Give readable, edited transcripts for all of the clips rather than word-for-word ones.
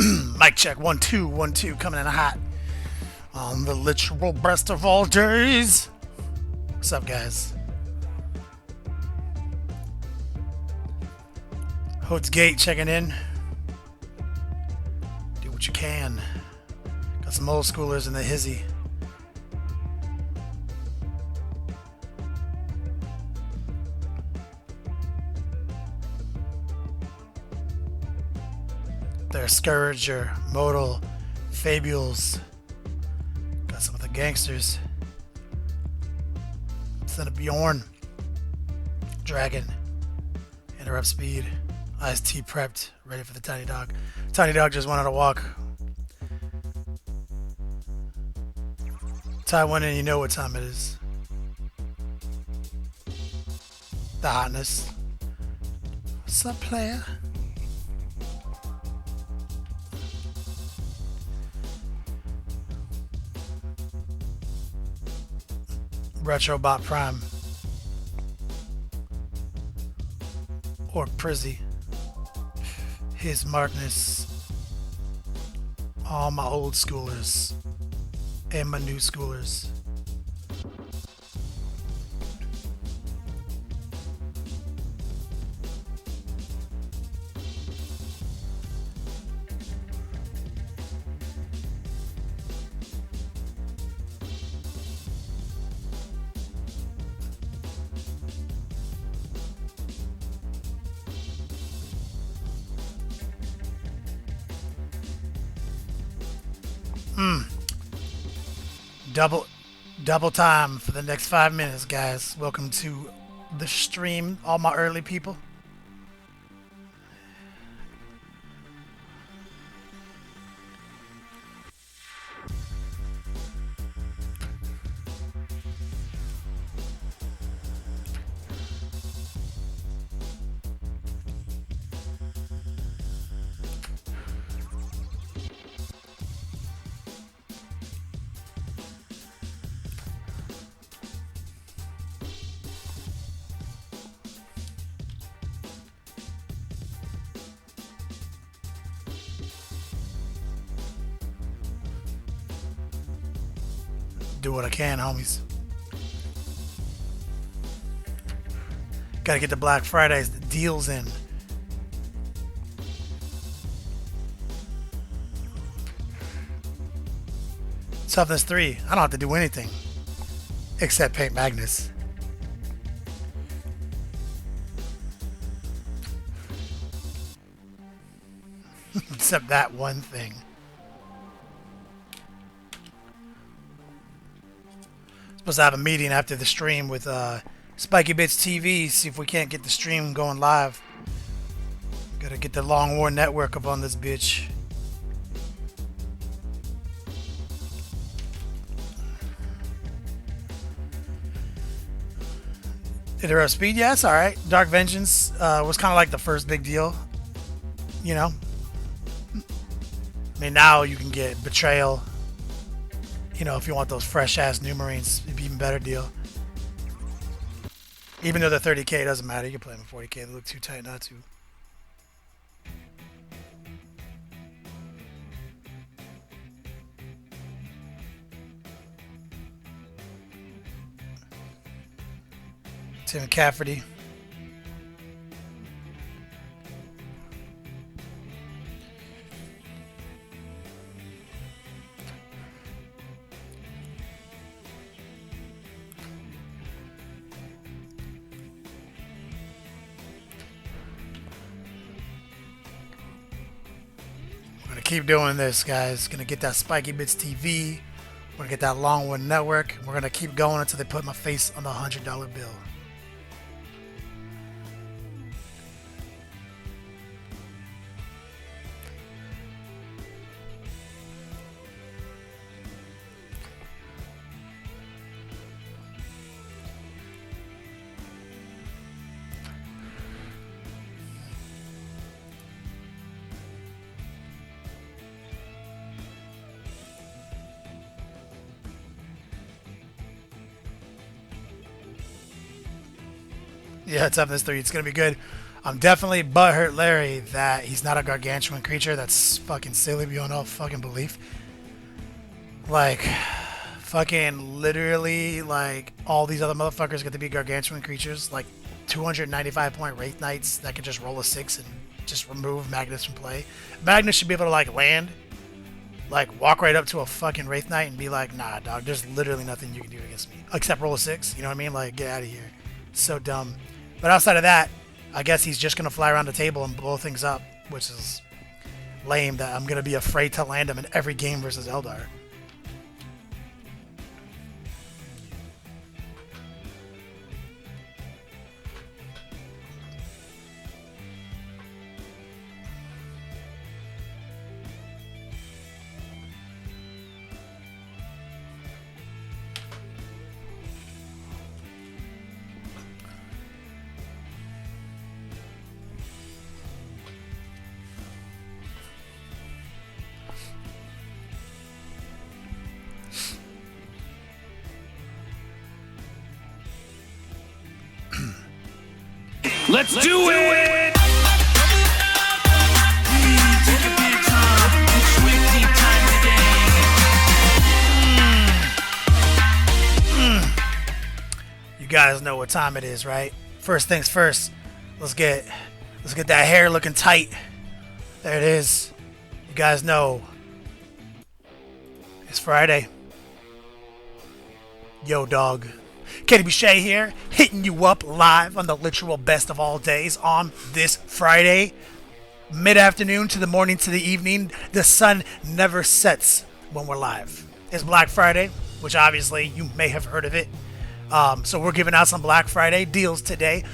Mic check 1 2 1 2 coming in hot on the literal best of all days. What's up, guys? Hood's Gate checking in. Do what you can. Got some old schoolers in the hizzy. There's Scourger, Modal, Fabules. Got some of the gangsters. Son of Bjorn. Dragon. Interrupt speed. Iced tea prepped. Ready for the tiny dog. Tiny dog just went on a walk. Taiwan, and you know what time it is. The hotness. What's up, player? Retrobot Prime. Or Prizzy. His Markness. All my old schoolers. And my new schoolers. Double time for the next 5 minutes, guys. Welcome to the stream, all my early people. Do what I can, homies. Gotta get the Black Fridays deals in. Toughness 3. I don't have to do anything except paint Magnus. Except that one thing. Supposed to have a meeting after the stream with Spiky Bits TV, see if we can't get the stream going live. Gotta get the Long War network up on this bitch. Did it have speed? Yeah, it's alright. Dark Vengeance was kind of like the first big deal. You know? I mean, now you can get Betrayal. You know, if you want those fresh-ass New Marines, it'd be even better deal. Even though the 30k doesn't matter, you can play them in 40k. They look too tight not to. Tim Cafferty. Keep doing this, guys. Gonna get that Spiky Bits TV. We're gonna get that Longwood Network. We're gonna keep going until they put my face on the $100 bill. Yeah, Toughness 3. It's going to be good. I'm definitely butthurt Larry that he's not a gargantuan creature. That's fucking silly beyond all fucking belief. Like, fucking literally, like, all these other motherfuckers get to be gargantuan creatures. Like, 295 point Wraith Knights that can just roll a 6 and just remove Magnus from play. Magnus should be able to, like, land, like, walk right up to a fucking Wraith Knight and be like, nah, dog, there's literally nothing you can do against me. Except roll a 6, you know what I mean? Like, get out of here. So dumb. But outside of that, I guess he's just going to fly around the table and blow things up, which is lame that I'm going to be afraid to land him in every game versus Eldar. Let's do it! You guys know what time it is, right? First things first, let's get that hair looking tight. There it is. You guys know it's Friday. Yo, dog. Kenny Boucher here, hitting you up live on the literal best of all days on this Friday. Mid-afternoon to the morning to the evening. The sun never sets when we're live. It's Black Friday, which obviously you may have heard of it. So we're giving out some Black Friday deals today.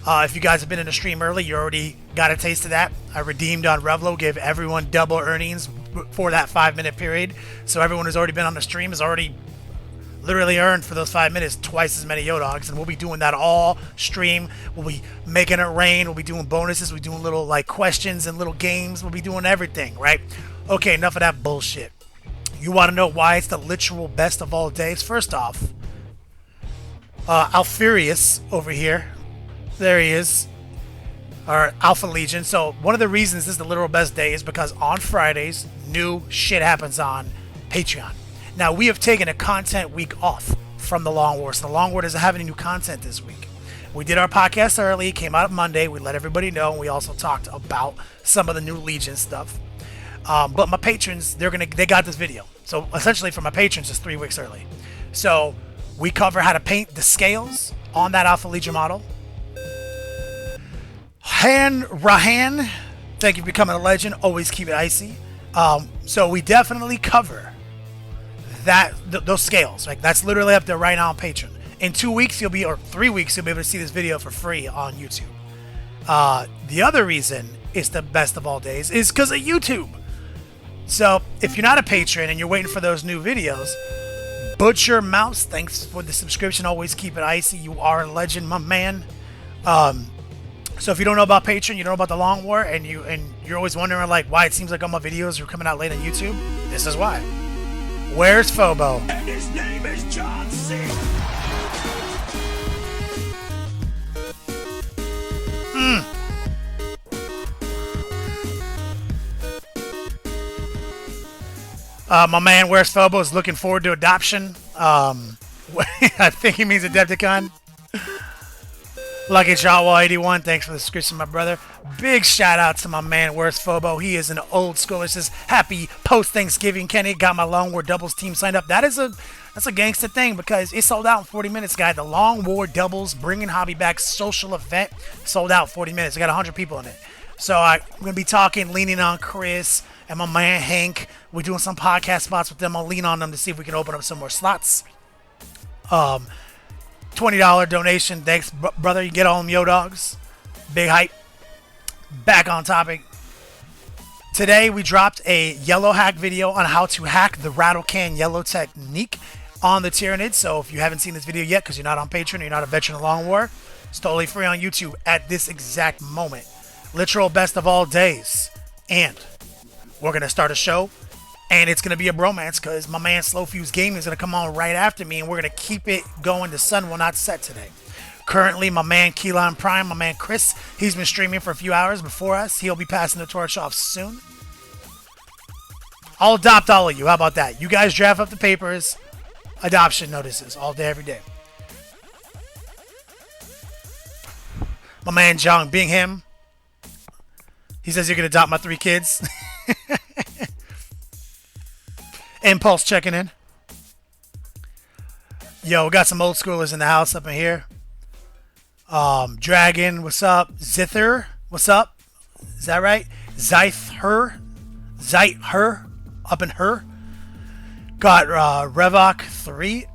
If you guys have been in the stream early, you already got a taste of that. I redeemed on Revlo, gave everyone double earnings for that 5-minute period. So everyone who's already been on the stream has already literally earned for those 5 minutes twice as many Yodogs, and we'll be doing that all stream. We'll be making it rain. We'll be doing bonuses. We'll be doing little like questions and little games. We'll be doing everything, right? Okay, enough of that bullshit. You want to know why it's the literal best of all days? First off, Alfurious over here. There he is. Our Alpha Legion. So one of the reasons this is the literal best day is because on Fridays, new shit happens on Patreon. Now, we have taken a content week off from the Long War, so the Long War doesn't have any new content this week. We did our podcast early, came out Monday, we let everybody know, and we also talked about some of the new Legion stuff. But my patrons, they got this video. So essentially for my patrons, it's 3 weeks early. So we cover how to paint the scales on that Alpha Legion model. Rahan, thank you for becoming a legend, always keep it icy. So we definitely cover those scales. Like, that's literally up there right now on Patreon. In 2 weeks, or 3 weeks, you'll be able to see this video for free on YouTube. The other reason it's the best of all days is because of YouTube. So if you're not a patron and you're waiting for those new videos, Butcher Mouse, thanks for the subscription. Always keep it icy. You are a legend, my man. So if you don't know about Patreon, you don't know about the Long War, and you're always wondering like why it seems like all my videos are coming out late on YouTube, this is why. Where's Phobo? And his name is John C. My man, Where's Phobo, is looking forward to adoption. I think he means Adepticon. Lucky Jawa 81, thanks for the subscription, my brother. Big shout out to my man, Where's Phobo. He is an old school. It says, happy post-Thanksgiving, Kenny. Got my Long War Doubles team signed up. That's a gangster thing because it sold out in 40 minutes, guy. The Long War Doubles Bringing Hobby Back social event sold out 40 minutes. I got 100 people in it. So I'm going to be leaning on Chris and my man Hank. We're doing some podcast spots with them. I'll lean on them to see if we can open up some more slots. $20 donation. Thanks, brother. You get all them Yodogs. Big hype. Back on topic. Today we dropped a yellow hack video on how to hack the rattle can yellow technique on the Tyrannid. So if you haven't seen this video yet because you're not on Patreon or you're not a veteran of Long War, it's totally free on YouTube at this exact moment. Literal best of all days. And we're going to start a show. And it's going to be a bromance because my man Slow Fuse Gaming is going to come on right after me. And we're going to keep it going. The sun will not set today. Currently, my man Keelan Prime, my man Chris, he's been streaming for a few hours before us. He'll be passing the torch off soon. I'll adopt all of you. How about that? You guys draft up the papers. Adoption notices all day, every day. My man Jong Bingham. He says you can adopt my 3 kids. Impulse checking in. Yo, we got some old schoolers in the house up in here. Dragon, what's up? Zither, what's up? Is that right? Zither, up in her. Got Revok 3.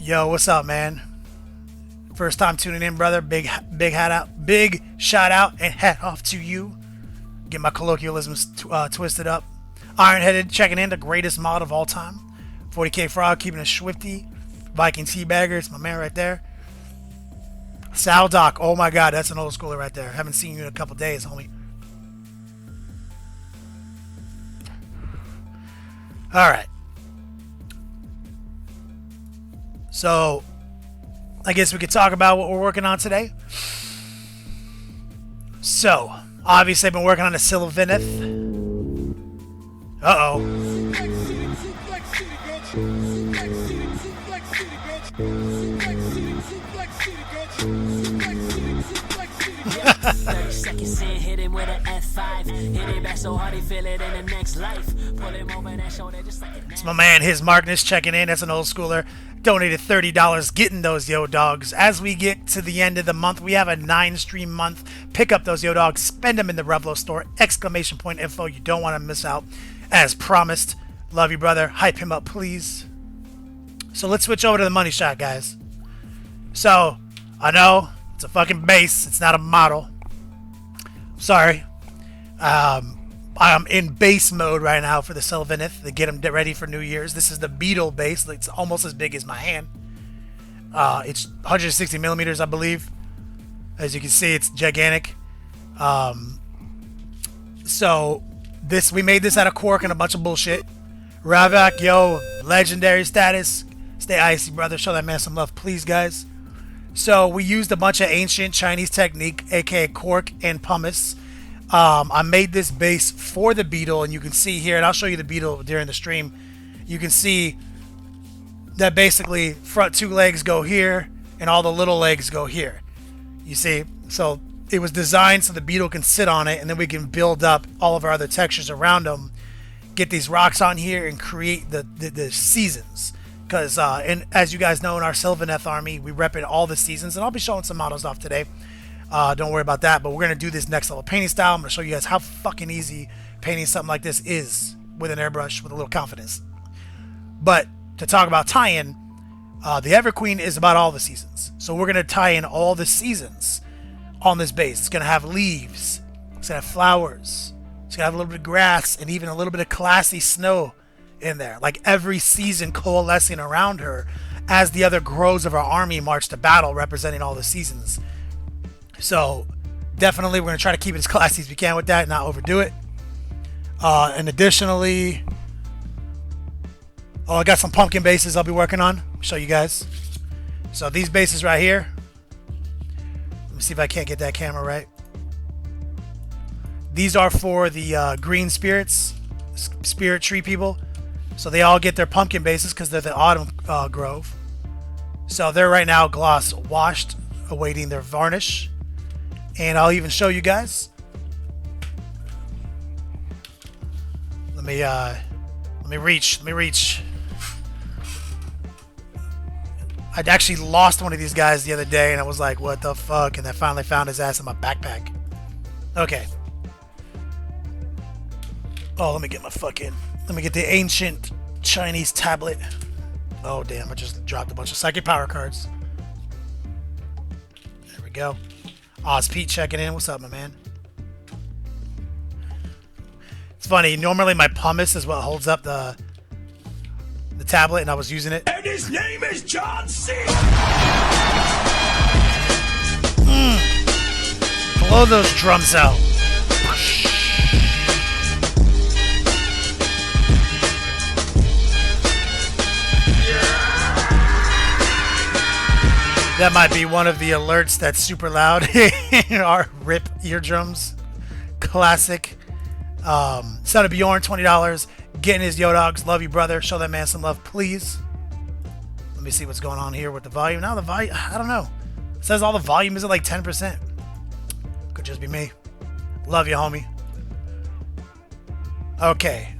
Yo, what's up, man? First time tuning in, brother. Big shout out and hat off to you. Get my colloquialisms twisted up. Ironheaded checking in, the greatest mod of all time. 40k Frog keeping it swifty. Viking Teabaggers, my man right there. Sal Doc, oh my god, that's an old schooler right there. Haven't seen you in a couple days, homie. Alright. So, I guess we could talk about what we're working on today. So, obviously I've been working on the Sylvaneth. Uh-oh. It's my man, his Markness checking in. That's an old schooler. Donated $30 getting those yo dogs. As we get to the end of the month, we have a 9-stream month. Pick up those yo dogs, spend them in the Revlo store. Exclamation point info. You don't want to miss out. As promised. Love you, brother. Hype him up, please. So let's switch over to the money shot, guys. So, I know it's a fucking base. It's not a model. Sorry. I'm in base mode right now for the Sylvaneth to get them ready for New Year's. This is the Beetle base. It's almost as big as my hand. It's 160 millimeters, I believe. As you can see, it's gigantic. So we made this out of cork and a bunch of bullshit. Ravak, yo, legendary status. Stay icy, brother. Show that man some love, please, guys. So we used a bunch of ancient Chinese technique, aka cork and pumice. I made this base for the Beetle, and you can see here, and I'll show you the Beetle during the stream. You can see that basically front 2 legs go here, and all the little legs go here. You see? So it was designed so the Beetle can sit on it, and then we can build up all of our other textures around them, get these rocks on here, and create the seasons. Because, and as you guys know, in our Sylvaneth army, we rep in all the seasons, and I'll be showing some models off today. Don't worry about that, but we're going to do this next level painting style. I'm going to show you guys how fucking easy painting something like this is with an airbrush with a little confidence. But to talk about tie-in, the Everqueen is about all the seasons. So we're going to tie in all the seasons on this base. It's going to have leaves. It's going to have flowers. It's going to have a little bit of grass and even a little bit of classy snow in there. Like every season coalescing around her as the other grows of our army march to battle, representing all the seasons. So definitely we're going to try to keep it as classy as we can with that, not overdo it. And additionally, I got some pumpkin bases I'll be working on. I'll show you guys. So these bases right here. Let me see if I can't get that camera right. These are for the green spirits, spirit tree people. So they all get their pumpkin bases because they're the autumn grove. So they're right now gloss washed, awaiting their varnish. And I'll even show you guys. Let me reach. I'd actually lost one of these guys the other day, and I was like, what the fuck? And I finally found his ass in my backpack. Okay. Oh, let me get the ancient Chinese tablet. Oh, damn, I just dropped a bunch of psychic power cards. There we go. Oz Pete checking in. What's up, my man? It's funny. Normally my pumice is what holds up the tablet, and I was using it. And his name is John C. Blow those drums out. That might be one of the alerts that's super loud. Our rip eardrums. Classic. Son of Bjorn, $20. Getting his Yodogs. Love you, brother. Show that man some love, please. Let me see what's going on here with the volume. Now the volume, I don't know. It says all the volume is at like 10%. Could just be me. Love you, homie. Okay.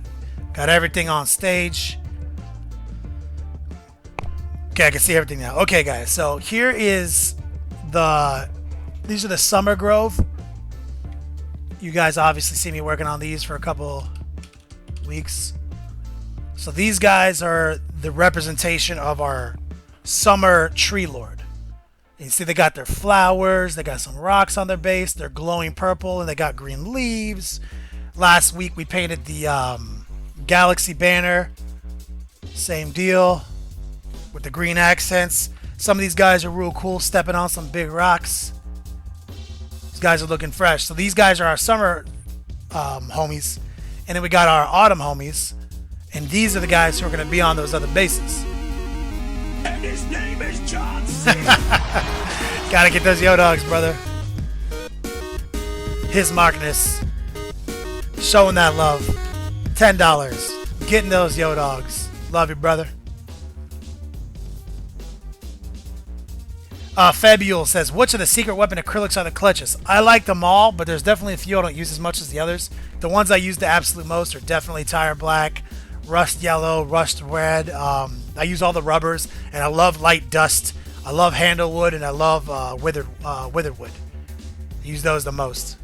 Got everything on stage. Okay, I can see everything now. Okay, guys. So here is these are the Summer Grove. You guys obviously see me working on these for a couple weeks. So these guys are the representation of our summer tree lord. You see they got their flowers, they got some rocks on their base, they're glowing purple, and they got green leaves. Last week we painted the galaxy banner. Same deal with the green accents. Some of these guys are real cool, stepping on some big rocks. These guys are looking fresh. So these guys are our summer homies. And then we got our autumn homies. And these are the guys who are going to be on those other bases. And his name is John C. Gotta get those Yodogs, brother. His Markness. Showing that love. $10. Getting those Yodogs. Love you, brother. Fabule says, which of the secret weapon acrylics are the clutches? I like them all, but there's definitely a few I don't use as much as the others. The ones I use the absolute most are definitely Tire Black, Rust Yellow, Rust Red. I use all the rubbers, and I love Light Dust. I love Handlewood, and I love Witherwood. I use those the most.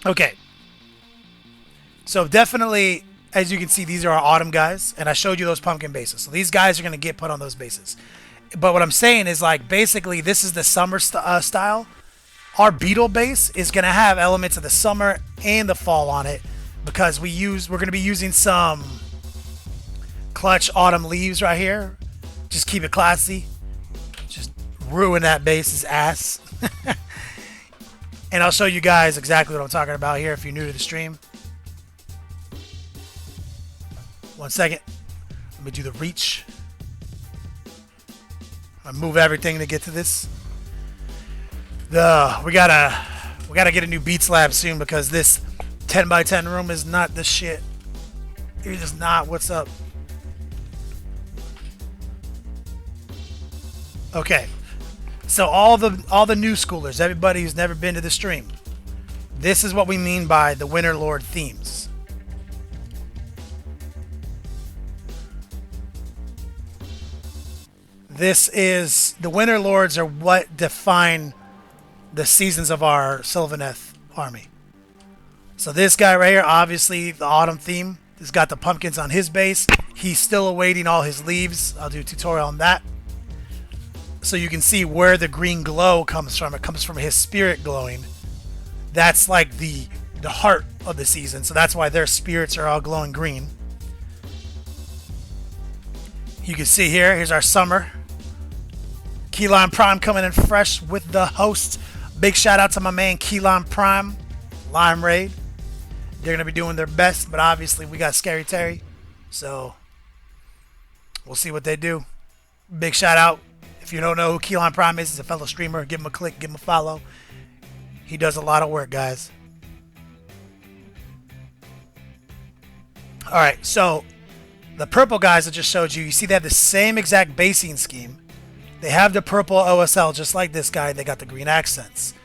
Okay. So definitely, as you can see, these are our autumn guys, and I showed you those pumpkin bases. So these guys are going to get put on those bases. But what I'm saying is, like, basically, this is the summer style. Our beetle base is going to have elements of the summer and the fall on it, because we're going to be using some clutch autumn leaves right here. Just keep it classy. Just ruin that base's ass. And I'll show you guys exactly what I'm talking about here if you're new to the stream. 1 second. Let me do the reach. I move everything to get to this. We gotta get a new beat slab soon, because this 10x10 room is not the shit. It is not. What's up? Okay. So all the new schoolers, everybody who's never been to the stream, this is what we mean by the Winter Lord themes. This is the Winter Lords are what define the seasons of our Sylvaneth army. So this guy right here, obviously the autumn theme. He's got the pumpkins on his base. He's still awaiting all his leaves. I'll do a tutorial on that. So you can see where the green glow comes from. It comes from his spirit glowing. That's like the heart of the season. So that's why their spirits are all glowing green. You can see here's our summer. Keylon Prime coming in fresh with the host. Big shout out to my man Keylon Prime, Lime Raid. They're going to be doing their best, but obviously we got Scary Terry. So we'll see what they do. Big shout out. If you don't know who Keylon Prime is, he's a fellow streamer. Give him a click, give him a follow. He does a lot of work, guys. Alright, so the purple guys I just showed you, you see they have the same exact basing scheme. They have the purple OSL just like this guy. They got the green accents.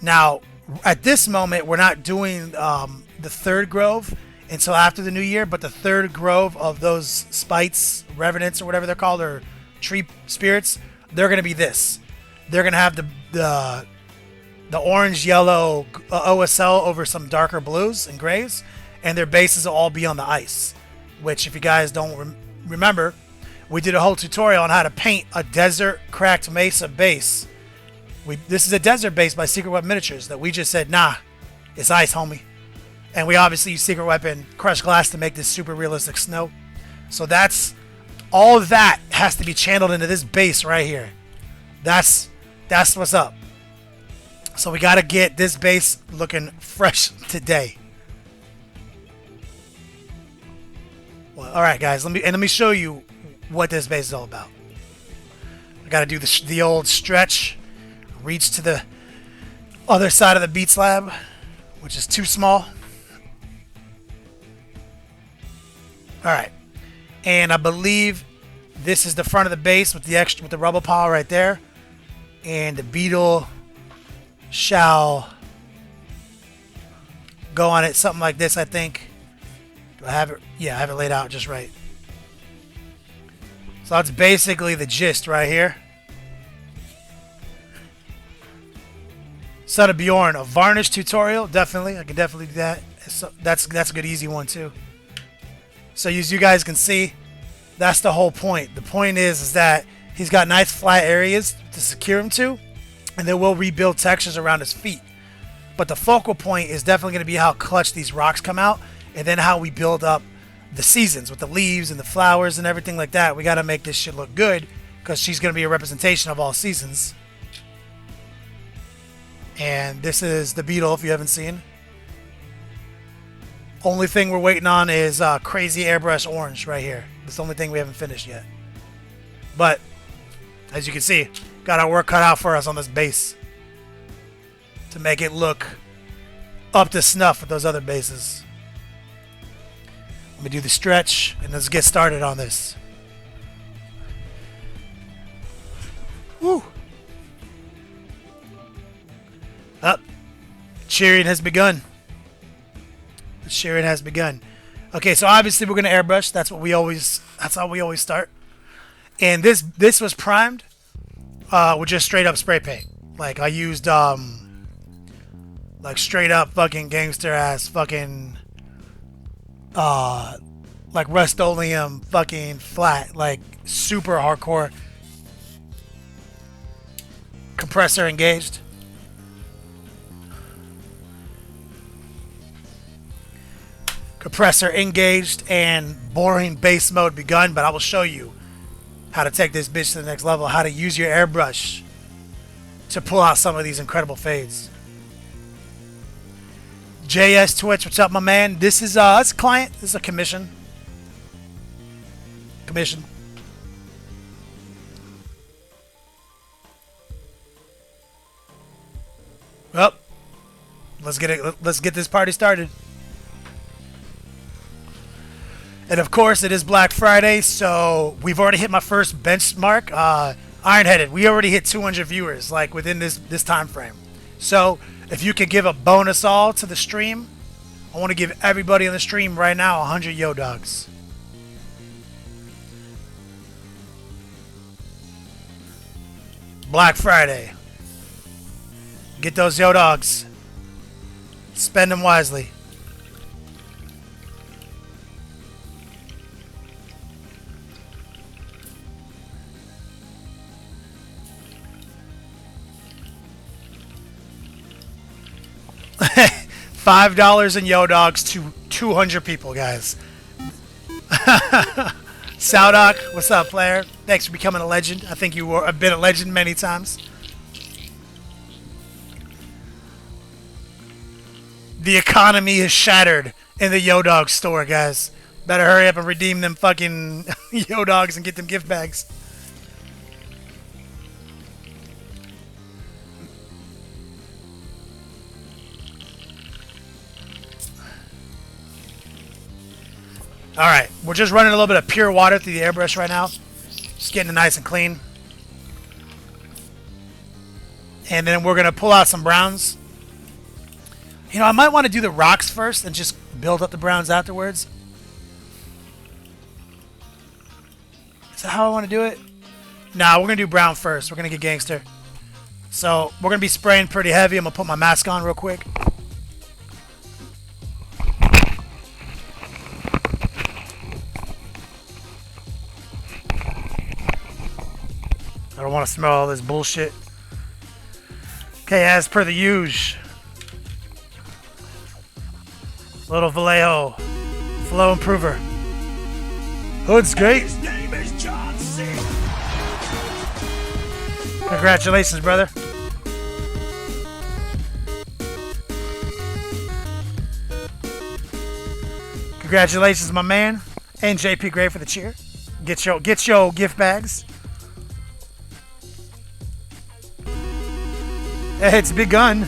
Now, at this moment, we're not doing the third grove until after the new year, but the third grove of those spites, revenants, or whatever they're called, or tree spirits, they're going to be this. They're going to have the orange yellow OSL over some darker blues and grays, and their bases will all be on the ice, which, if you guys don't remember, we did a whole tutorial on how to paint a desert cracked mesa base. This is a desert base by Secret Weapon Miniatures that we just said, nah, it's ice, homie. And we obviously use Secret Weapon crushed glass to make this super realistic snow. So that's all of that has to be channeled into this base right here. That's what's up. So we got to get this base looking fresh today. Well, all right, guys. Let me show you what this base is all about. got to do the old stretch, reach to the other side of the beat slab, which is too small. Alright, and I believe this is the front of the base with the rubble pile right there, and the beetle shall go on it something like this, I think. Do I have it? Yeah, I have it laid out just right. So that's basically the gist right here. Son of Bjorn, a varnish tutorial, definitely. I can definitely do that. So that's a good easy one too. So as you guys can see, that's the whole point. The point is that he's got nice flat areas to secure him to, and then we'll rebuild textures around his feet. But the focal point is definitely going to be how clutch these rocks come out, and then how we build up the seasons with the leaves and the flowers and everything like that. We got to make this shit look good because she's going to be a representation of all seasons. And this is the beetle, if you haven't seen. Only thing we're waiting on is crazy airbrush orange right here. That's the only thing we haven't finished yet. But as you can see, got our work cut out for us on this base to make it look up to snuff with those other bases. Let me do the stretch and let's get started on this. Woo! Up. Cheering has begun. The shearing has begun. Okay, so obviously we're gonna airbrush. That's how we always start. And this was primed with just straight up spray paint. Like I used like straight up fucking gangster ass fucking like Rust-Oleum fucking flat, like super hardcore. Compressor engaged. Compressor engaged and boring base mode begun, but I will show you how to take this bitch to the next level, how to use your airbrush to pull out some of these incredible fades. JS Twitch, what's up, my man? This is it's a client. This is a commission. Commission. Well, let's get it. Let's get this party started. And of course, it is Black Friday, so we've already hit my first benchmark. Ironheaded, we already hit 200 viewers, like within this time frame. So if you could give a bonus all to the stream, I want to give everybody on the stream right now 100 yo dogs. Black Friday. Get those yo dogs. Spend them wisely. $5 in yo dogs to 200 people, guys. Saudoc, what's up, player? Thanks for becoming a legend. I think you have been a legend many times. The economy is shattered in the yo dog store, guys. Better hurry up and redeem them fucking yo dogs and get them gift bags. Alright, we're just running a little bit of pure water through the airbrush right now. Just getting it nice and clean. And then we're going to pull out some browns. You know, I might want to do the rocks first and just build up the browns afterwards. Is that how I want to do it? Nah, we're going to do brown first. We're going to get gangster. So, we're going to be spraying pretty heavy. I'm going to put my mask on real quick. I don't want to smell all this bullshit. Okay, as per the usual. Little Vallejo. Flow improver. Hood's great. His name is John C. Congratulations, brother. Congratulations, my man. And JP Gray for the cheer. Get your gift bags. It's begun.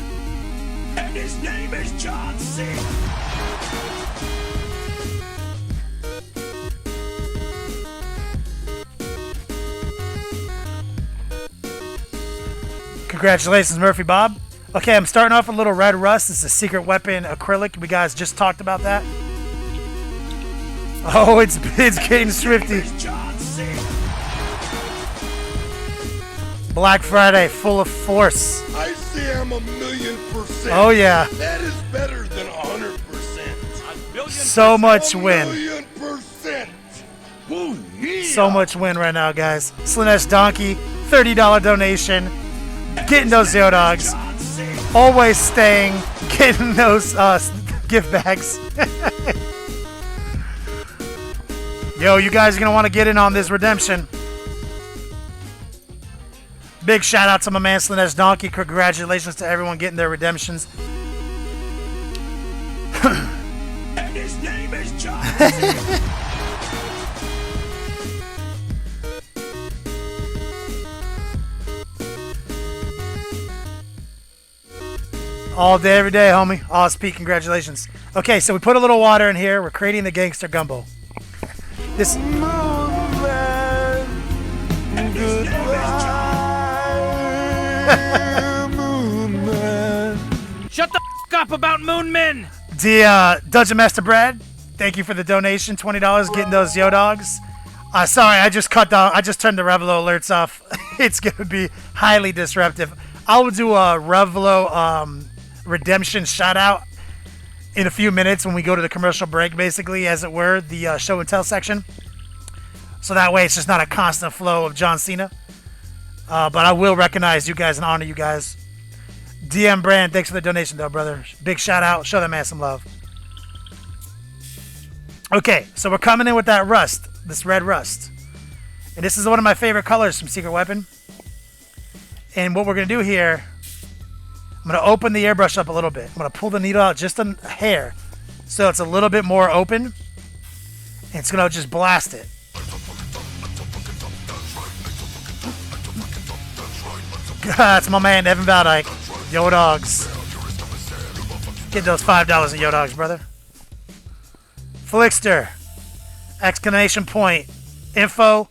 And his name is John C. Congratulations, Murphy Bob. Okay, I'm starting off with a little red rust. This is a secret weapon acrylic. We guys just talked about that. Oh, it's getting swifty. Black Friday, full of force. I say I'm 1,000,000%. Oh yeah. That is better than 100%. So much win. 1,000,000%. Oh, yeah. So much win right now, guys. Slanesh Donkey, $30 donation. Getting those Yo Dogs. Always staying. Getting those gift bags. Yo, you guys are going to want to get in on this redemption. Big shout out to my man Slanesh Donkey. Congratulations to everyone getting their redemptions. And his name is John. All day, every day, homie. Pete, congratulations. Okay, so we put a little water in here. We're creating the gangster gumbo. This. Shut the f up about Moon Men! Dungeon Master Brad, thank you for the donation. $20 getting those Yo Dogs. Sorry, I just turned the Revelo alerts off. It's gonna be highly disruptive. I will do a Revelo redemption shout out in a few minutes when we go to the commercial break, basically, as it were, the show and tell section. So that way it's just not a constant flow of John Cena. But I will recognize you guys and honor you guys. DM Brand, thanks for the donation though, brother. Big shout out. Show that man some love. Okay, so we're coming in with that rust, this red rust. And this is one of my favorite colors from Secret Weapon. And what we're going to do here, I'm going to open the airbrush up a little bit. I'm going to pull the needle out just a hair so it's a little bit more open. And it's going to just blast it. That's my man, Evan Valdyke. Yo Dogs. Get those $5 in Yo Dogs, brother. Flickster. Exclamation point. Info.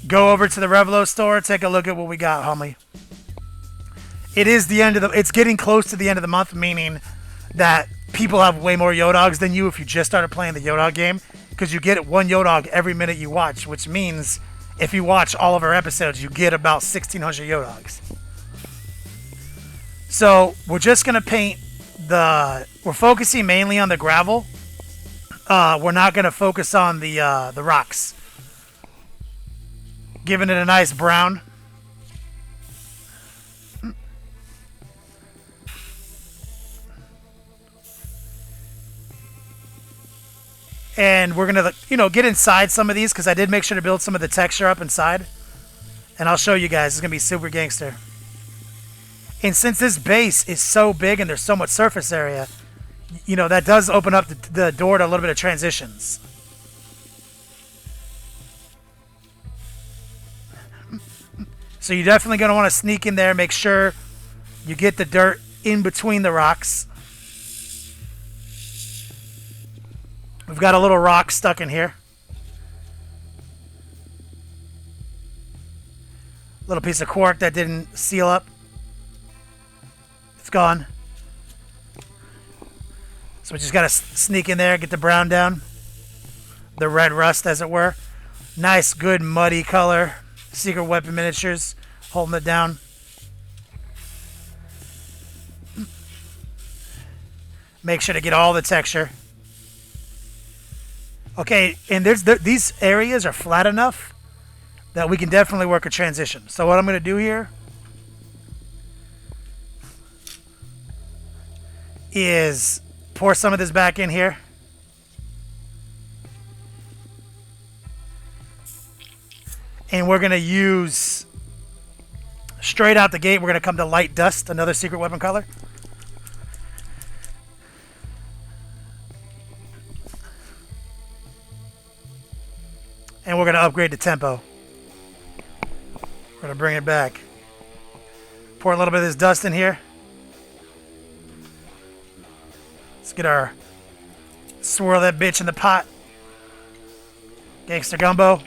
Go over to the Revelo store. Take a look at what we got, homie. It is the end of the... It's getting close to the end of the month, meaning that people have way more Yo Dogs than you if you just started playing the Yo Dog game. Because you get one Yo Dog every minute you watch, which means if you watch all of our episodes, you get about 1,600 Yo Dogs. So we're just going to paint the... We're focusing mainly on the gravel. We're not going to focus on the rocks. Giving it a nice brown. And we're going to, get inside some of these because I did make sure to build some of the texture up inside. And I'll show you guys. It's going to be super gangster. And since this base is so big and there's so much surface area, that does open up the door to a little bit of transitions. So you're definitely going to want to sneak in there, make sure you get the dirt in between the rocks. We've got a little rock stuck in here. Little piece of quark that didn't seal up. It's gone. So we just got to sneak in there, get the brown down. The red rust, as it were. Nice, good, muddy color. Secret Weapon miniatures. Holding it down. Make sure to get all the texture. Okay, and these areas are flat enough that we can definitely work a transition. So what I'm going to do here is pour some of this back in here. And we're going to use, straight out the gate, we're going to come to Light Dust, another Secret Weapon color. And we're going to upgrade the tempo. We're going to bring it back. Pour a little bit of this dust in here. Let's get our... Swirl that bitch in the pot. Gangster gumbo.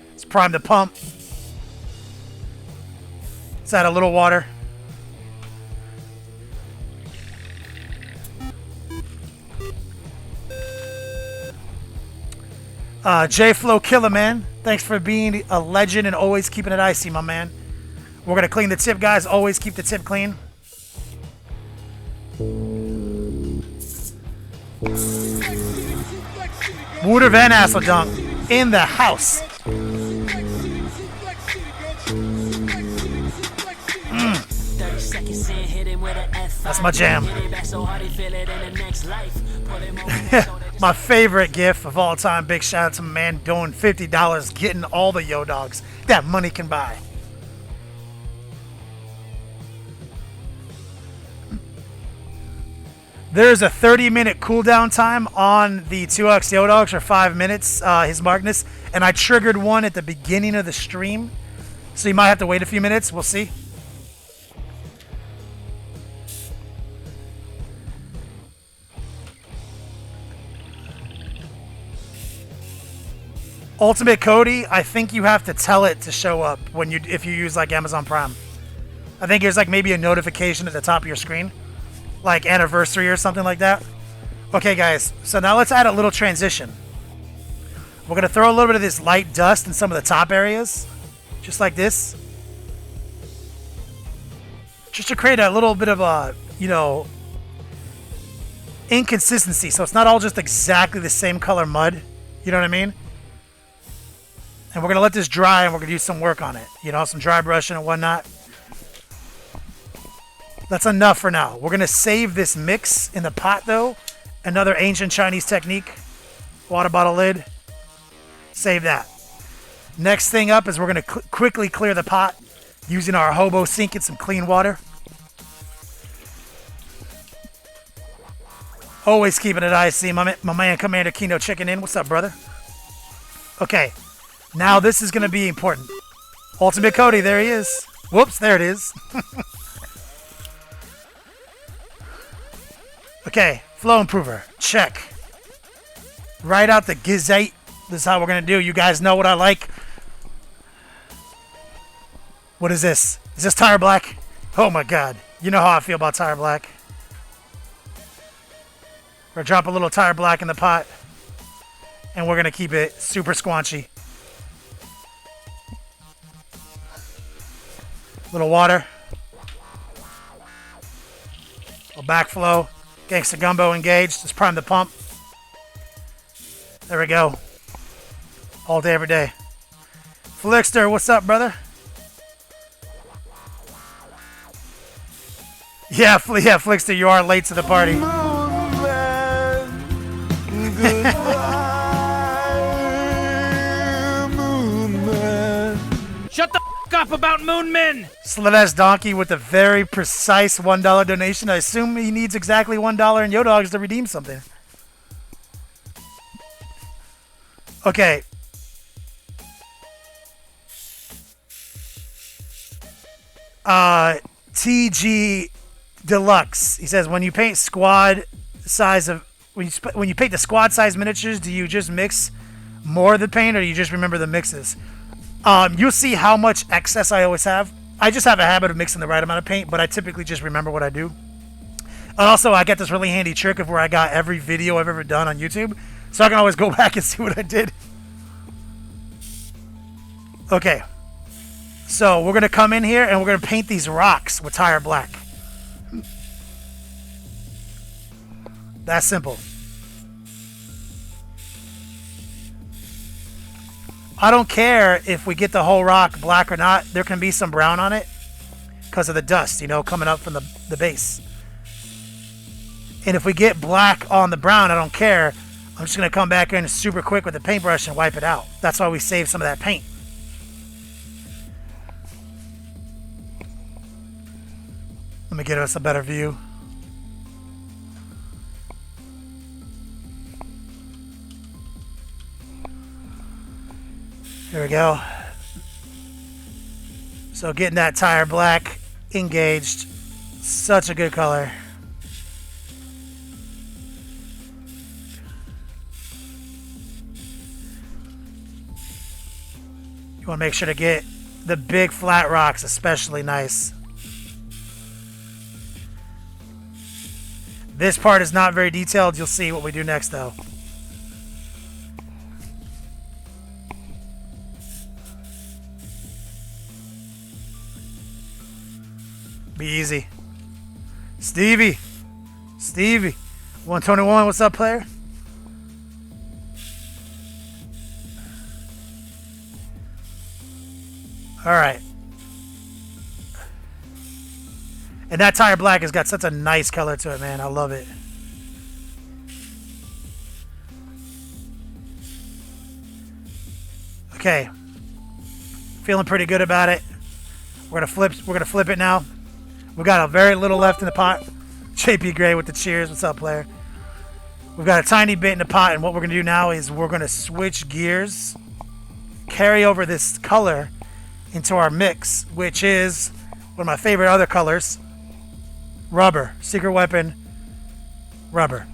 Let's prime the pump. Let's add a little water. J-Flow Killer, man. Thanks for being a legend and always keeping it icy, my man. We're going to clean the tip, guys. Always keep the tip clean. Wouter Van Asseldunk in the house. That's my jam. My favorite gif of all time. Big shout out to my man doing $50, getting all the yo dogs that money can buy. There's a 30-minute cooldown time on the 2X yo dogs for 5 minutes, his Magnus, and I triggered one at the beginning of the stream, so you might have to wait a few minutes. We'll see. Ultimate Cody, I think you have to tell it to show up when if you use like Amazon Prime. I think there's like maybe a notification at the top of your screen, like anniversary or something like that. Okay, guys, so now let's add a little transition. We're gonna throw a little bit of this light dust in some of the top areas, just like this, just to create a little bit of a, you know, inconsistency. So it's not all just exactly the same color mud. You know what I mean? And we're going to let this dry and we're going to do some work on it. You know, some dry brushing and whatnot. That's enough for now. We're going to save this mix in the pot, though. Another ancient Chinese technique. Water bottle lid. Save that. Next thing up is we're going to quickly clear the pot using our hobo sink and some clean water. Always keeping it icy. My man Commander Kino checking in. What's up, brother? Okay. Now this is going to be important. Ultimate Cody, there he is. Whoops, there it is. Okay, flow improver, check. Right out the gizite. This is how we're going to do. You guys know what I like. What is this? Is this tire black? Oh my god. You know how I feel about tire black. We're going to drop a little tire black in the pot. And we're going to keep it super squanchy. Little water. A backflow. Gangsta Gumbo engaged. Let's prime the pump. There we go. All day, every day. Flickster, what's up, brother? Yeah, Flickster, you are late to the party. Shut the f up about Moon Men! Slavesh Donkey with a very precise $1 donation. I assume he needs exactly $1 in Yo-Dogs to redeem something. Okay. TG Deluxe. He says, when you paint squad size of... When you paint the squad size miniatures, do you just mix more of the paint or do you just remember the mixes? You'll see how much excess I always have. I just have a habit of mixing the right amount of paint, but I typically just remember what I do. And also, I get this really handy trick of where I got every video I've ever done on YouTube, so I can always go back and see what I did. Okay. So, we're going to come in here and we're going to paint these rocks with tire black. That's simple. I don't care if we get the whole rock black or not. There can be some brown on it because of the dust, you know, coming up from the base. And if we get black on the brown, I don't care. I'm just going to come back in super quick with the paintbrush and wipe it out. That's why we save some of that paint. Let me get us a better view. Here we go. So getting that tire black engaged. Such a good color. You want to make sure to get the big flat rocks especially nice. This part is not very detailed. You'll see what we do next though. Be easy. Stevie. 121, what's up, player? Alright. And that tire black has got such a nice color to it, man. I love it. Okay. Feeling pretty good about it. We're gonna flip it now. We've got a very little left in the pot. JP Gray with the cheers. What's up, player? We've got a tiny bit in the pot, and what we're gonna do now is we're gonna switch gears, carry over this color into our mix, which is one of my favorite other colors, rubber. Secret weapon, rubber.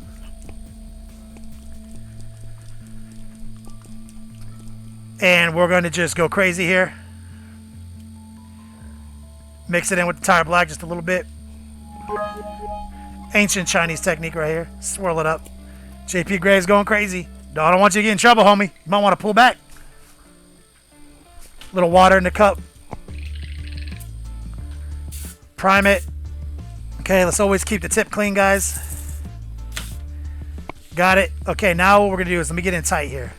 And we're going to just go crazy here. Mix it in with the tire black just a little bit. Ancient Chinese technique right here. Swirl it up. JP Gray's going crazy. No, I don't want you to get in trouble, homie. You might want to pull back. Little water in the cup. Prime it. Okay, let's always keep the tip clean, guys. Got it. Okay, now what we're going to do is let me get in tight here.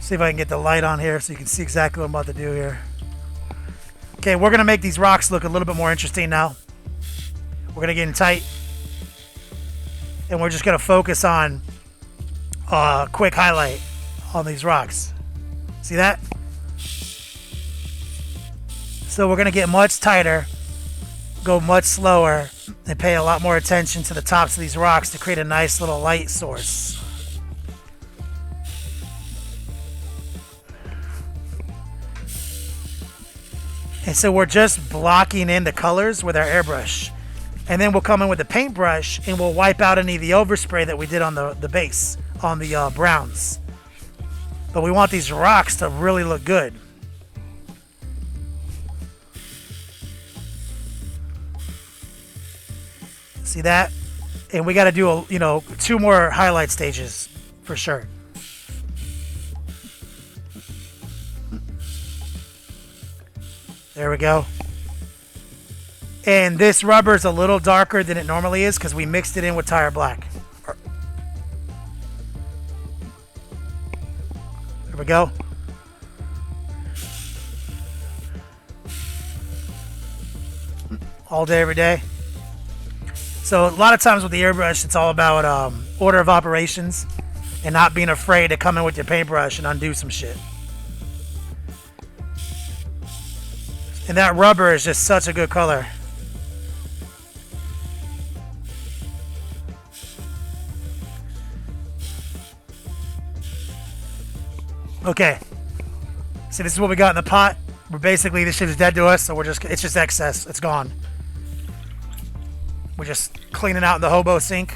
See if I can get the light on here so you can see exactly what I'm about to do here. Okay, we're going to make these rocks look a little bit more interesting now. We're going to get in tight. And we're just going to focus on quick highlight on these rocks. See that? So we're going to get much tighter, go much slower, and pay a lot more attention to the tops of these rocks to create a nice little light source. And so we're just blocking in the colors with our airbrush. And then we'll come in with the paintbrush and we'll wipe out any of the overspray that we did on the base, on the browns. But we want these rocks to really look good. See that? And we got to do, 2 more highlight stages for sure. There we go. And this rubber is a little darker than it normally is because we mixed it in with tire black. There we go. All day, every day. So a lot of times with the airbrush, it's all about order of operations and not being afraid to come in with your paintbrush and undo some shit. And that rubber is just such a good color. Okay. See, this is what we got in the pot. We're basically, this shit is dead to us, so it's just excess. It's gone. We're just cleaning out in the hobo sink.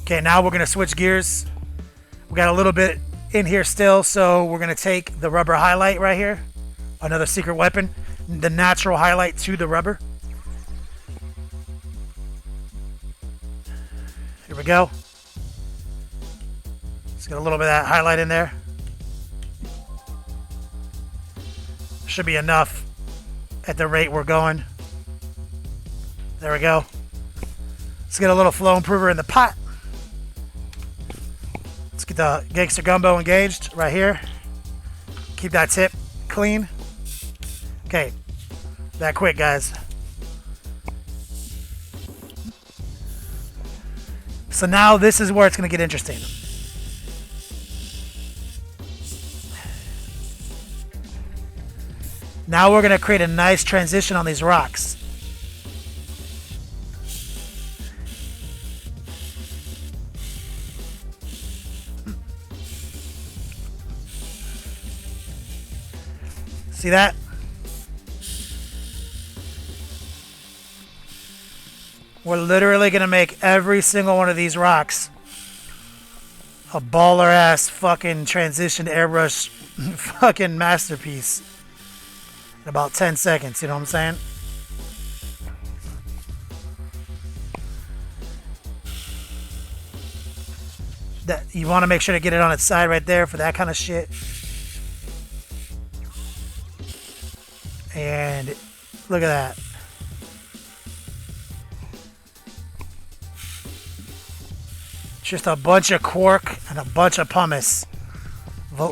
Okay, now we're going to switch gears. We got a little bit in here still, so we're going to take the rubber highlight right here. Another secret weapon. The natural highlight to the rubber. Here we go. Let's get a little bit of that highlight in there. Should be enough at the rate we're going. There we go. Let's get a little flow improver in the pot. Let's get the Gangster Gumbo engaged right here. Keep that tip clean. Okay, that quick, guys. So now this is where it's going to get interesting. Now we're going to create a nice transition on these rocks. See that? We're literally going to make every single one of these rocks a baller-ass fucking transition airbrush fucking masterpiece in about 10 seconds, you know what I'm saying? That you want to make sure to get it on its side right there for that kind of shit. And look at that. Just a bunch of quark and a bunch of pumice.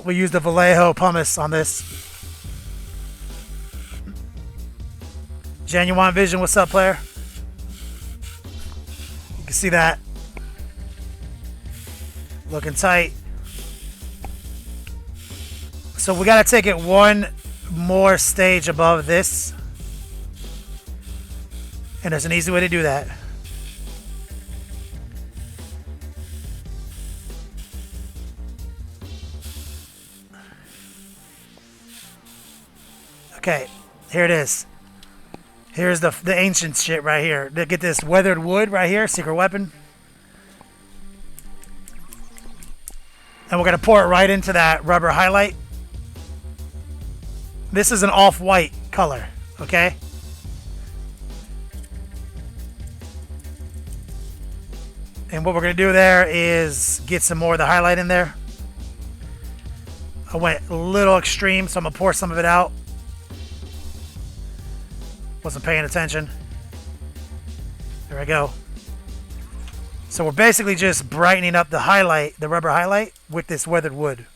We use the Vallejo pumice on this. Genuine Vision, what's up, player? You can see that. Looking tight. So we gotta take it one more stage above this. And there's an easy way to do that. Okay, here it is. Here's the ancient shit right here. Get this weathered wood right here, secret weapon. And we're going to pour it right into that rubber highlight. This is an off-white color, okay? And what we're going to do there is get some more of the highlight in there. I went a little extreme, so I'm going to pour some of it out. Wasn't paying attention. There we go. So we're basically just brightening up the highlight, the rubber highlight, with this weathered wood.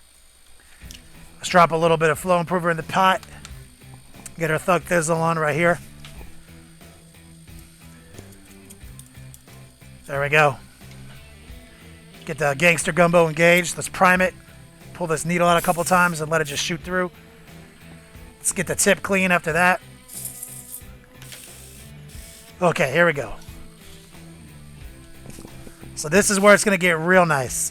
Let's drop a little bit of flow improver in the pot. Get our Thug Thizzle on right here. There we go. Get the Gangster Gumbo engaged. Let's prime it. Pull this needle out a couple times and let it just shoot through. Let's get the tip clean after that. Okay, here we go. So this is where it's going to get real nice.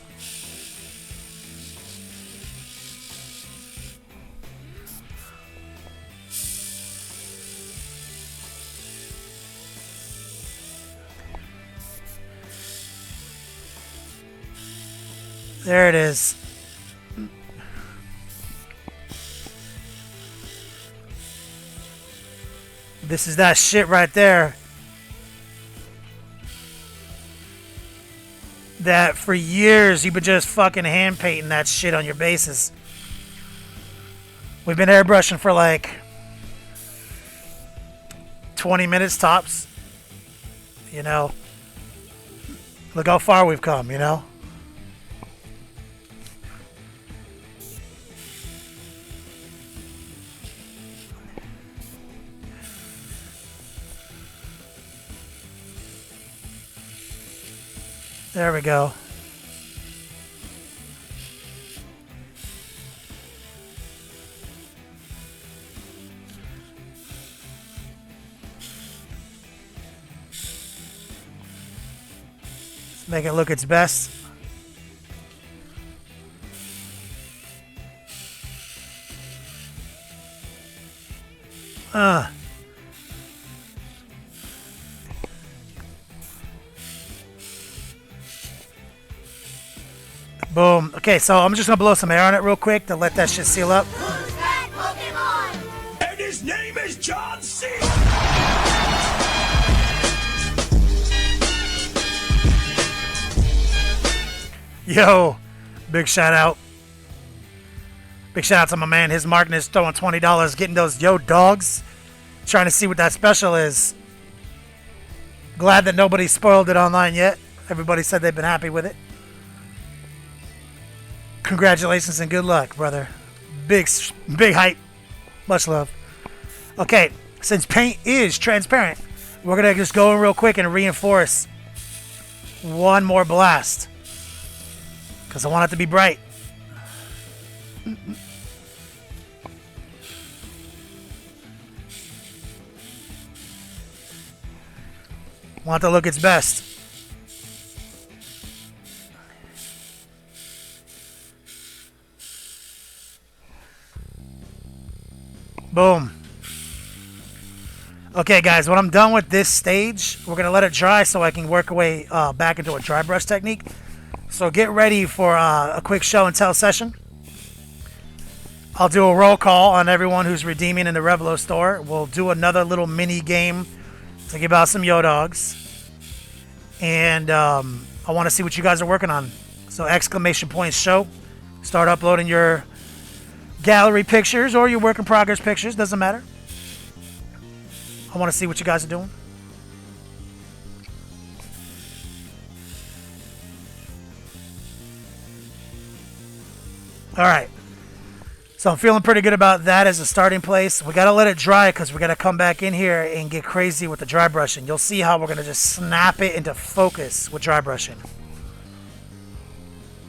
There it is. This is that shit right there. That for years you've been just fucking hand painting that shit on your bases. We've been airbrushing for like 20 minutes tops. You know, look how far we've come, you know. There we go. Let's make it look its best. Boom. Okay, so I'm just gonna blow some air on it real quick to let that shit seal up. Who's that Pokemon? And his name is John C. Yo, big shout out. Big shout out to my man. His marketing is throwing $20, getting those yo dogs. Trying to see what that special is. Glad that nobody spoiled it online yet. Everybody said they've been happy with it. Congratulations and good luck, brother. Big hype. Much love. Okay, since paint is transparent, we're going to just go in real quick and reinforce one more blast. Because I want it to be bright. Want it to look its best. Boom. Okay, guys, when I'm done with this stage, we're going to let it dry so I can work away back into a dry brush technique. So get ready for a quick show and tell session. I'll do a roll call on everyone who's redeeming in the Revelo store. We'll do another little mini game to give out some Yo-Dogs. And I want to see what you guys are working on. So exclamation point show. Start uploading your gallery pictures or your work in progress pictures. Doesn't matter. I want to see what you guys are doing. All right. So I'm feeling pretty good about that as a starting place. We got to let it dry because we got to come back in here and get crazy with the dry brushing. You'll see how we're going to just snap it into focus with dry brushing.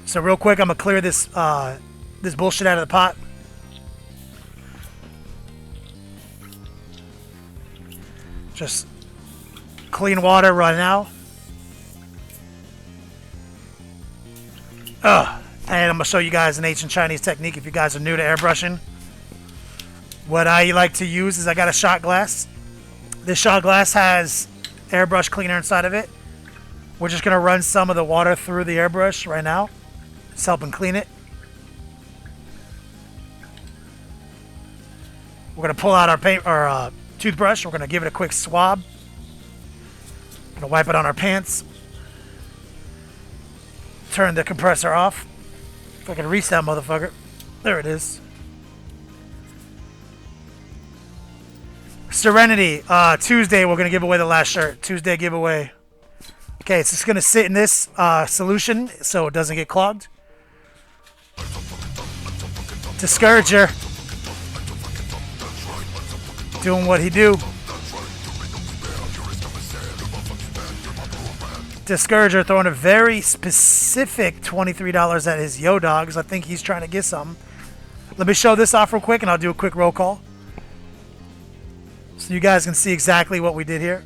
So real quick, I'm going to clear this this bullshit out of the pot. Just clean water right now. And I'm going to show you guys an ancient Chinese technique if you guys are new to airbrushing. What I like to use is I got a shot glass. This shot glass has airbrush cleaner inside of it. We're just going to run some of the water through the airbrush right now. It's helping clean it. We're going to pull out our toothbrush. We're going to give it a quick swab. Going to wipe it on our pants. Turn the compressor off. If I can reach that motherfucker. There it is. Serenity. Tuesday, we're going to give away the last shirt. Tuesday giveaway. Okay, it's just going to sit in this solution so it doesn't get clogged. Discourager. Doing what he do. Discourager throwing a very specific $23 at his Yo-Dogs. I think he's trying to get something. Let me show this off real quick and I'll do a quick roll call. So you guys can see exactly what we did here.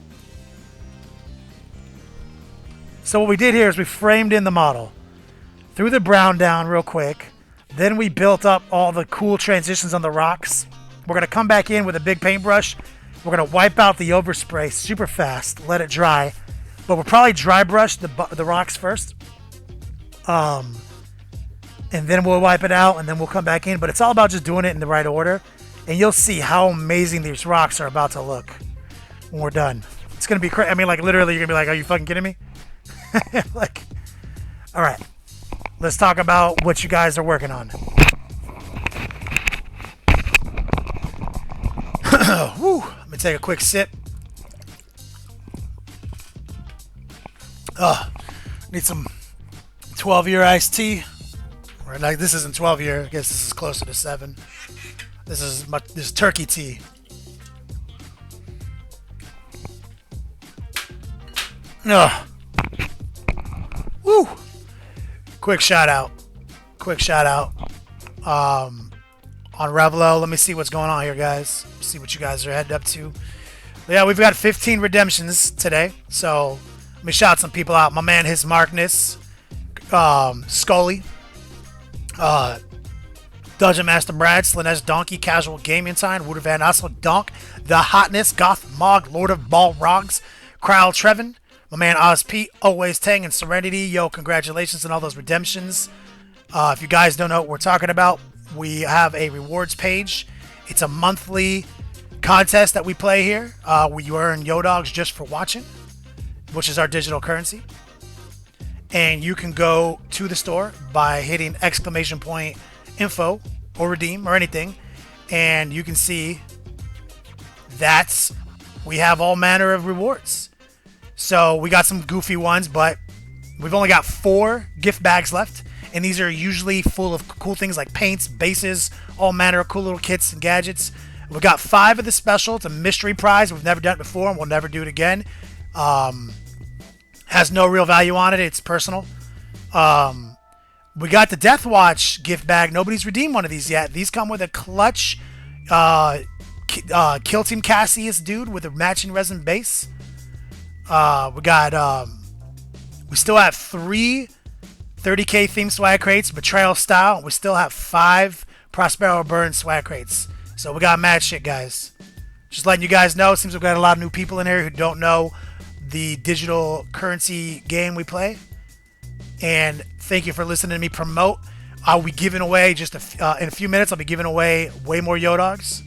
So what we did here is we framed in the model. Threw the brown down real quick. Then we built up all the cool transitions on the rocks. We're going to come back in with a big paintbrush. We're going to wipe out the overspray super fast. Let it dry. But we'll probably dry brush the rocks first. And then we'll wipe it out and then we'll come back in. But it's all about just doing it in the right order. And you'll see how amazing these rocks are about to look when we're done. It's going to be crazy. I mean, like, literally, you're going to be like, are you fucking kidding me? Like, all right. Let's talk about what you guys are working on. Whew. Let me take a quick sip. Need some 12-year iced tea. Right, like this isn't 12-year. I guess this is closer to 7. This is turkey tea. Woo! Quick shout out. On Revelo. Let me see what's going on here, guys. See what you guys are headed up to. Yeah, we've got 15 redemptions today. So let me shout some people out. My man, His Markness, Scully, Dungeon Master Brad, Slanesh Donkey, Casual Gaming Time, Wooder Van Assel, Donk, The Hotness, Goth Mog, Lord of Balrogs, Crowell Trevin, my man Oz Pete, Always Tang, and Serenity. Yo, congratulations on all those redemptions. If you guys don't know what we're talking about, we have a rewards page. It's a monthly contest that we play here. We earn Yo-Dogs just for watching, which is our digital currency. And you can go to the store by hitting exclamation point info or redeem or anything. And you can see that we have all manner of rewards. So we got some goofy ones, but we've only got 4 gift bags left. And these are usually full of cool things like paints, bases, all manner of cool little kits and gadgets. We've got 5 of the special. It's a mystery prize. We've never done it before, and we'll never do it again. Has no real value on it. It's personal. We got the Death Watch gift bag. Nobody's redeemed one of these yet. These come with a clutch Kill Team Cassius dude with a matching resin base. We still have 3 30k themed swag crates, Betrayal style. We still have 5 Prospero Burn swag crates. So we got mad shit, guys. Just letting you guys know. Seems we've got a lot of new people in here who don't know the digital currency game we play. And thank you for listening to me promote. I'll be giving away in a few minutes. I'll be giving away way more Yodogs.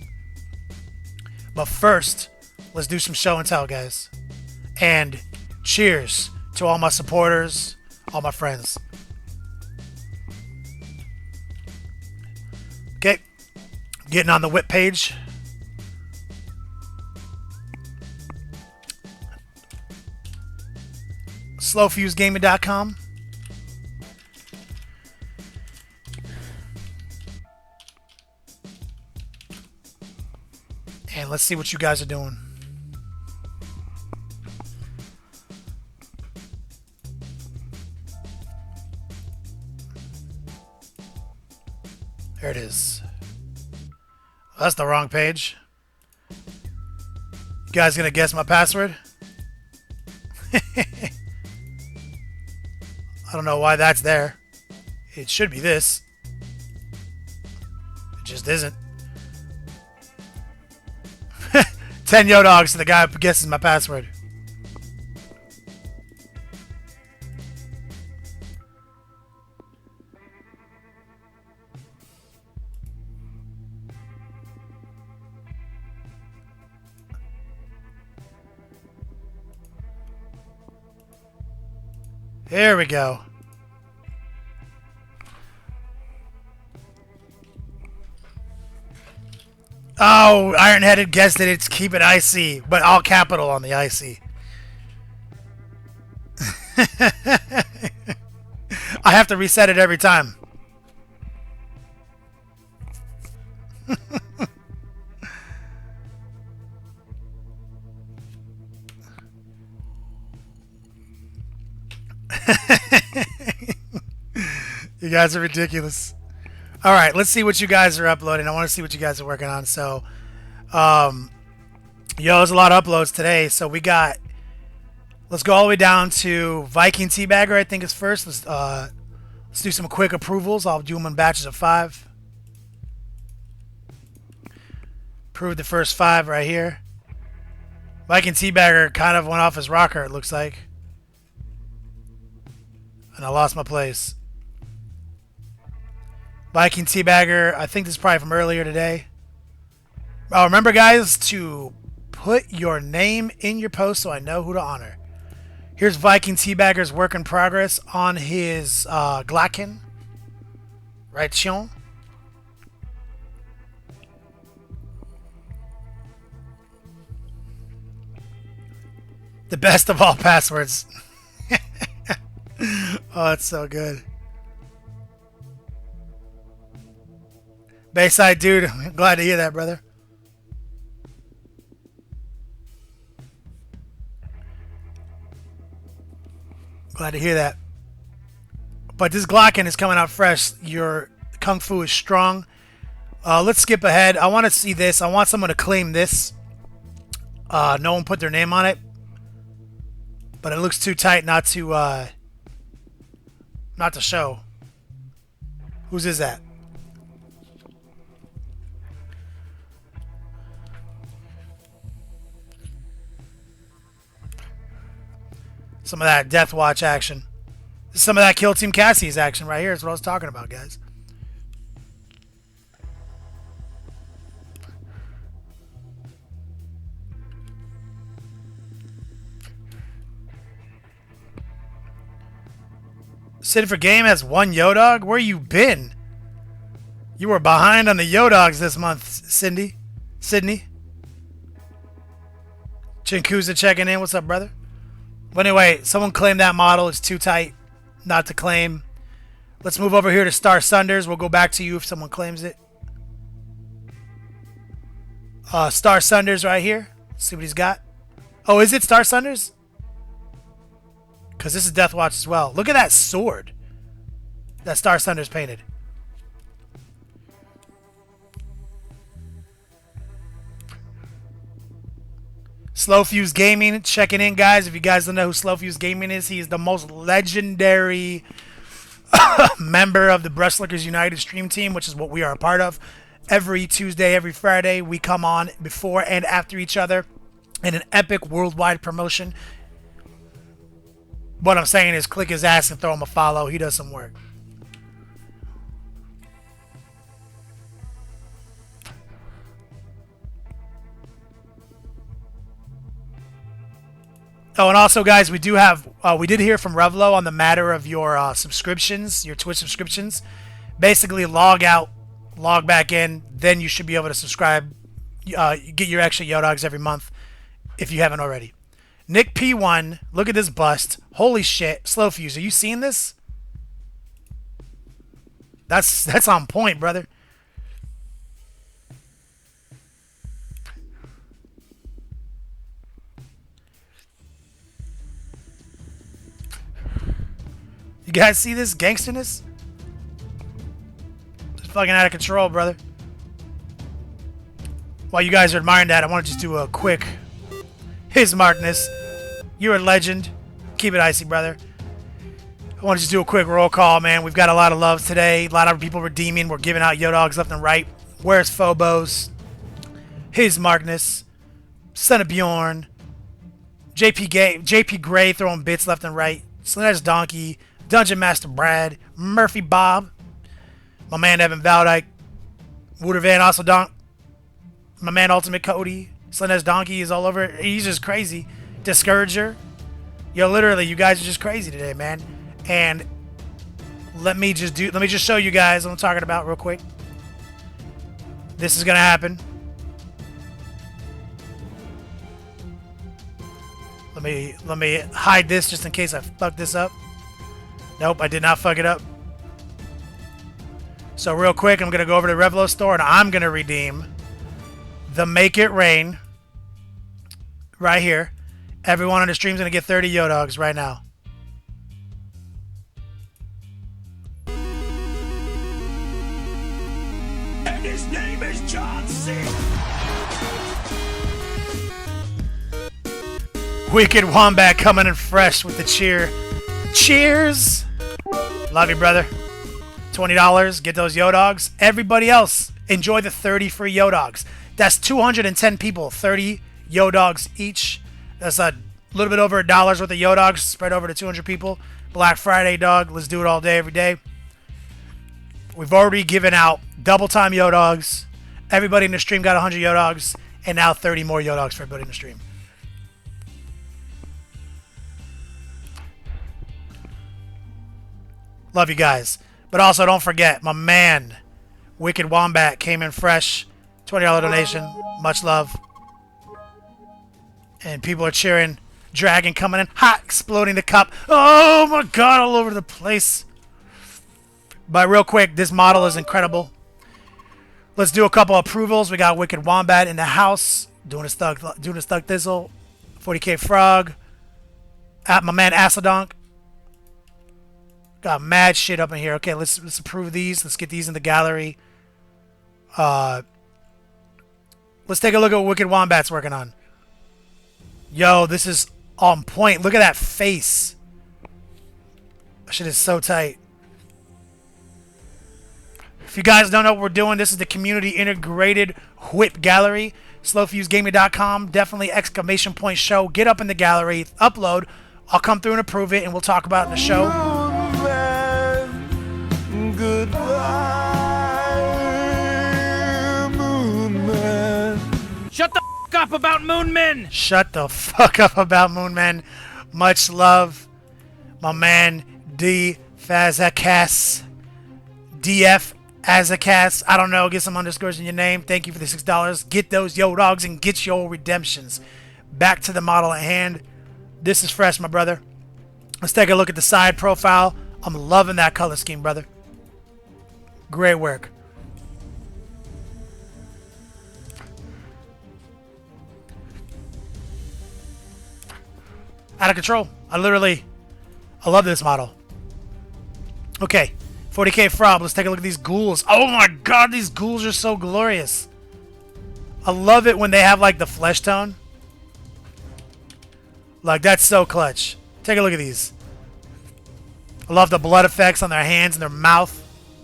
But first, let's do some show and tell, guys. And cheers to all my supporters, all my friends. Okay, getting on the whip page. slowfusegaming.com. And let's see what you guys are doing. There it is. That's the wrong page. You guys gonna guess my password? I don't know why that's there. It should be this. It just isn't. 10 Yodogs to the guy who guesses my password. There we go. Oh, Iron-Headed guessed it. It's keep it icy, but all capital on the icy. I have to reset it every time. You guys are ridiculous. All right, let's see what you guys are uploading. I want to see what you guys are working on. So, there's a lot of uploads today. So we got, let's go all the way down to Viking Teabagger, I think is first. Let's do some quick approvals. I'll do them in batches of 5. Approved the first 5 right here. Viking Teabagger kind of went off his rocker, it looks like. And I lost my place. Viking Teabagger, I think this is probably from earlier today. Oh, remember, guys, to put your name in your post so I know who to honor. Here's Viking Teabagger's work in progress on his Glacken. Right, Chion? The best of all passwords. Oh, that's so good. Bayside dude, I'm glad to hear that, brother. Glad to hear that. But this Glocken is coming out fresh. Your Kung Fu is strong. Let's skip ahead. I want to see this. I want someone to claim this. No one put their name on it. But it looks too tight not to show. Whose is that? Some of that Death Watch action. Some of that Kill Team Cassie's action right here is what I was talking about, guys. Sid for Game has 1 Yodog? Where you been? You were behind on the Yodogs this month, Sydney. Chinkuza checking in. What's up, brother? But anyway, someone claimed that model. It's too tight not to claim. Let's move over here to Star Sunders. We'll go back to you if someone claims it. Star Sunders right here. Let's see what he's got. Oh, is it Star Sunders? Because this is Death Watch as well. Look at that sword that Star Sunders painted. Slow Fuse Gaming checking in, guys. If you guys don't know who Slow Fuse Gaming is, he is the most legendary member of the Brushlickers United stream team, which is what we are a part of. Every Tuesday, every Friday, we come on before and after each other in an epic worldwide promotion. What I'm saying is click his ass and throw him a follow. He does some work. Oh, and also, guys, we did hear from Revlo on the matter of your subscriptions, your Twitch subscriptions. Basically, log out, log back in, then you should be able to subscribe. Get your extra Yodogs every month if you haven't already. Nick P1, look at this bust. Holy shit. Slow Fuse, are you seeing this? That's on point, brother. You guys see this gangsterness? It's fucking out of control, brother. While you guys are admiring that, I want to just do a quick His Markness. You're a legend. Keep it icy, brother. I want to just do a quick roll call, man. We've got a lot of love today. A lot of people redeeming. We're giving out Yodogs left and right. Where's Phobos? His Markness. Son of Bjorn. JP Gray throwing bits left and right. Slanesh Donkey. Dungeon Master Brad. Murphy Bob. My man Evan Valdyke. Wooder Van Osseldonk. My man Ultimate Cody. Slanesh Donkey is all over. He's just crazy. Discourager. Yo, literally, you guys are just crazy today, man. And let me just show you guys what I'm talking about real quick. This is gonna happen. Let me hide this just in case I fuck this up. Nope, I did not fuck it up. So real quick, I'm gonna go over to the Revlo store and I'm gonna redeem the Make It Rain right here. Everyone on the stream's gonna get 30 Yodogs right now. And his name is John C. Wicked Wombat coming in fresh with the cheer. Cheers! Love you, brother. $20, get those Yodogs. Everybody else, enjoy the 30 free Yodogs. That's 210 people, 30 Yodogs each. That's a little bit over $1 worth of Yodogs spread over to 200 people. Black Friday, dog. Let's do it all day, every day. We've already given out double time Yodogs. Everybody in the stream got 100 Yodogs, and now 30 more Yodogs for everybody in the stream. Love you guys. But also, don't forget, my man, Wicked Wombat, came in fresh. $20 donation. Much love. And people are cheering. Dragon coming in hot, exploding the cup. Oh my god, all over the place. But real quick, this model is incredible. Let's do a couple approvals. We got Wicked Wombat in the house. Doing his thug thistle. 40k Frog. At my man Asadonk. Got mad shit up in here. Okay, let's approve these. Let's get these in the gallery. Let's take a look at what Wicked Wombat's working on. Yo, this is on point. Look at that face. That shit is so tight. If you guys don't know what we're doing, this is the community integrated whip gallery. Slowfusegaming.com. Definitely exclamation point show. Get up in the gallery. Upload. I'll come through and approve it, and we'll talk about it in the show. Goodbye, Moon Man. Shut the f up about Moon Men! Shut the fuck up about Moon Men. Much love. My man D Fazakas. DF Azakas. I don't know. Get some underscores in your name. Thank you for the $6. Get those Yodogs and get your redemptions. Back to the model at hand. This is fresh, my brother. Let's take a look at the side profile. I'm loving that color scheme, brother. Great work. Out of control. I love this model. Okay, 40k Frog. Let's take a look at these ghouls. Oh my god, these ghouls are so glorious. I love it when they have like the flesh tone. Like, that's so clutch. Take a look at these. I love the blood effects on their hands and their mouth.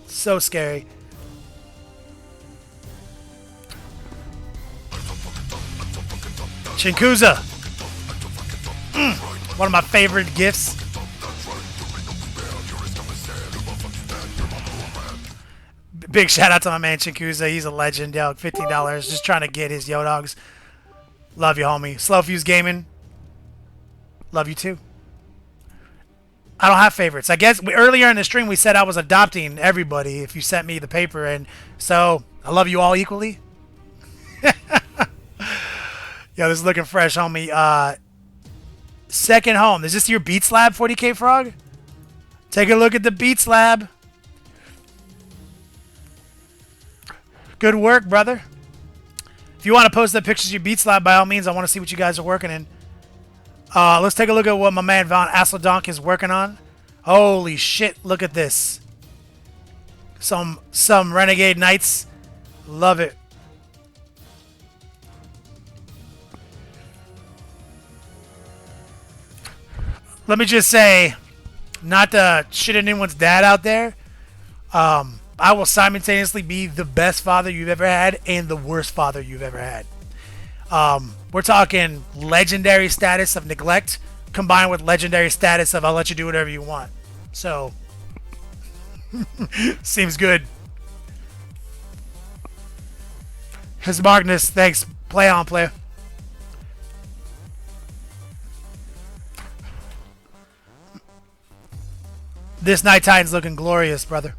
So scary. Chinkuza. One of my favorite gifts. Big shout out to my man Chinkuza. He's a legend, yo. $15. Just trying to get his Yo-Dogs. Love you, homie. Slow Fuse Gaming. Love you too. I don't have favorites. I guess earlier in the stream we said I was adopting everybody if you sent me the paper, and so I love you all equally. Yo, this is looking fresh, homie. Second home. Is this your Beats Lab, 40K Frog? Take a look at the Beats Lab. Good work, brother. If you want to post the pictures of your Beats Lab, by all means, I want to see what you guys are working in. Let's take a look at what my man Von Asseldonk is working on. Holy shit, look at this. Some Renegade Knights. Love it. Let me just say, not to shit anyone's dad out there, I will simultaneously be the best father you've ever had and the worst father you've ever had. We're talking legendary status of neglect combined with legendary status of I'll let you do whatever you want. So, seems good. His Magnus, thanks. Play on, player. This Night Titan's looking glorious, brother.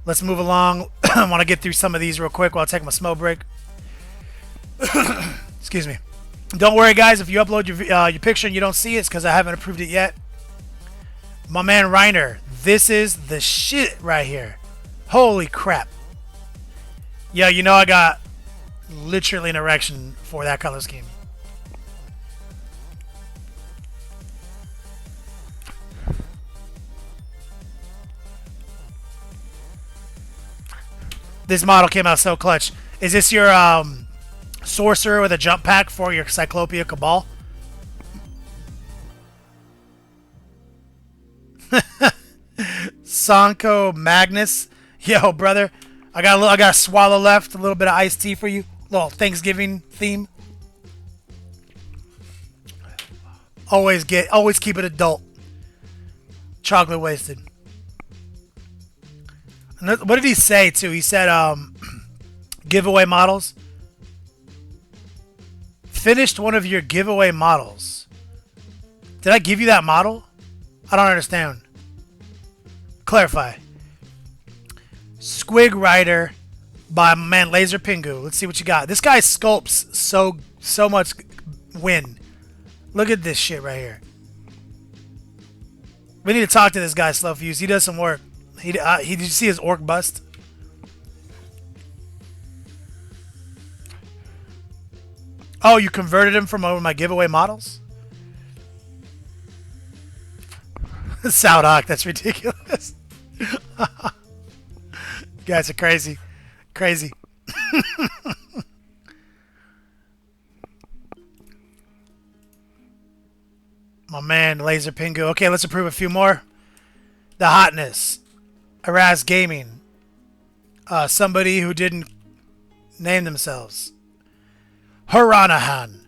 Let's move along. I want to get through some of these real quick while I take my smoke break. Excuse me. Don't worry, guys. If you upload your picture and you don't see it, it's because I haven't approved it yet. My man Reiner, this is the shit right here. Holy crap. Yeah, you know I got literally an erection for that color scheme. This model came out so clutch. Is this your sorcerer with a jump pack for your Cyclopia Cabal? Sanko Magnus. Yo, brother. I got a swallow left. A little bit of iced tea for you. Little Thanksgiving theme. Always keep it adult. Chocolate wasted. What did he say, too? He said, giveaway models. Finished one of your giveaway models. Did I give you that model? I don't understand. Clarify. Squig Rider by my man Laser Pingu. Let's see what you got. This guy sculpts so much win. Look at this shit right here. We need to talk to this guy, Slow Fuse. He does some work. Did you see his orc bust? Oh, you converted him from one of my giveaway models? Soudhawk, that's ridiculous. You guys are crazy. Crazy. My man, Laser Pingu. Okay, let's approve a few more. The Hotness. Araz Gaming. Somebody who didn't name themselves. Haranahan.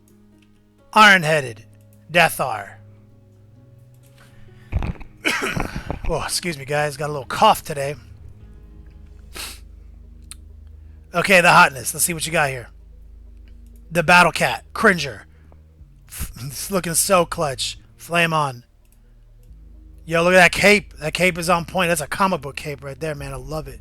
Iron-Headed. Deathar. Oh, excuse me, guys. Got a little cough today. Okay, the Hotness. Let's see what you got here. The Battle Cat. Cringer. It's looking so clutch. Flame on. Yo, look at that cape. That cape is on point. That's a comic book cape right there, man. I love it.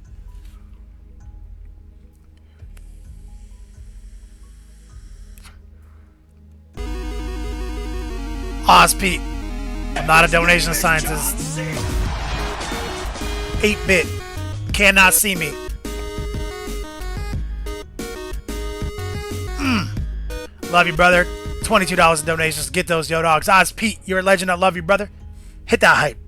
Ozpete. I'm not a donation scientist. 8-bit. Cannot see me. Love you, brother. $22 in donations. Get those Yo-Dogs. Ozpete, you're a legend. I love you, brother. Hit that hype.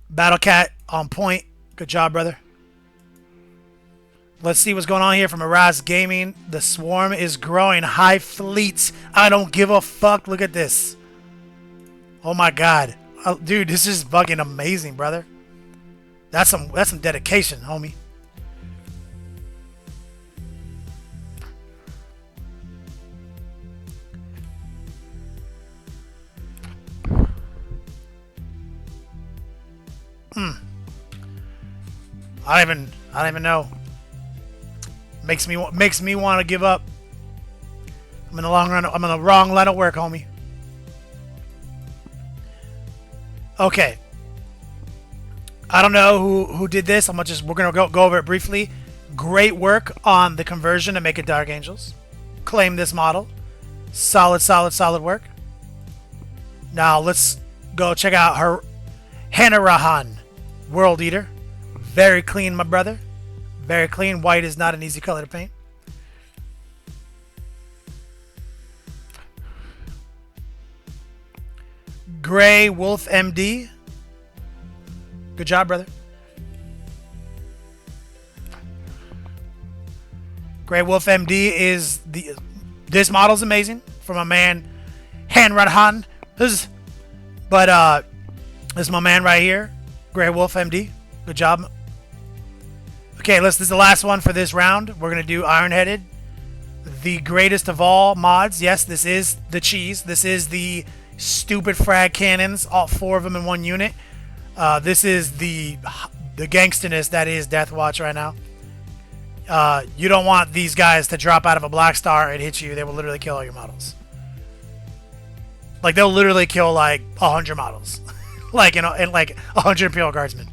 Battle Cat on point. Good job, brother. Let's see what's going on here from Araz Gaming. The swarm is growing. High fleets. I don't give a fuck. Look at this. Oh my god. Oh, dude, this is fucking amazing, brother. That's some dedication, homie. I don't even know. Makes me want to give up. I'm in the long run. I'm in the wrong line of work, homie. Okay. I don't know who did this. We're gonna go over it briefly. Great work on the conversion to make it Dark Angels. Claim this model. Solid work. Now let's go check out her Hanarahan World Eater. Very clean, my brother. Very clean. White is not an easy color to paint. Gray Wolf MD. Good job, brother. Gray Wolf MD is this model's amazing from my man Hanrahan. This is my man right here, Gray Wolf MD. Good job. Okay, this is the last one for this round. We're gonna do Iron-Headed, the greatest of all mods. Yes, this is the cheese. This is the stupid frag cannons, all 4 of them in one unit. This is the gangsterness that is Deathwatch right now. You don't want these guys to drop out of a black star and hit you. They will literally kill all your models. Like, they'll literally kill like 100 models. Like, and like 100 Imperial Guardsmen.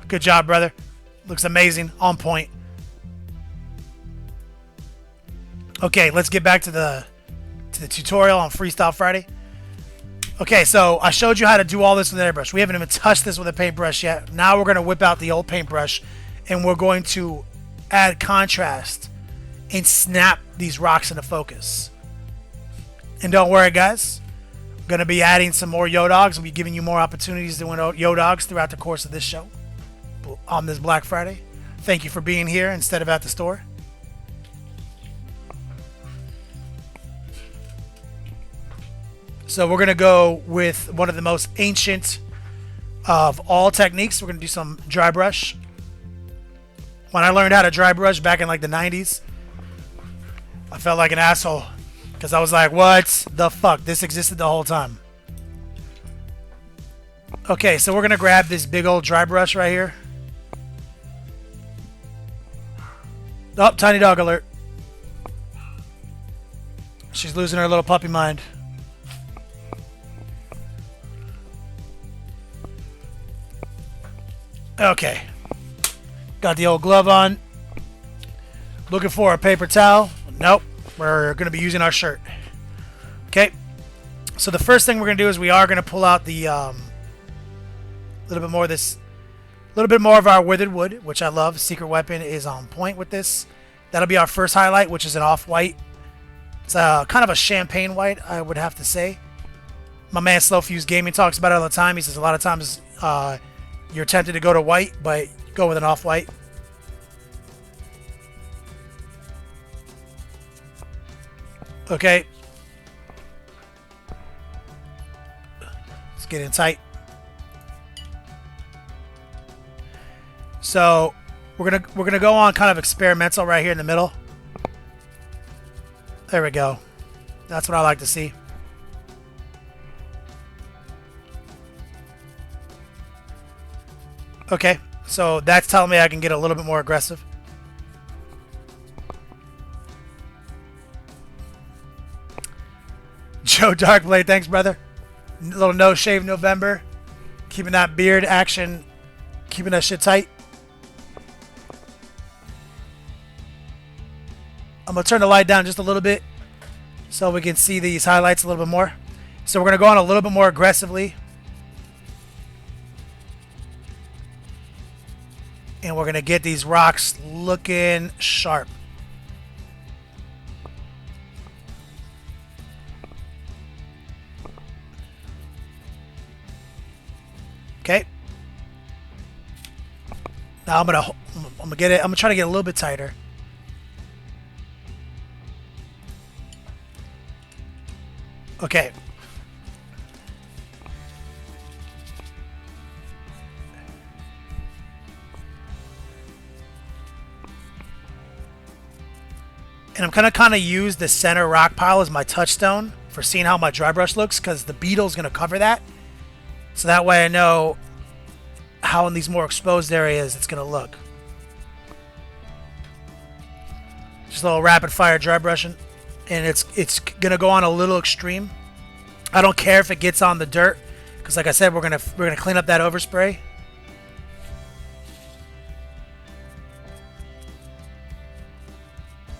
Good job, brother. Looks amazing. On point. Okay, let's get back to the tutorial on Freestyle Friday. Okay, so I showed you how to do all this with an airbrush. We haven't even touched this with a paintbrush yet. Now we're going to whip out the old paintbrush and we're going to add contrast and snap these rocks into focus. And don't worry, guys. I'm going to be adding some more Yodogs. I'll be giving you more opportunities to win Yodogs throughout the course of this show on this Black Friday. Thank you for being here instead of at the store. So we're going to go with one of the most ancient of all techniques. We're going to do some dry brush. When I learned how to dry brush back in like the 90s, I felt like an asshole because I was like, what the fuck? This existed the whole time. Okay, so we're going to grab this big old dry brush right here. Oh, tiny dog alert. She's losing her little puppy mind. Okay. Got the old glove on. Looking for a paper towel. Nope. We're going to be using our shirt. Okay. So the first thing we're going to do is we are going to pull out the little bit more of this, a little bit more of our withered wood, which I love. Secret weapon is on point with this. That'll be our first highlight, which is an off-white. It's kind of a champagne white, I would have to say. My man Slow Fuse Gaming talks about it all the time. He says a lot of times you're tempted to go to white, but go with an off-white. Okay. Let's get in tight. So we're gonna go on kind of experimental right here in the middle. There we go. That's what I like to see. Okay, so that's telling me I can get a little bit more aggressive. Joe Darkblade, thanks, brother. Little no shave November. Keeping that beard action, keeping that shit tight. I'm going to turn the light down just a little bit so we can see these highlights a little bit more. So we're going to go on a little bit more aggressively. And we're going to get these rocks looking sharp. Okay. Now I'm gonna get it. I'm gonna try to get a little bit tighter. Okay. And I'm gonna kind of use the center rock pile as my touchstone for seeing how my dry brush looks, because the beetle's gonna cover that. So that way I know how in these more exposed areas it's going to look. Just a little rapid fire dry brushing. And it's going to go on a little extreme. I don't care if it gets on the dirt, because like I said, we're going to clean up that overspray.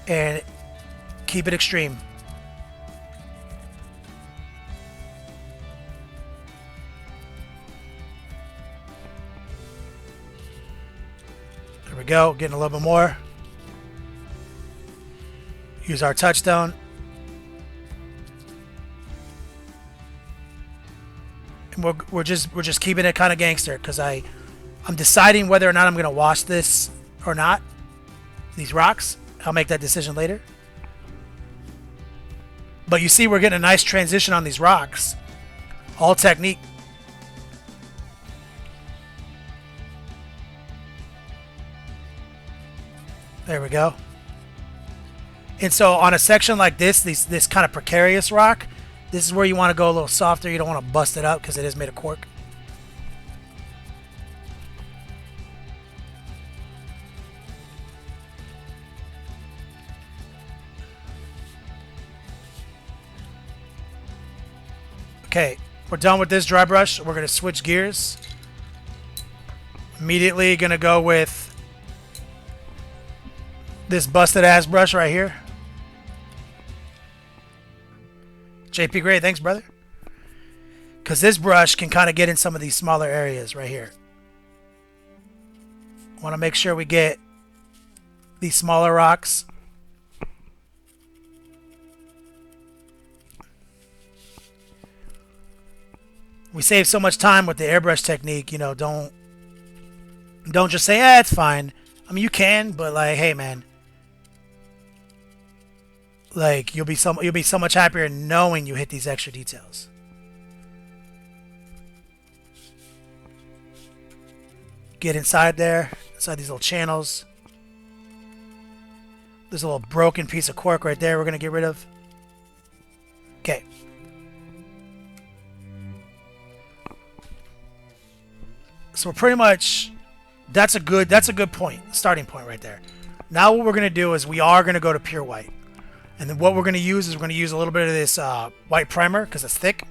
And keep it extreme. There we go, getting a little bit more. Use our touchstone. And we're just keeping it kind of gangster, because I'm deciding whether or not I'm going to wash this or not. These rocks. I'll make that decision later. But you see we're getting a nice transition on these rocks. All technique. There we go. And so on a section like this kind of precarious rock, this is where you want to go a little softer. You don't want to bust it up because it is made of cork. Okay, we're done with this dry brush. We're going to switch gears. Immediately going to go with this busted ass brush right here. JP Gray, thanks, brother. Because this brush can kind of get in some of these smaller areas right here. Want to make sure we get these smaller rocks. We save so much time with the airbrush technique, you know, don't just say, "Eh, it's fine." I mean, you can, but like, hey, man. Like, you'll be so much happier knowing you hit these extra details. Get inside there, inside these little channels. There's a little broken piece of cork right there we're going to get rid of. Okay. So we're pretty much, that's a good point, starting point right there. Now what we're going to do is we are going to go to pure white. And then what we're going to use is we're going to use a little bit of this white primer because it's thick.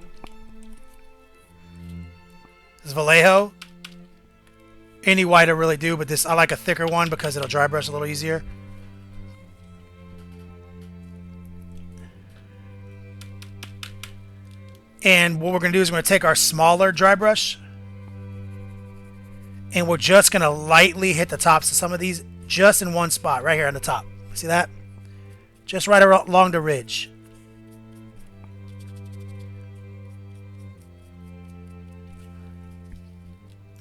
This is Vallejo. Any white I really do, but this I like a thicker one because it'll dry brush a little easier. And what we're going to do is we're going to take our smaller dry brush and we're just going to lightly hit the tops of some of these just in one spot right here on the top. See that? Just right along the ridge.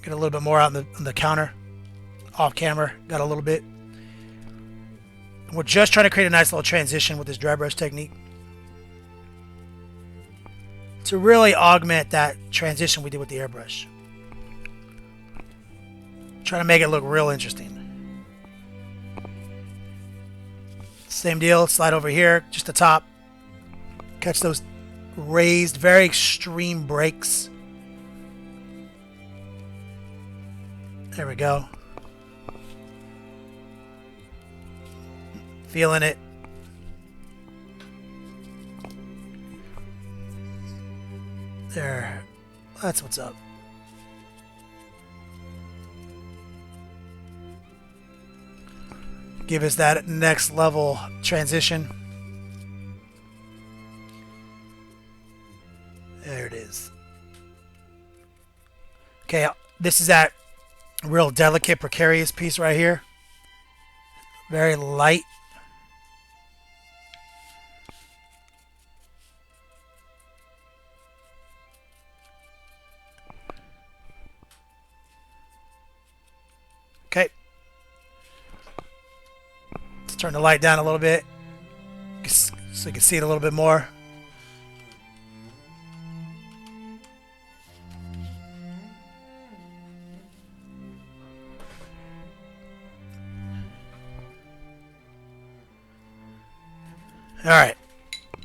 Get a little bit more out on the counter. Off camera. Got a little bit. We're just trying to create a nice little transition with this dry brush technique. To really augment that transition we did with the airbrush. Trying to make it look real interesting. Same deal, slide over here, just the top. Catch those raised, very extreme breaks. There we go. Feeling it. There. That's what's up. Give us that next level transition. There it is. Okay, this is that real delicate, precarious piece right here. Very light. Okay. Let's turn the light down a little bit so you can see it a little bit more. Alright,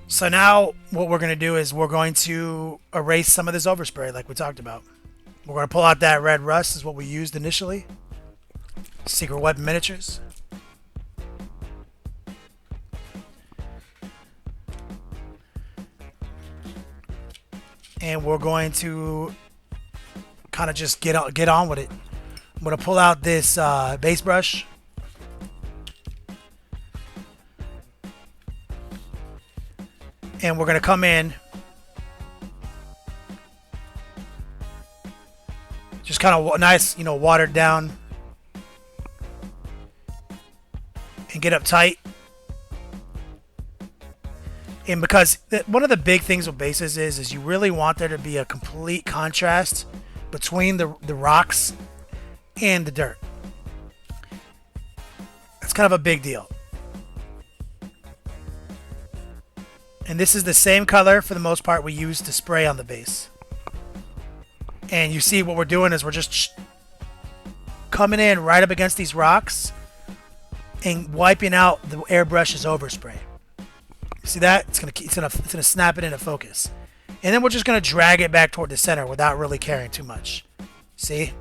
so now what we're going to do is we're going to erase some of this overspray like we talked about. We're going to pull out that red rust, is what we used initially. Secret weapon miniatures. And we're going to kind of just get on with it. I'm going to pull out this base brush. And we're going to come in. Just kind of nice, you know, watered down. And get up tight. And because one of the big things with bases is you really want there to be a complete contrast between the rocks and the dirt. That's kind of a big deal. And this is the same color for the most part we use to spray on the base. And you see what we're doing is we're just coming in right up against these rocks and wiping out the airbrush's overspray. See that? It's gonna snap it into focus. And then we're just gonna drag it back toward the center without really caring too much. See?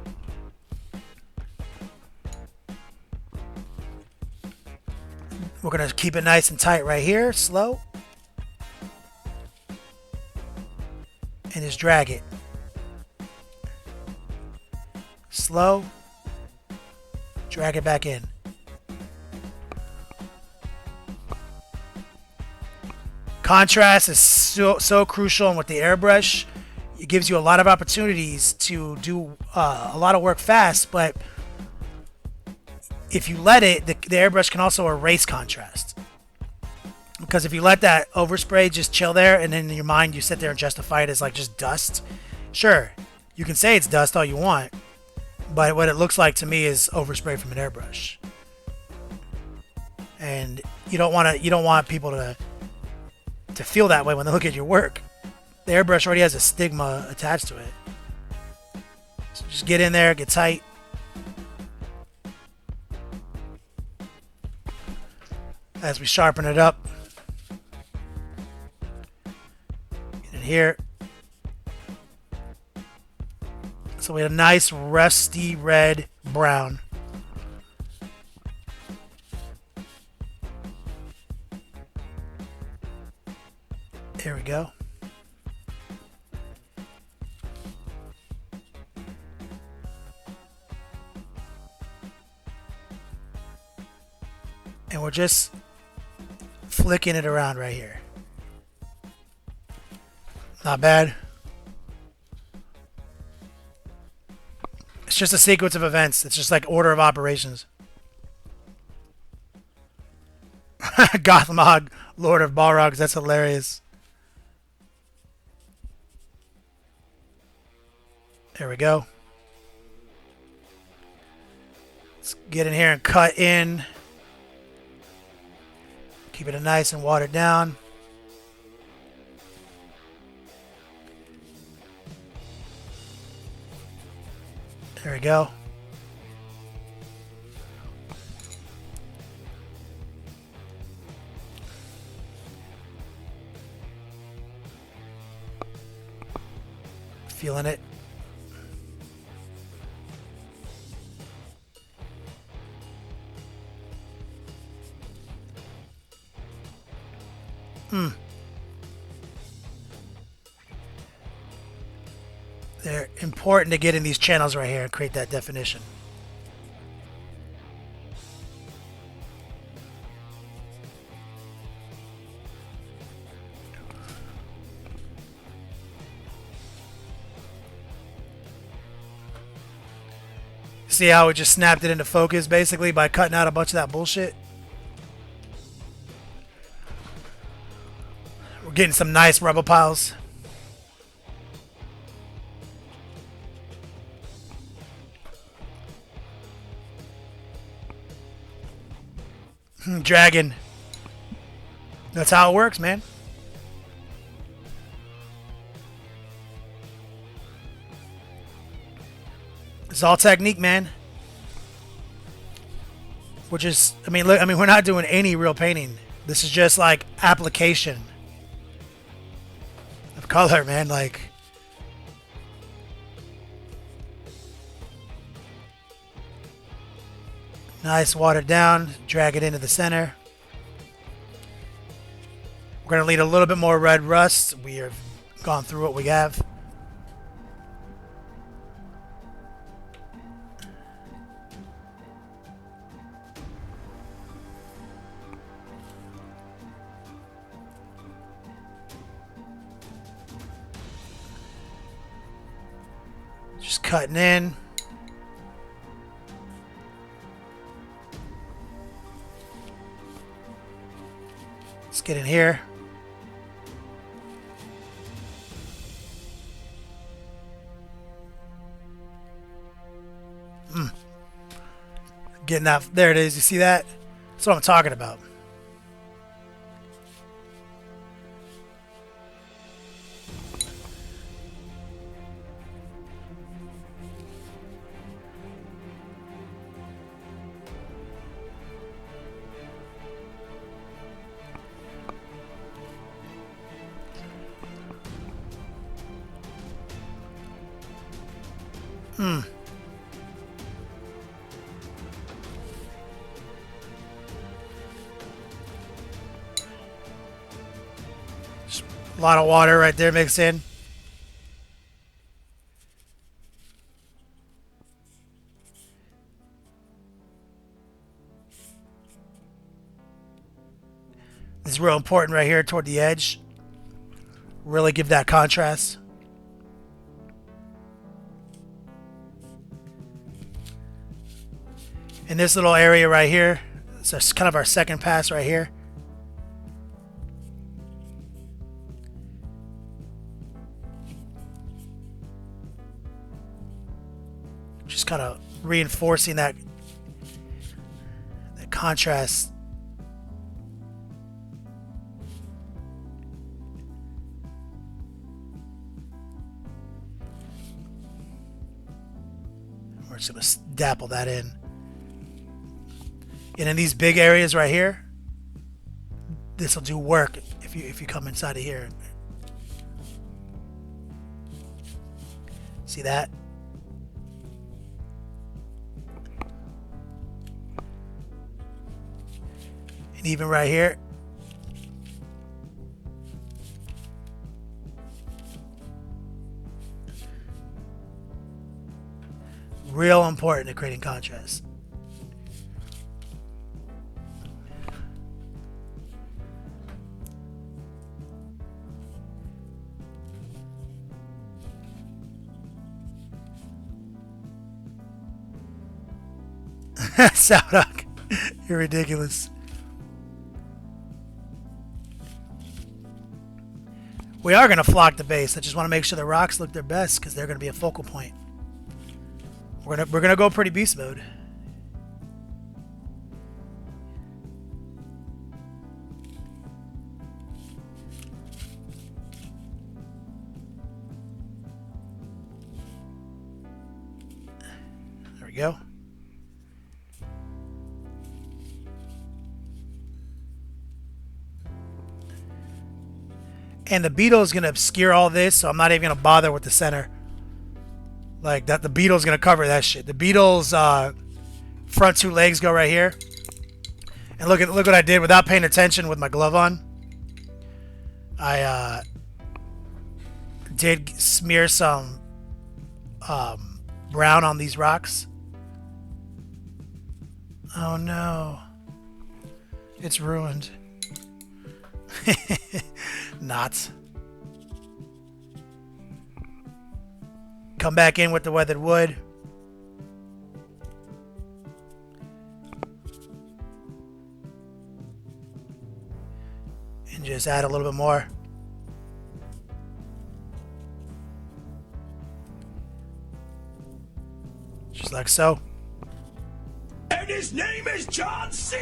We're gonna keep it nice and tight right here, slow. And just drag it. Slow. Drag it back in. Contrast is so crucial, and with the airbrush, it gives you a lot of opportunities to do a lot of work fast, but if you let it, the airbrush can also erase contrast. Because if you let that overspray just chill there, and then in your mind you sit there and justify it as like just dust, sure, you can say it's dust all you want, but what it looks like to me is overspray from an airbrush. And you don't want people to feel that way when they look at your work. The airbrush already has a stigma attached to it. So just get in there, get tight. As we sharpen it up. Get in here. So we have a nice rusty red brown. There we go. And we're just flicking it around right here. Not bad. It's just a sequence of events. It's just like order of operations. Gothmog, Lord of Balrogs, that's hilarious. There we go. Let's get in here and cut in. Keep it nice and watered down. There we go. Feeling it. They're important to get in these channels right here and create that definition. See how we just snapped it into focus basically by cutting out a bunch of that bullshit? We're getting some nice rubble piles. Dragon. That's how it works, man. It's all technique, man. We're just, I mean, look, we're not doing any real painting. This is just like application of color, man. Like, Nice, watered down. Drag it into the center. We're going to need a little bit more red rust. We have gone through what we have. Just cutting in. Let's get in here. Getting that. There it is. You see that? That's what I'm talking about. Just a lot of water right there mixed in. This is real important right here toward the edge. Really give that contrast. In this little area right here, it's kind of our second pass right here. Just kind of reinforcing that contrast. We're just going to dapple that in. And in these big areas right here, this will do work if you come inside of here. See that? And even right here. Real important to creating contrast. Soundhawk, you're ridiculous. We are going to flock the base. I just want to make sure the rocks look their best because they're going to be a focal point. We're gonna go pretty beast mode. There we go. And the beetle is going to obscure all this, so I'm not even going to bother with the center. Like that, the beetle's going to cover that shit. The beetle's front two legs go right here. And look what I did without paying attention with my glove on. I did smear some brown on these rocks. Oh no. It's ruined. Not. Come back in with the weathered wood. And just add a little bit more. Just like so. And his name is John C.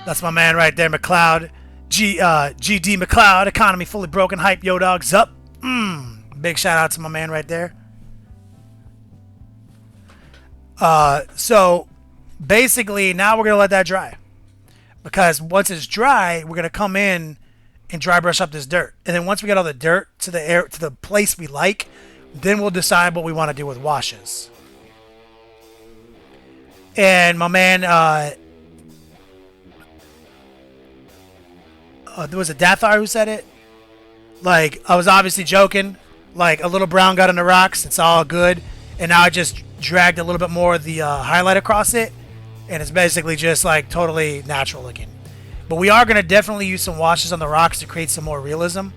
That's my man right there, McLeod. GD McLeod, economy fully broken, hype, yo dogs up. Big shout out to my man right there. So basically now we're going to let that dry. Because once it's dry, we're going to come in and dry brush up this dirt. And then once we get all the dirt to the place we like, then we'll decide what we want to do with washes. And my man, there was a Dathar who said it. Like, I was obviously joking. Like, a little brown got on the rocks. It's all good. And now I just dragged a little bit more of the highlight across it. And it's basically just, like, totally natural looking. But we are going to definitely use some washes on the rocks to create some more realism.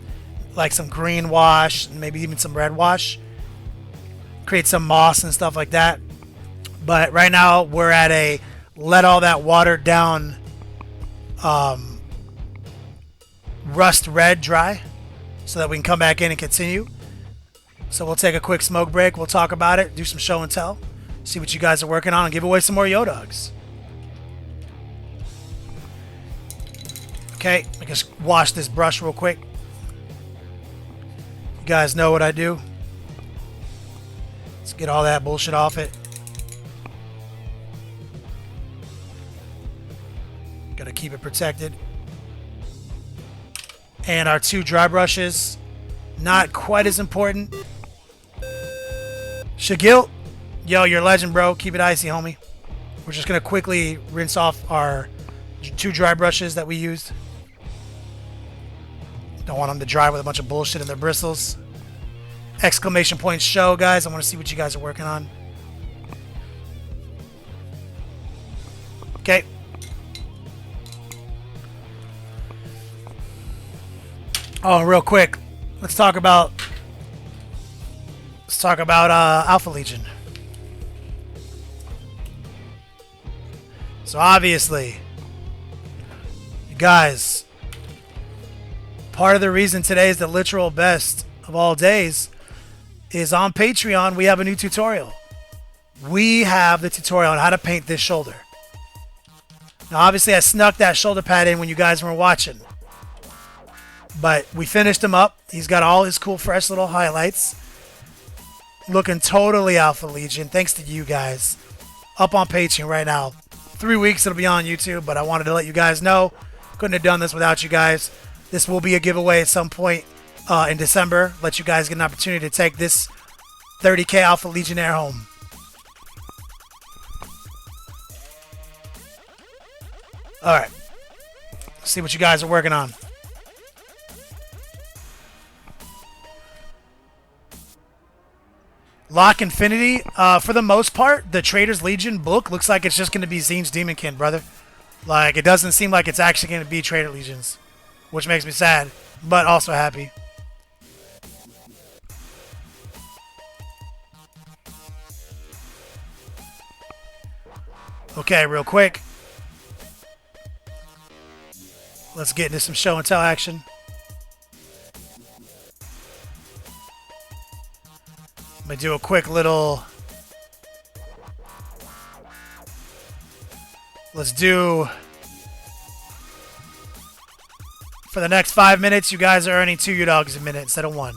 Like some green wash, and maybe even some red wash. Create some moss and stuff like that. But right now, we're at a let all that watered down rust red dry. So that we can come back in and continue. So we'll take a quick smoke break. We'll talk about it. Do some show and tell. See what you guys are working on. And give away some more Yo-Dogs. Okay. I just wash this brush real quick. You guys know what I do. Let's get all that bullshit off it. Gotta keep it protected. And our 2 dry brushes, not quite as important. Shagil, yo, you're a legend, bro. Keep it icy, homie. We're just going to quickly rinse off our 2 dry brushes that we used. Don't want them to dry with a bunch of bullshit in their bristles. Exclamation point show, guys. I want to see what you guys are working on. Okay. Oh, real quick, let's talk about Alpha Legion. So obviously, you guys, part of the reason today is the literal best of all days is on Patreon. We have a new tutorial. We have the tutorial on how to paint this shoulder. Now, obviously, I snuck that shoulder pad in when you guys weren't watching. But we finished him up. He's got all his cool, fresh little highlights. Looking totally Alpha Legion. Thanks to you guys. Up on Patreon right now. 3 weeks it'll be on YouTube, but I wanted to let you guys know. Couldn't have done this without you guys. This will be a giveaway at some point in December. Let you guys get an opportunity to take this 30K Alpha Legionnaire home. Alright. Let's see what you guys are working on. Lock Infinity, for the most part, the Trader's Legion book looks like it's just going to be Tzeentch Demonkin, brother. Like, it doesn't seem like it's actually going to be Trader Legions, which makes me sad, but also happy. Okay, real quick. Let's get into some show and tell action. I'm going to do a quick little... Let's do... For the next 5 minutes, you guys are earning 2 Yo-Dogs a minute instead of 1.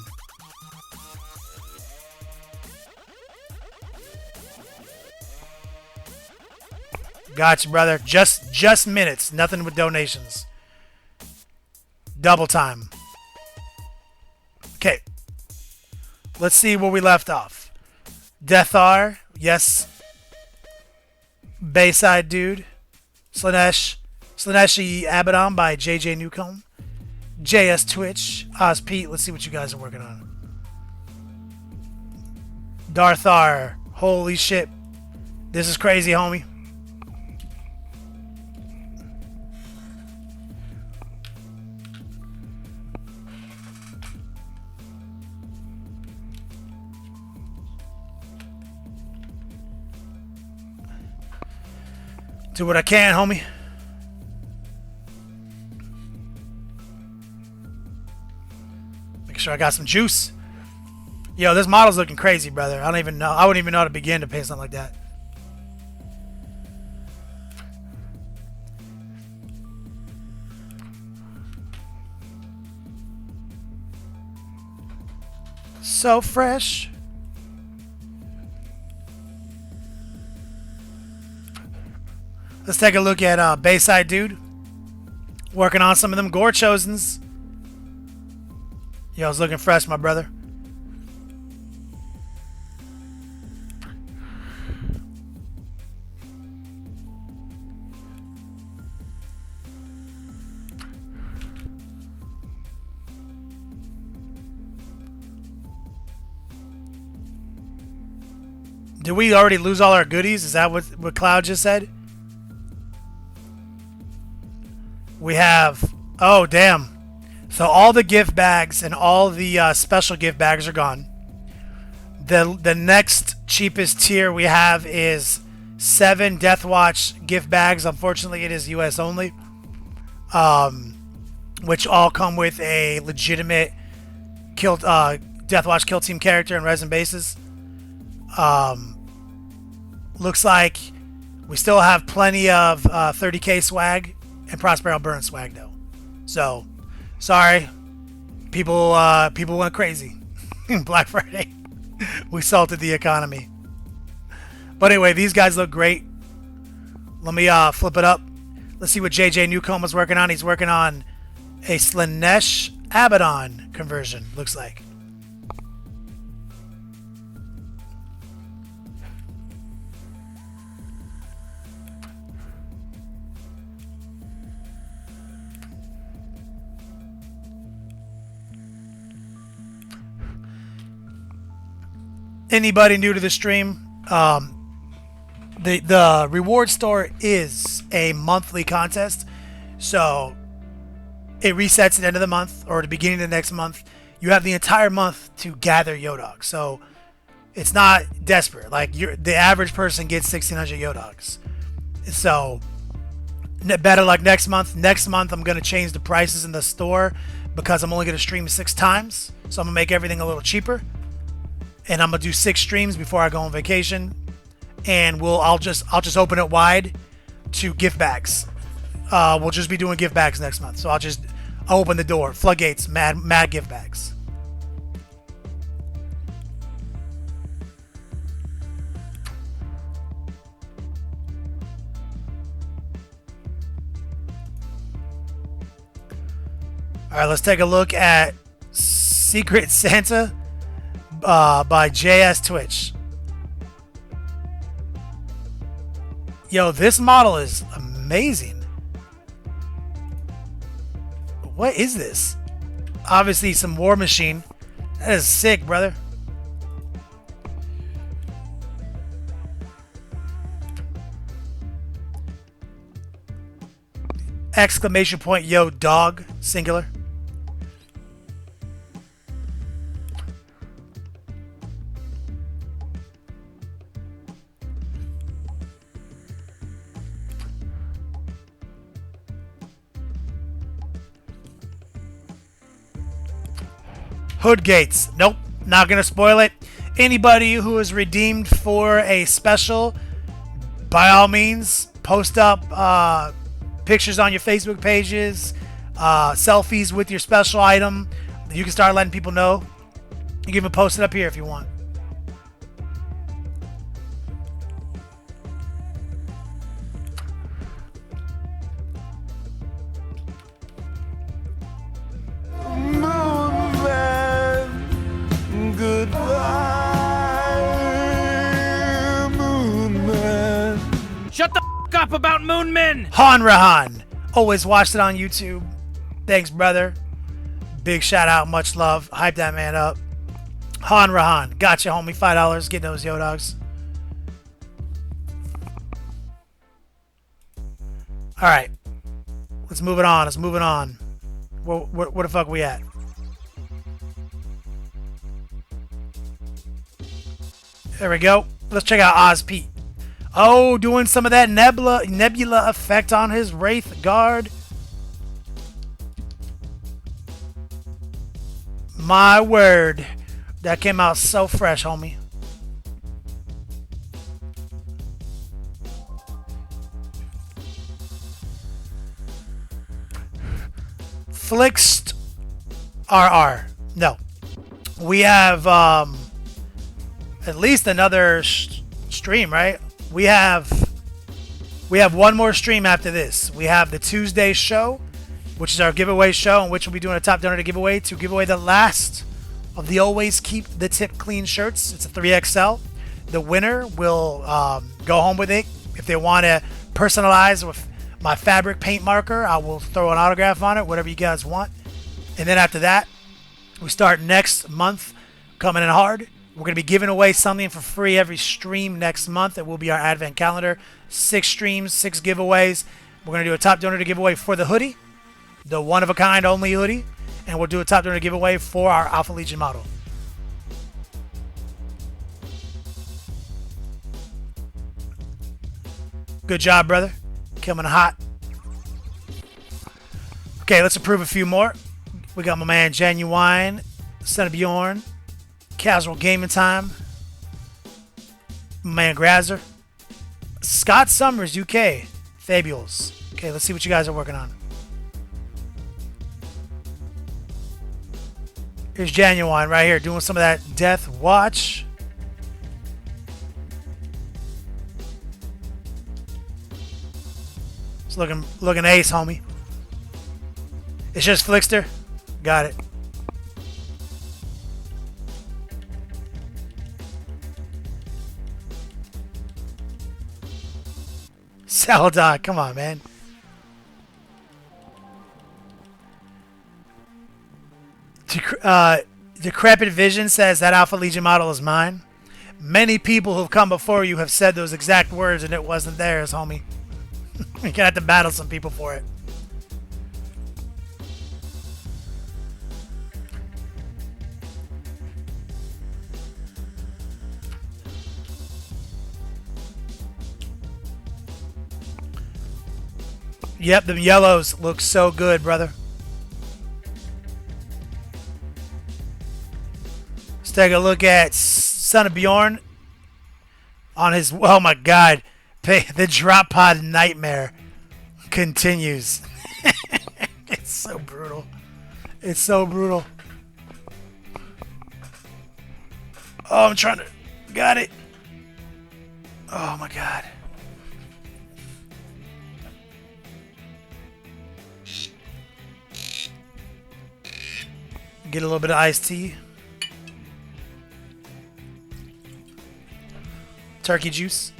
Gotcha, brother. Just minutes. Nothing with donations. Double time. Okay. Let's see where we left off. Deathar, yes. Bayside Dude. Slaneshi Abaddon by JJ Newcomb. JS Twitch. Oz Pete, let's see what you guys are working on. Darthar, holy shit. This is crazy, homie. Do what I can, homie. Make sure I got some juice. Yo, this model's looking crazy, brother. I don't even know. I wouldn't even know how to begin to paint something like that. So fresh. Let's take a look at Bayside Dude. Working on some of them Gore Chosens. Yo, it's looking fresh, my brother. Did we already lose all our goodies? Is that what Cloud just said? We have... Oh, damn. So all the gift bags and all the special gift bags are gone. The next cheapest tier we have is 7 Deathwatch gift bags. Unfortunately, it is US only. Which all come with a legitimate Deathwatch kill team character and resin bases. Looks like we still have plenty of 30k swag and Prospero Burn swag though. So, sorry, people went crazy Black Friday. We salted the economy. But anyway, these guys look great. Let me flip it up. Let's see what JJ Newcomb's working on. He's working on a Slanesh Abaddon conversion, looks like. Anybody new to the stream, the reward store is a monthly contest, so it resets at the end of the month or the beginning of the next month. You have the entire month to gather Yodogs, so it's not desperate. Like the average person gets 1,600 Yodogs. So better luck next month. Next month I'm gonna change the prices in the store because I'm only gonna stream 6 times, so I'm gonna make everything a little cheaper. And I'm gonna do 6 streams before I go on vacation, and I'll just open it wide to gift bags. We'll just be doing gift bags next month, so I'll open the door, floodgates, mad gift bags. All right, let's take a look at Secret Santa. By JS Twitch. Yo, this model is amazing. What is this? Obviously some War Machine. That is sick, brother. Exclamation point, yo, dog, singular. Hood gates. Nope, not gonna spoil it. Anybody who is redeemed for a special, by all means, post up pictures on your Facebook pages, selfies with your special item. You can start letting people know. You can even post it up here if you want. Shut the f up about Moonmen! Han Rahan. Always watched it on YouTube. Thanks, brother. Big shout out, much love. Hype that man up. Han Rahan. Gotcha, homie. $5. Get those Yodogs. Alright. Let's move it on. Let's move it on. Where the fuck we at? There we go. Let's check out Oz Pete. Oh, doing some of that nebula effect on his Wraith Guard. My word. That came out so fresh, homie. Flixt RR. No. We have at least another stream, right? We have We have one more stream after this. We have the Tuesday show, which is our giveaway show, in which we'll be doing a top donor giveaway to give away the last of the Always Keep the Tip Clean shirts. It's a 3XL. The winner will go home with it. If they want to personalize with my fabric paint marker, I will throw an autograph on it, whatever you guys want. And then after that, we start next month coming in hard. We're going to be giving away something for free every stream next month. It will be our advent calendar. 6 streams, 6 giveaways. We're going to do a top donor to giveaway for the hoodie, the one-of-a-kind only hoodie. And we'll do a top donor giveaway for our Alpha Legion model. Good job, brother. Coming hot. Okay, let's approve a few more. We got my man Genuine, Son of Bjorn, Casual Gaming Time, my man Grazer, Scott Summers, UK, Fabules. Okay, let's see what you guys are working on. Here's Genuine right here doing some of that Death Watch. It's looking ace, homie. It's just Flickster. Got it. Saladot, come on, man. Decrepit Vision says that Alpha Legion model is mine. Many people who've come before you have said those exact words and it wasn't theirs, homie. You're gonna have to battle some people for it. Yep, the yellows look so good, brother. Let's take a look at Son of Bjorn on his... Oh, my God. The drop pod nightmare continues. It's so brutal. It's so brutal. Oh, I'm trying to... Got it. Oh, my God. Get a little bit of iced tea. Turkey juice.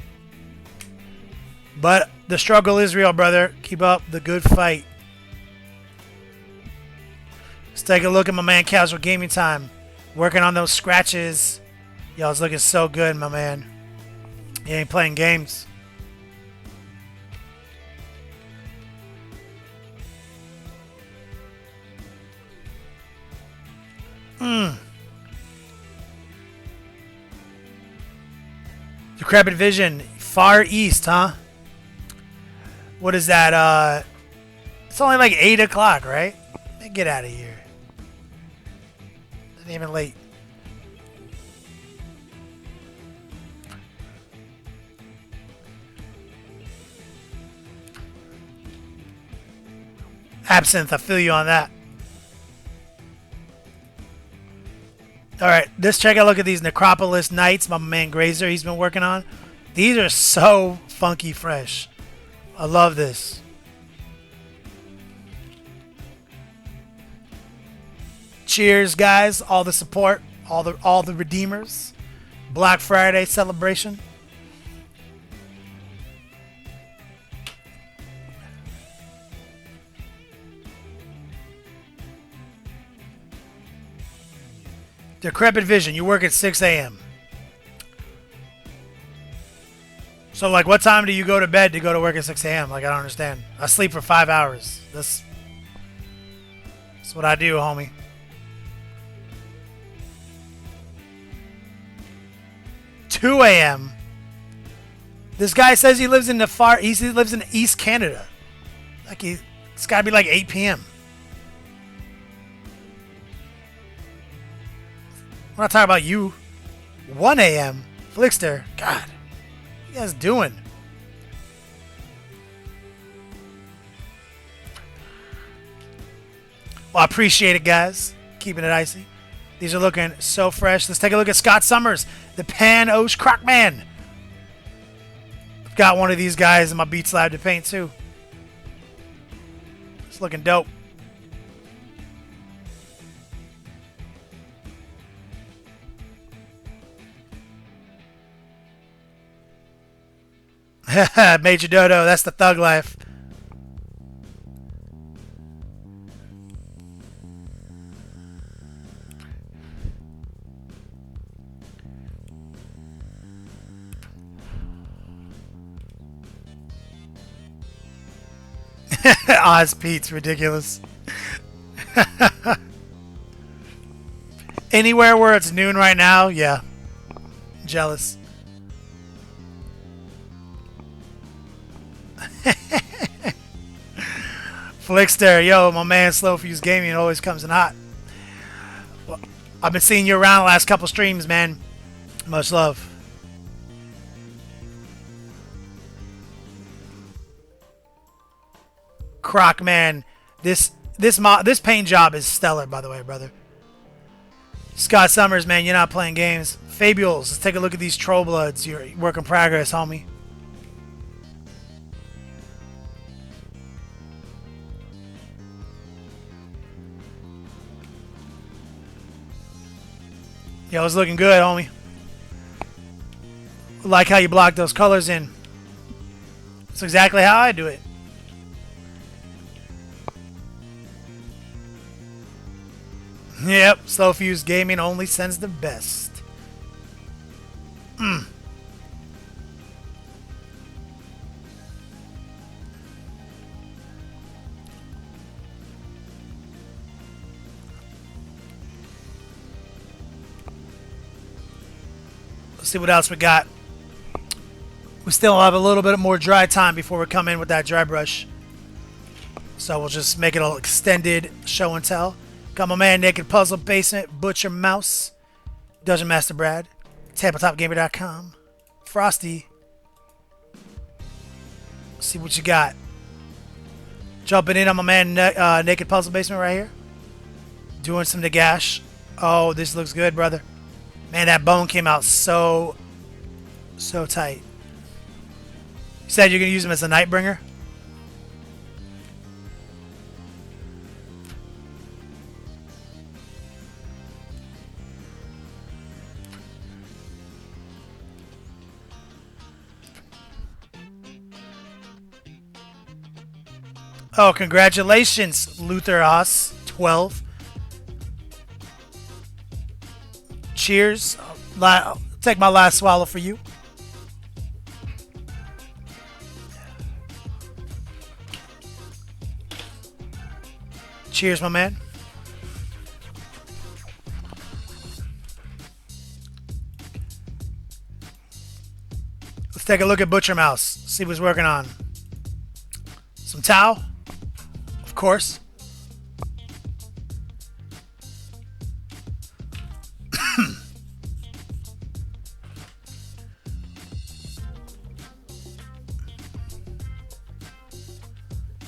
But the struggle is real, brother. Keep up the good fight. Let's take a look at my man Casual Gaming Time. Working on those scratches. Yo, it's looking so good, my man. He ain't playing games. Decrepit Vision, Far East, huh? What is that? It's only like 8 o'clock, right? Get out of here. Not even late. Absinthe, I feel you on that. Alright, let's check out a look at these Necropolis Knights my man Grazer he's been working on. These are so funky fresh. I love this. Cheers, guys. All the support, all the redeemers. Black Friday celebration. Decrepit Vision, you work at 6 a.m. So, like, what time do you go to bed to go to work at 6 a.m.? Like, I don't understand. I sleep for 5 hours. That's what I do, homie. $2 a.m. This guy says he lives in the far east. He lives in East Canada. Like, it's got to be like 8 p.m. I'm not talking about you. 1 a.m. Flickster. God. What you guys doing? Well, I appreciate it, guys. Keeping it icy. These are looking so fresh. Let's take a look at Scott Summers. The Pan Osh Crockman. got one of these guys in my Beats Lab to paint too. It's looking dope. Major Dodo, that's the thug life. Oz Pete's ridiculous. Anywhere where it's noon right now, yeah. Jealous. Flickster, yo, my man Slow Fuse Gaming always comes in hot. Well, I've been seeing you around the last couple streams, man. Much love. Croc, man, this paint job is stellar, by the way, brother. Scott Summers, man, you're not playing games. Fabules, let's take a look at these Troll Bloods. Your work in progress, homie. Yo, it's looking good, homie. Like how you block those colors in. That's exactly how I do it. Yep, Slow Fuse Gaming only sends the best. Let's see what else we got. We still have a little bit more dry time before we come in with that dry brush. So we'll just make it an extended show and tell. Got my man Naked Puzzle Basement, Butcher Mouse, Dungeon Master Brad, TabletopGamer.com, Frosty. Let's see what you got. Jumping in on my man Naked Puzzle Basement right here. Doing some Nagash. Oh, this looks good, brother. Man, that bone came out so tight. You said you're going to use him as a Nightbringer? Oh, congratulations, Luther Haas 12. Cheers. I'll take my last swallow for you. Cheers, my man. Let's take a look at Butcher Mouse. See what's working on. Some Tau. Of course.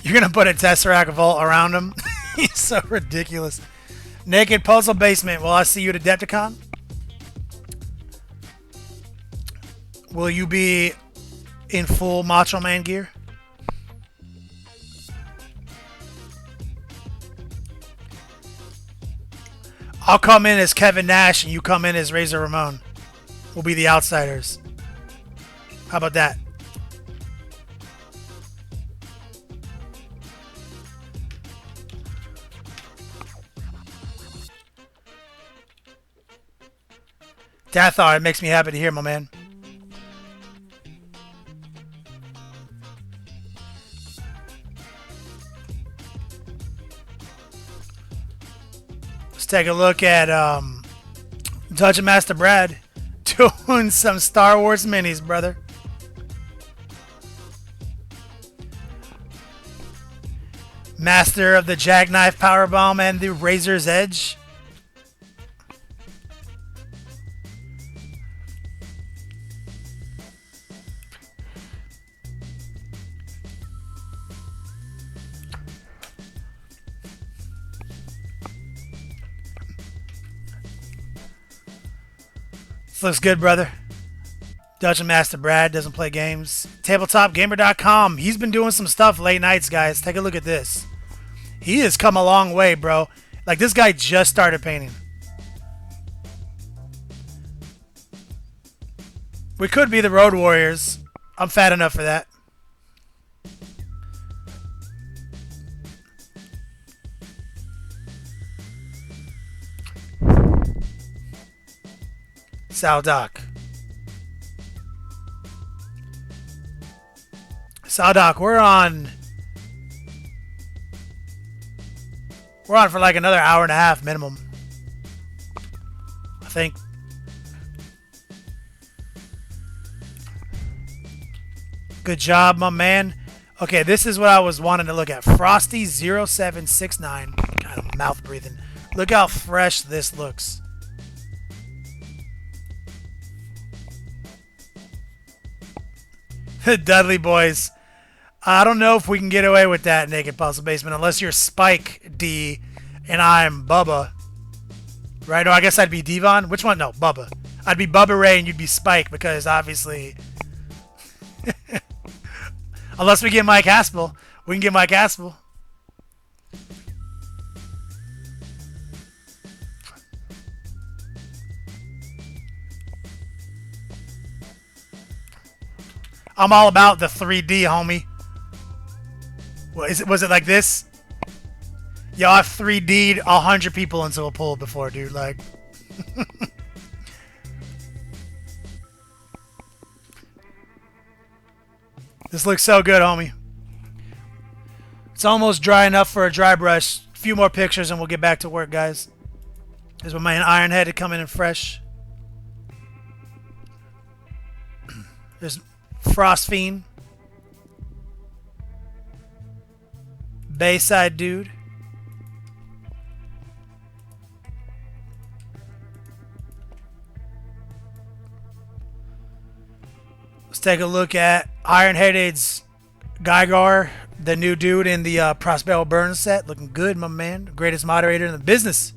You're gonna put a Tesseract Vault around him? He's so ridiculous. Naked Puzzle Basement. Will I see you at Adepticon? Will you be in full Macho Man gear? I'll come in as Kevin Nash and you come in as Razor Ramon. We'll be the outsiders. How about that? Dathar, it makes me happy to hear, my man. Let's take a look at Dungeon Master Brad doing some Star Wars minis, brother. Master of the Jackknife Powerbomb and the Razor's Edge. Looks good, brother. Dungeon Master Brad doesn't play games. TabletopGamer.com. He's been doing some stuff late nights, guys. Take a look at this. He has come a long way, bro. Like, this guy just started painting. We could be the Road Warriors. I'm fat enough for that. Saldoc. Saldoc, we're on for like another hour and a half minimum, I think. Good job, my man. Okay, this is what I was wanting to look at. Frosty0769. God, I'm mouth breathing. Look how fresh this looks. The Dudley boys. I don't know if we can get away with that, Naked Puzzle Basement, unless you're Spike D and I'm Bubba. Right? Or I guess I'd be Devon. Which one? No, Bubba. I'd be Bubba Ray and you'd be Spike because obviously... Unless we get Mike Haspel. We can get Mike Haspel. I'm all about the 3D, homie. What is it? Was it like this? Yo, I've 3D'd 100 people into a pool before, dude. Like, this looks so good, homie. It's almost dry enough for a dry brush. A few more pictures and we'll get back to work, guys. There's my man Ironhead coming in fresh. There's Frost Fiend. Bayside Dude. Let's take a look at Ironheaded's Gygar, the new dude in the Prospero Burns set. Looking good, my man. Greatest moderator in the business.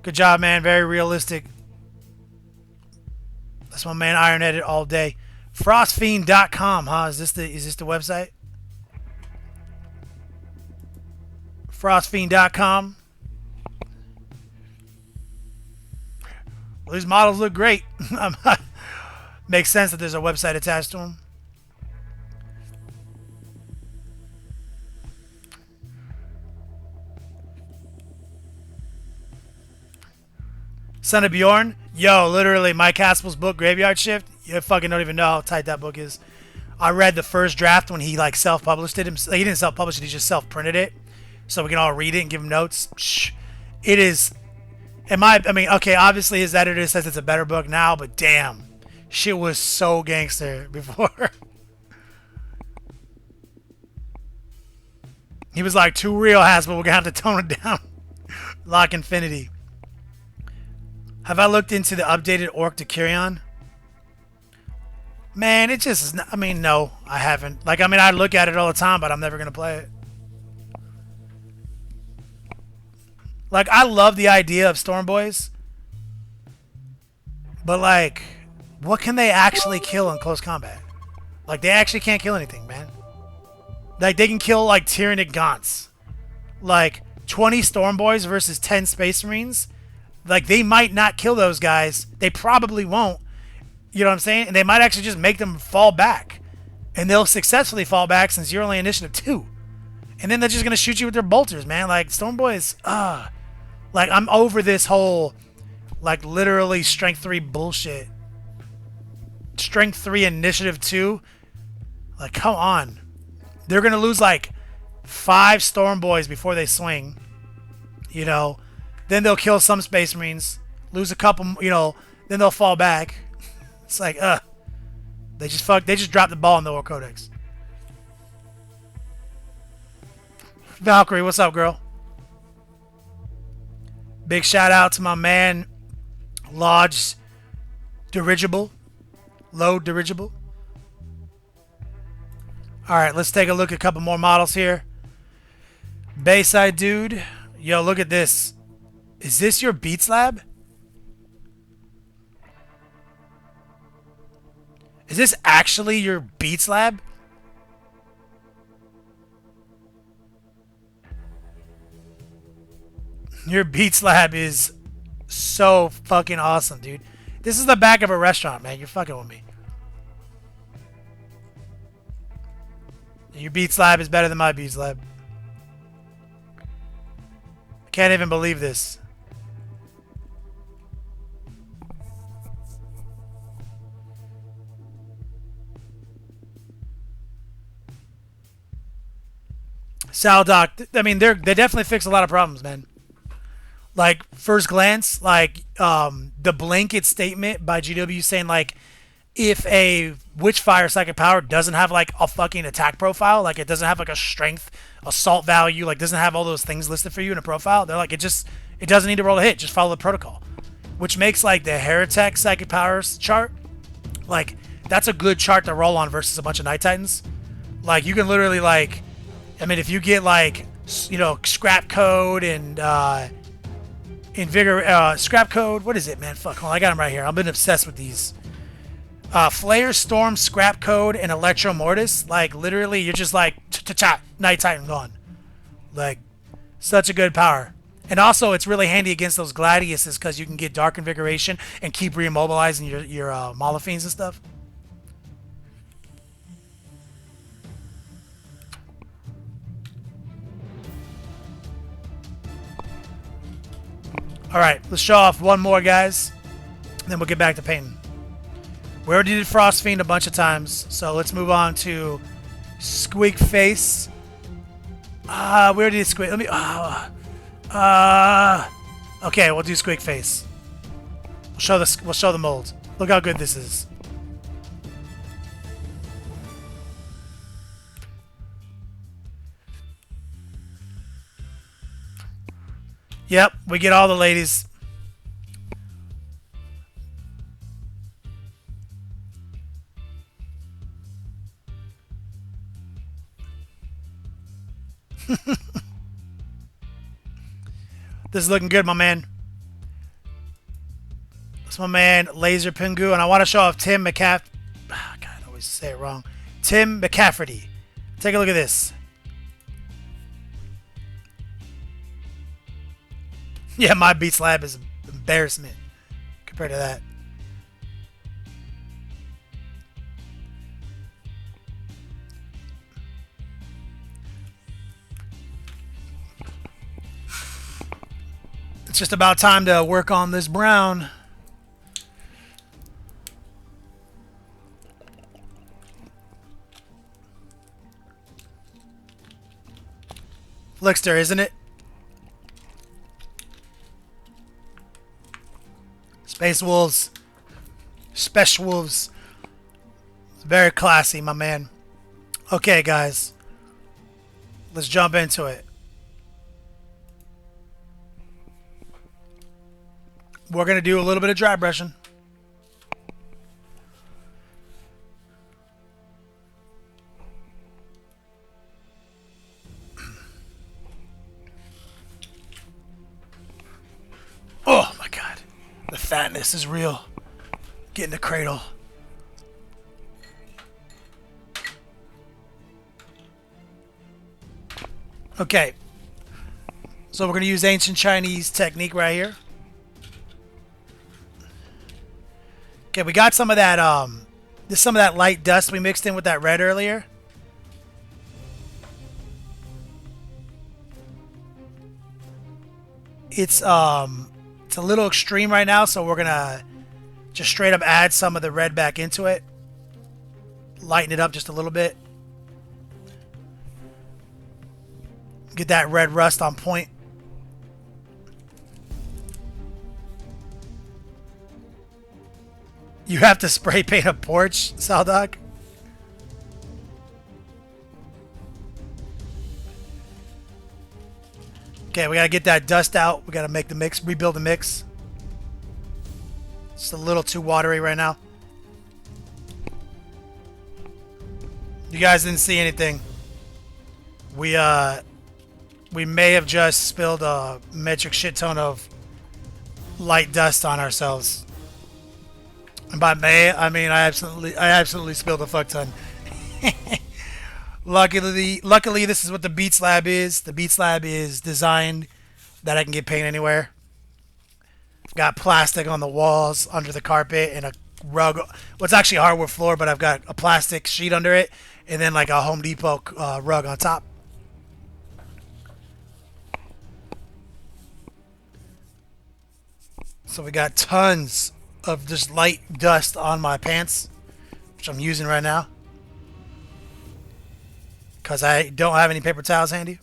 Good job, man. Very realistic. That's my man Ironheaded all day. Frostfiend.com, huh? Is this the website? Frostfiend.com. Well, these models look great. Makes sense that there's a website attached to them. Son of Bjorn. Yo, literally, Mike Haspel's book, Graveyard Shift. You fucking don't even know how tight that book is. I read the first draft when he like self-published it. He didn't self-publish it. He just self-printed it, so we can all read it and give him notes. It is. I mean, okay, obviously his editor says it's a better book now, but damn, shit was so gangster before. He was like, too real, Haspel. We're gonna have to tone it down. Lock Infinity. Have I looked into the updated Orc to Kyrion? Man, it just is not, I mean, no, I haven't. Like, I mean, I look at it all the time, but I'm never going to play it. Like, I love the idea of Storm Boys. But, like, what can they actually kill in close combat? Like, they actually can't kill anything, man. Like, they can kill, like, Tyrannic Gaunts. Like, 20 Storm Boys versus 10 Space Marines. Like, they might not kill those guys. They probably won't. You know what I'm saying? And they might actually just make them fall back. And they'll successfully fall back since you're only initiative 2. And then they're just going to shoot you with their bolters, man. Like, Storm Boys, like, I'm over this whole, like, literally Strength 3 bullshit. Strength 3 initiative 2? Like, come on. They're going to lose, like, 5 Storm Boys before they swing. You know? Then they'll kill some Space Marines, lose a couple, you know, then they'll fall back. It's like, they just dropped the ball in the War Codex. Valkyrie, what's up, girl? Big shout out to my man, large dirigible, low dirigible. All right, let's take a look at a couple more models here. Bayside dude, yo, look at this. Is this your Beats Lab? Is this actually your Beats Lab? Your Beats Lab is so fucking awesome, dude. This is the back of a restaurant, man. You're fucking with me. Your Beats Lab is better than my Beats Lab. I can't even believe this. Sal Doc, I mean, they definitely fix a lot of problems, man. Like, first glance, like, the blanket statement by GW saying, like, if a Witchfire Psychic Power doesn't have, like, a fucking attack profile, like, it doesn't have, like, a strength, assault value, like, doesn't have all those things listed for you in a profile, they're like, it doesn't need to roll a hit, just follow the protocol. Which makes, like, the Heretic Psychic Powers chart, like, that's a good chart to roll on versus a bunch of Night Titans. Like, you can literally, like, I mean, if you get, like, you know, Scrap Code and, Scrap Code, what is it, man? Fuck, hold on, I got them right here. I've been obsessed with these. Flare, Storm, Scrap Code, and Electro Mortis. Like, literally, you're just like, cha-cha, Night Titan gone. Like, such a good power. And also, it's really handy against those Gladiuses because you can get Dark Invigoration and keep reimmobilizing your Molophenes and stuff. Alright, let's show off one more, guys. Then we'll get back to painting. We already did Frost Fiend a bunch of times, so let's move on to Squeak Face. We already did Squeak. Let me. Okay, we'll do Squeak Face. We'll show the mold. Look how good this is. Yep, we get all the ladies. This is looking good, my man. That's my man, Laser Pingu, and I want to show off Tim God, I always say it wrong. Tim McCafferty. Take a look at this. Yeah, my Beats Lab is an embarrassment compared to that. It's just about time to work on this brown. Flickster, isn't it? Space Wolves. Special Wolves. Very classy, my man. Okay, guys. Let's jump into it. We're going to do a little bit of dry brushing. Oh my God. The fatness is real. Get in the cradle. Okay. So we're going to use ancient Chinese technique right here. Okay, we got some of that there's some of that light dust we mixed in with that red earlier. It's a little extreme right now, so we're gonna just straight up add some of the red back into it. Lighten it up just a little bit. Get that red rust on point. You have to spray paint a porch, Saldoc? Okay, we gotta get that dust out. We gotta make the mix, rebuild the mix. It's a little too watery right now. You guys didn't see anything. We may have just spilled a metric shit ton of light dust on ourselves. And by may, I mean I absolutely spilled a fuck ton. Luckily, this is what the Beat Slab is. The Beat Slab is designed that I can get paint anywhere. Got plastic on the walls, under the carpet, and a rug. Well, it's actually a hardwood floor, but I've got a plastic sheet under it, and then like a Home Depot rug on top. So we got tons of just light dust on my pants, which I'm using right now because I don't have any paper towels handy.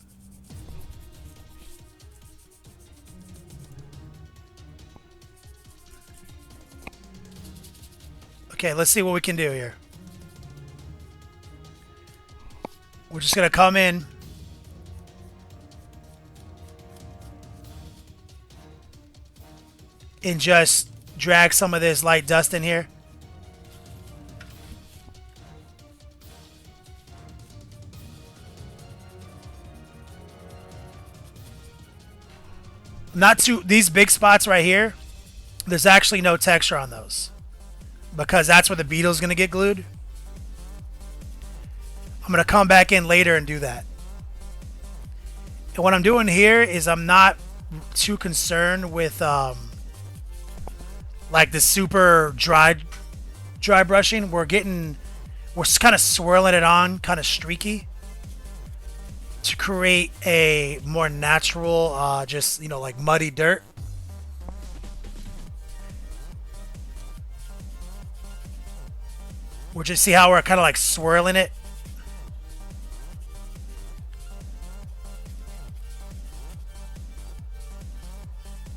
Okay, let's see what we can do here. We're just gonna come in. And just drag some of this light dust in here. Not too, these big spots right here, there's actually no texture on those because that's where the beetle's gonna get glued. I'm gonna come back in later and do that. And what I'm doing here is I'm not too concerned with like the super dry brushing. We're kind of swirling it on, kind of streaky, to create a more natural, just, you know, like muddy dirt. We'll just see how we're kind of like swirling it.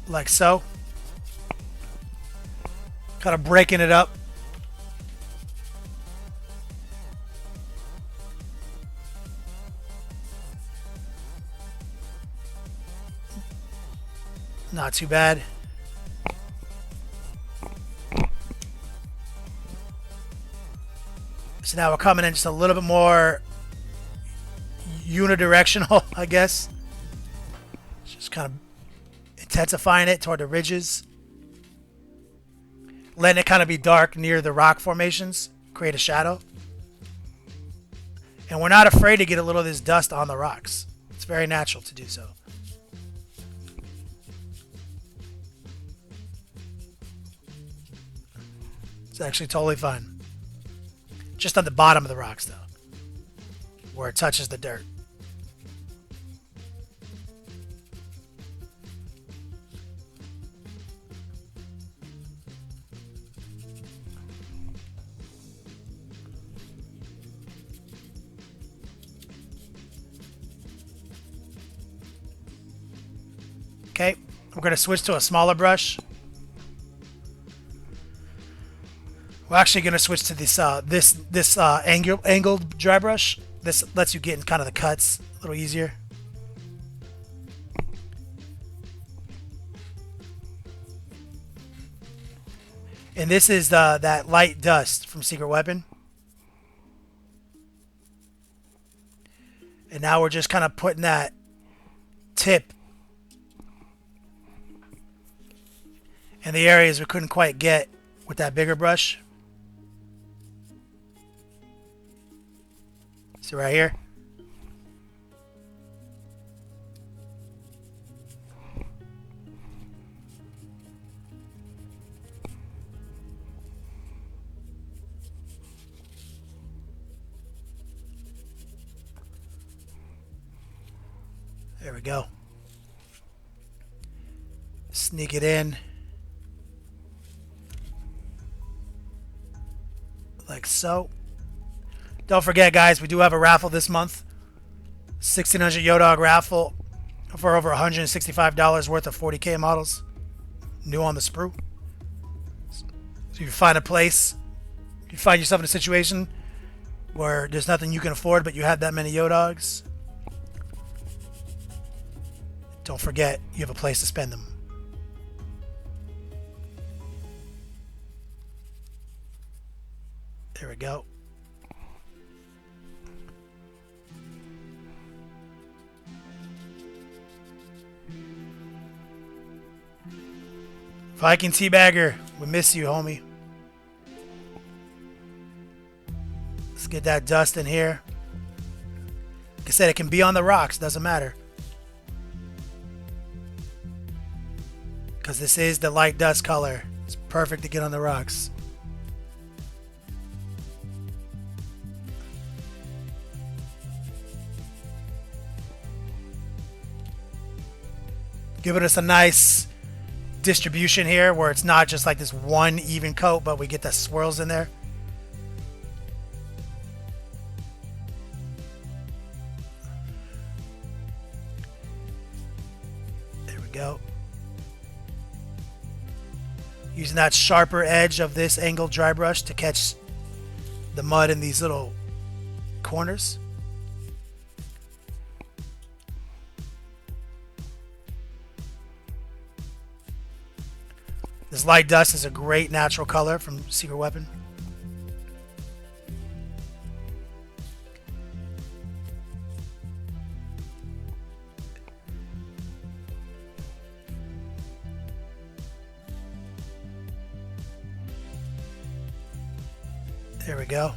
Like so. Kind of breaking it up. Not too bad. So now we're coming in just a little bit more unidirectional, I guess. Just kind of intensifying it toward the ridges. Letting it kind of be dark near the rock formations. Create a shadow. And we're not afraid to get a little of this dust on the rocks. It's very natural to do so. It's actually totally fine. Just on the bottom of the rocks, though. Where it touches the dirt. Okay, we're going to switch to a smaller brush. We're actually going to switch to this angled dry brush. This lets you get in kind of the cuts a little easier. And this is that light dust from Secret Weapon. And now we're just kind of putting that tip in the areas we couldn't quite get with that bigger brush. See right here? There we go. Sneak it in. Like so. Don't forget, guys, we do have a raffle this month. 1,600 Yodog raffle for over $165 worth of 40K models. New on the sprue. So if you find a place, you find yourself in a situation where there's nothing you can afford, but you have that many Yodogs, don't forget you have a place to spend them. There we go. Viking Teabagger, we miss you, homie. Let's get that dust in here. Like I said, it can be on the rocks, doesn't matter. Because this is the light dust color. It's perfect to get on the rocks. Giving us a nice distribution here where it's not just like this one even coat, but we get the swirls in there. There we go. Using that sharper edge of this angled dry brush to catch the mud in these little corners. This light dust is a great natural color from Secret Weapon. There we go.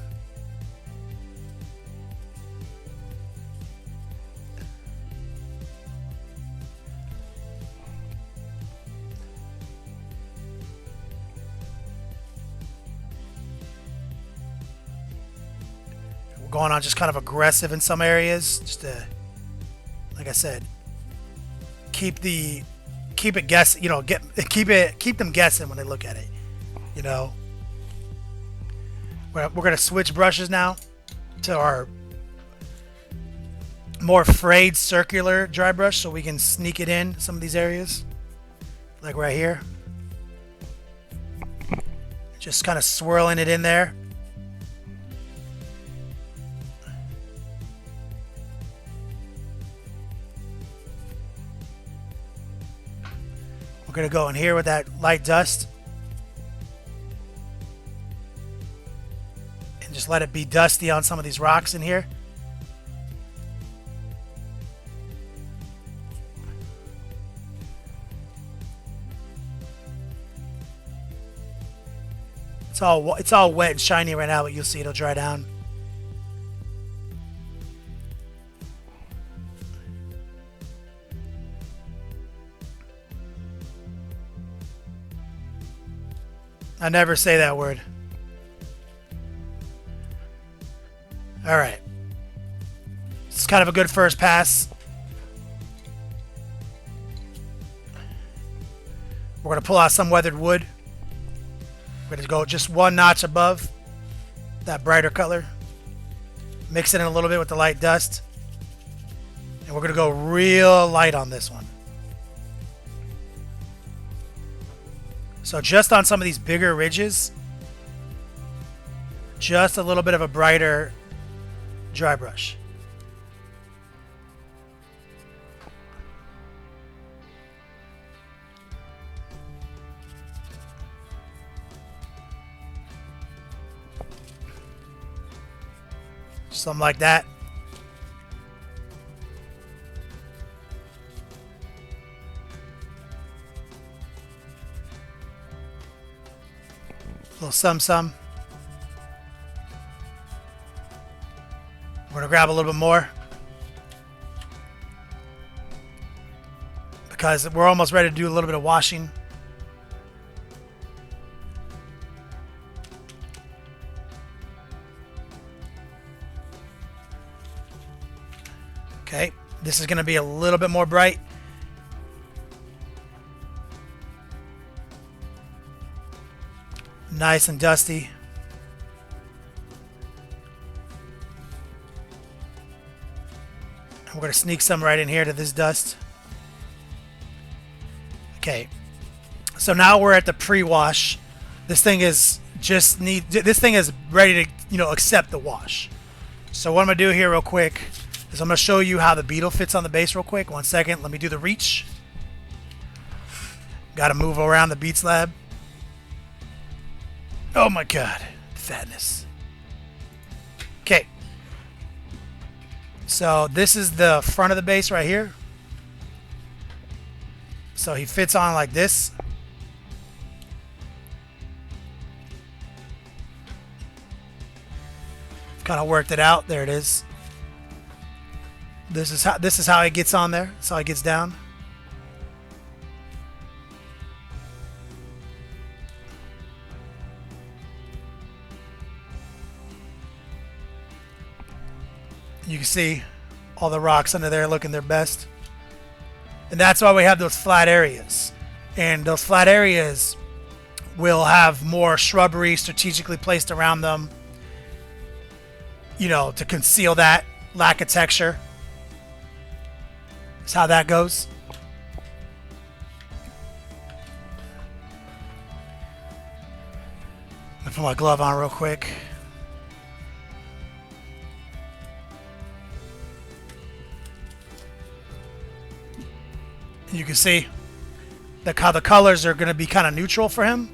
We're going on just kind of aggressive in some areas, just to, like I said, keep it guess, you know, keep them guessing when they look at it, you know. We're gonna switch brushes now to our more frayed circular dry brush so we can sneak it in some of these areas, like right here. Just kind of swirling it in there. We're gonna go in here with that light dust and just let it be dusty on some of these rocks in here. It's all wet and shiny right now, but you'll see it'll dry down. I never say that word. All right. It's kind of a good first pass. We're going to pull out some weathered wood. We're going to go just one notch above that brighter color. Mix it in a little bit with the light dust. And we're going to go real light on this one. So just on some of these bigger ridges, just a little bit of a brighter dry brush. Something like that. A little some. We're going to grab a little bit more because we're almost ready to do a little bit of washing. Okay, this is going to be a little bit more bright. Nice and dusty. And we're going to sneak some right in here to this dust. Okay, so now we're at the pre-wash. This thing is ready to, you know, accept the wash. So what I'm going to do here real quick is I'm going to show you how the beetle fits on the base real quick. 1 second. Let me do the reach. Got to move around the beat slab. Oh my god. Fatness. So this is the front of the base right here. So he fits on like this. Kind of worked it out. There it is. This is how he gets on there. That's how he gets down. You can see all the rocks under there looking their best. And that's why we have those flat areas. And those flat areas will have more shrubbery strategically placed around them, you know, to conceal that lack of texture. That's how that goes. Let me put my glove on real quick. You can see how the colors are going to be kind of neutral for him.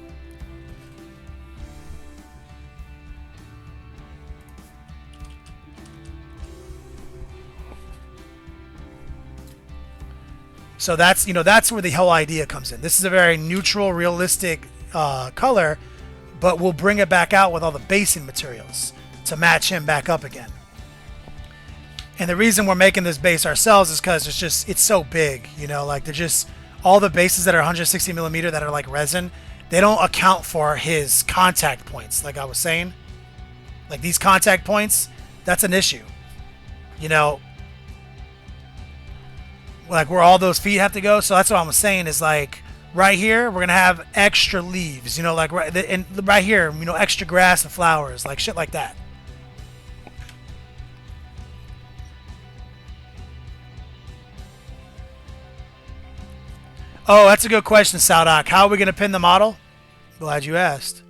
So that's, you know, that's where the whole idea comes in. This is a very neutral, realistic color, but we'll bring it back out with all the basing materials to match him back up again. And the reason we're making this base ourselves is because it's so big, you know, like they're just, all the bases that are 160 millimeter that are like resin, they don't account for his contact points. Like I was saying, like these contact points, that's an issue, you know, like where all those feet have to go. So that's what I was saying is like right here, we're going to have extra leaves, you know, like right here, you know, extra grass and flowers, like shit like that. Oh, that's a good question, Saldoc. How are we going to pin the model? Glad you asked.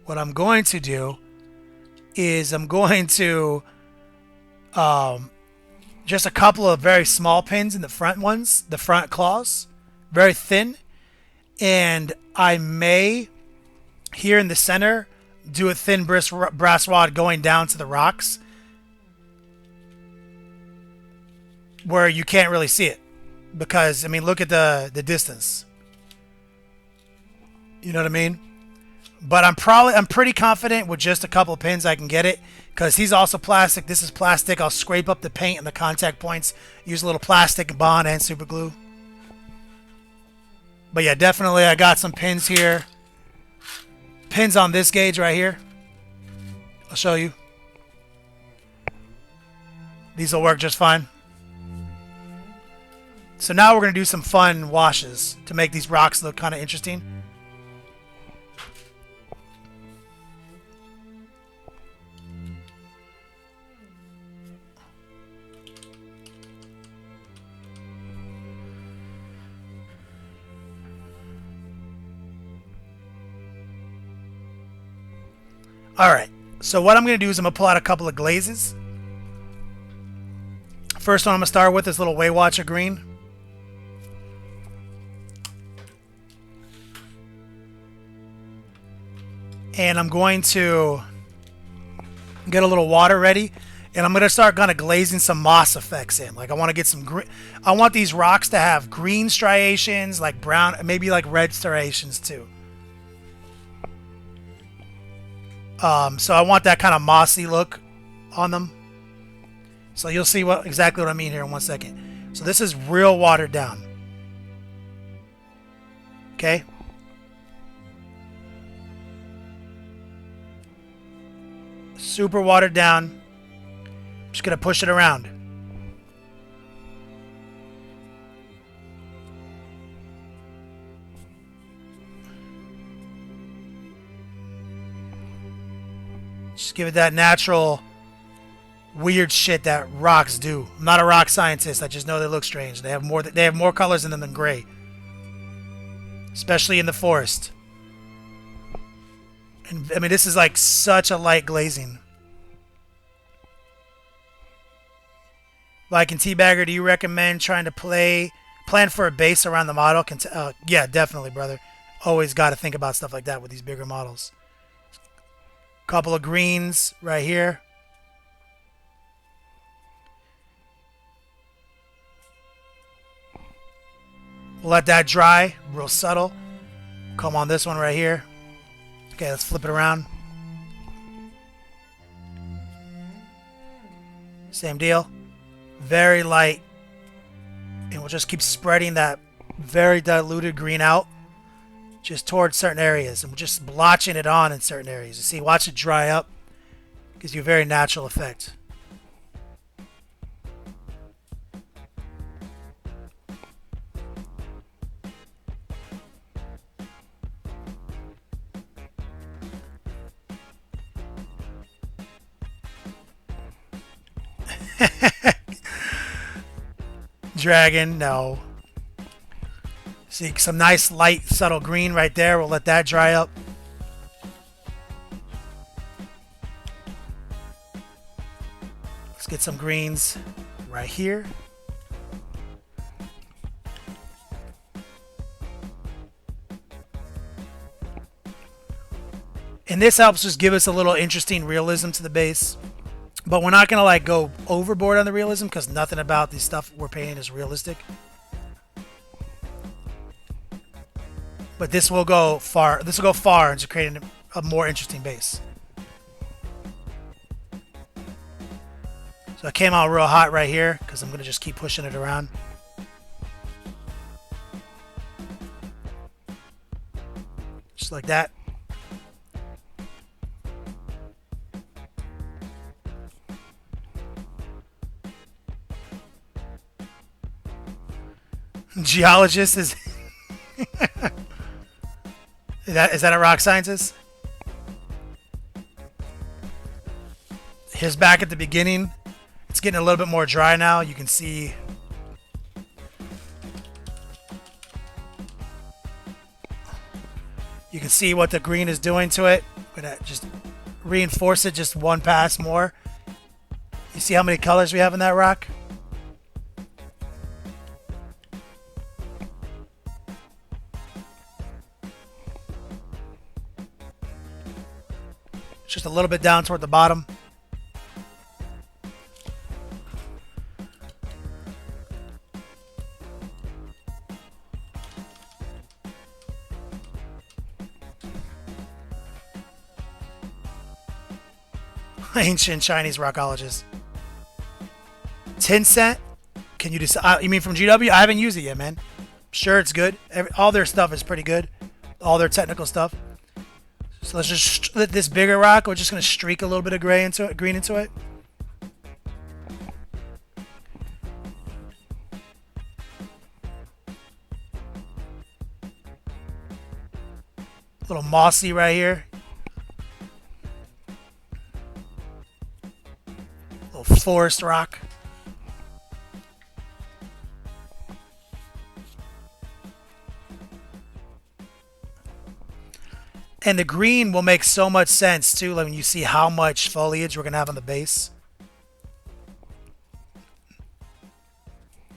What I'm going to do is I'm going to just a couple of very small pins in the front ones, the front claws, very thin. And I may, here in the center, do a thin brass rod going down to the rocks where you can't really see it. Because, I mean, look at the distance. You know what I mean? But I'm pretty confident with just a couple of pins I can get it. Because he's also plastic. This is plastic. I'll scrape up the paint and the contact points. Use a little plastic bond and super glue. But yeah, definitely I got some pins here. Pins on this gauge right here. I'll show you. These will work just fine. So now we're going to do some fun washes to make these rocks look kind of interesting. Alright, so what I'm going to do is I'm going to pull out a couple of glazes. First one I'm going to start with is little Waywatcher green. And I'm going to get a little water ready. And I'm going to start kind of glazing some moss effects in. Like I want to get some green. I want these rocks to have green striations, like brown, maybe like red striations too. So I want that kind of mossy look on them. So you'll see exactly what I mean here in 1 second. So this is real watered down. Okay. Super watered down. Just gonna push it around. Just give it that natural weird shit that rocks do. I'm not a rock scientist. I just know they look strange. They have more colors in them than gray. Especially in the forest. And I mean, this is like such a light glazing. Like in Teabagger, do you recommend trying to plan for a base around the model? Yeah, definitely, brother. Always got to think about stuff like that with these bigger models. Couple of greens right here. We'll let that dry, real subtle. Come on this one right here. Okay, let's flip it around. Same deal. Very light. And we'll just keep spreading that very diluted green out just towards certain areas. And we're just blotching it on in certain areas. You see, watch it dry up. Gives you a very natural effect. Dragon, no. See some nice light subtle green right there. We'll let that dry up. Let's get some greens right here. And this helps just give us a little interesting realism to the base. But we're not going to like go overboard on the realism because nothing about the stuff we're painting is realistic. But this will go far. This will go far into creating a more interesting base. So I came out real hot right here because I'm going to just keep pushing it around. Just like that. Geologist is... is that a rock scientist? Here's back at the beginning. It's getting a little bit more dry now. You can see... You can see what the green is doing to it. I'm going to just reinforce it just one pass more. You see how many colors we have in that rock? Just a little bit down toward the bottom. Ancient Chinese rockologist. 10 cent? Can you decide? You mean from GW? I haven't used it yet, man. Sure, it's good. All their stuff is pretty good. All their technical stuff. So let's just let this bigger rock. We're just gonna streak a little bit of green into it. A little mossy right here. A little forest rock. And the green will make so much sense too, like when you see how much foliage we're gonna have on the base.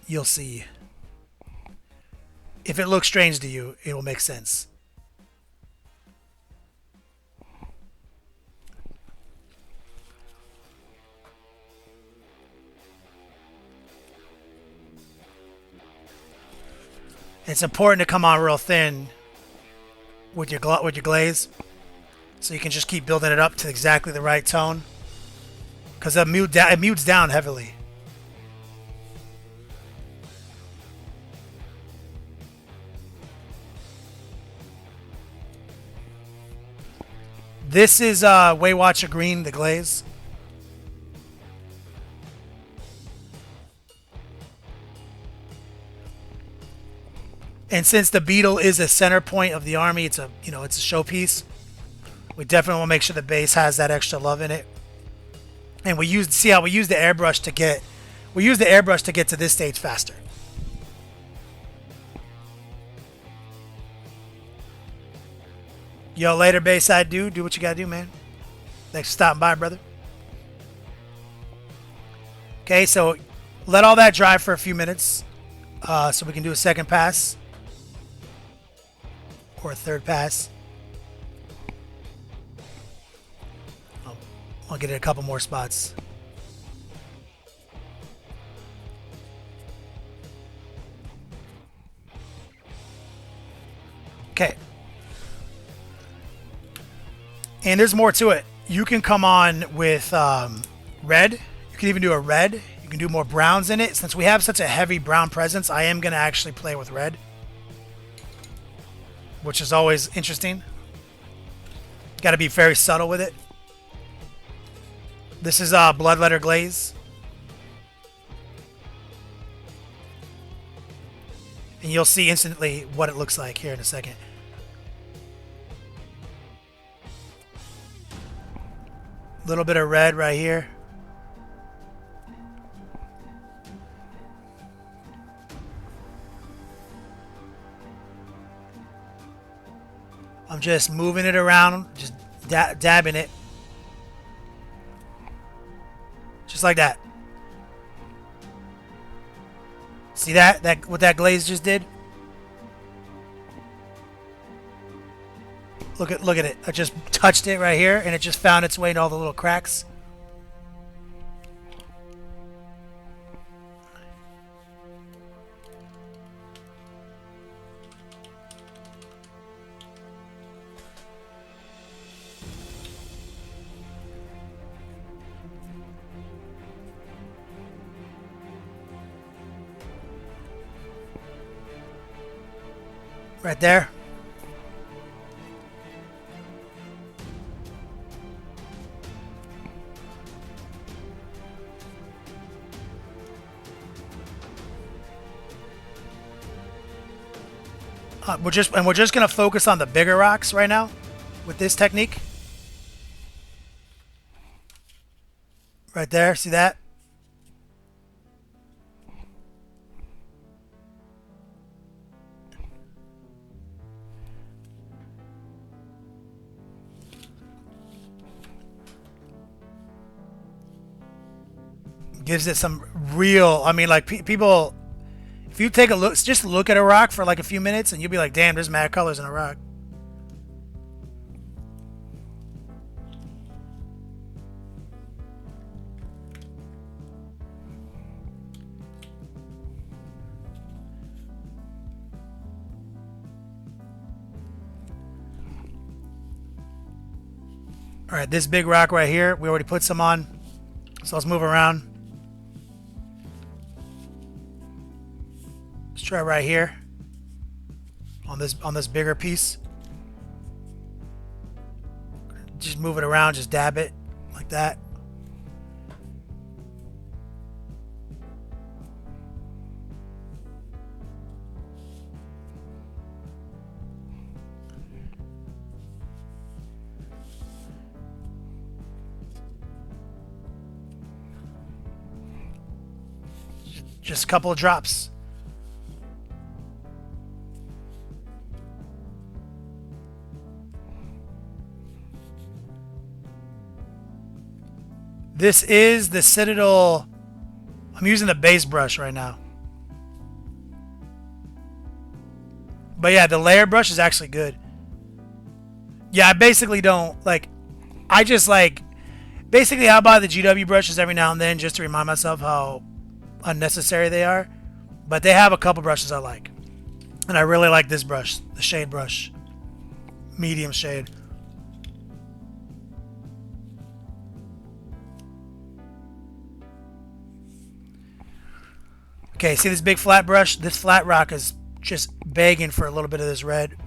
You'll see. If it looks strange to you, it will make sense. It's important to come on real thin with your glaze, so you can just keep building it up to exactly the right tone, because it mutes down heavily. This is Waywatcher Green, the glaze. And since the beetle is a center point of the army, it's a it's a showpiece. We definitely want to make sure the base has that extra love in it. And we use the airbrush to get to this stage faster. Yo, later, Bayside dude, do what you gotta do, man. Thanks for stopping by, brother. Okay, so let all that dry for a few minutes, so we can do a second pass. Or a third pass. I'll get it a couple more spots. And there's more to it. You can come on with red. You can even do a red. You can do more browns in it. Since we have such a heavy brown presence, I am going to actually play with red, which is always interesting. Got to be very subtle with it. This is Bloodletter Glaze. And you'll see instantly what it looks like here in a second. A little bit of red right here. I'm just moving it around, just dabbing it. Just like that. See that? What that glaze just did? Look at it. I just touched it right here and it just found its way into all the little cracks. Right there. We're just gonna focus on the bigger rocks right now with this technique. Right there, see that? Gives it some real, I mean, like people, if you take a look, just look at a rock for like a few minutes and you'll be like, damn, there's mad colors in a rock. All right, this big rock right here, we already put some on. So let's move around. Let's try right here on this bigger piece. Just move it around, just dab it like that. Just a couple of drops. This is the Citadel. I'm using the base brush right now. But yeah, the layer brush is actually good. Yeah, I basically don't like. I just like. Basically, I buy the GW brushes every now and then just to remind myself how unnecessary they are. But they have a couple brushes I like. And I really like this brush, the shade brush. Medium shade. Okay, see this big flat brush? This flat rock is just begging for a little bit of this red.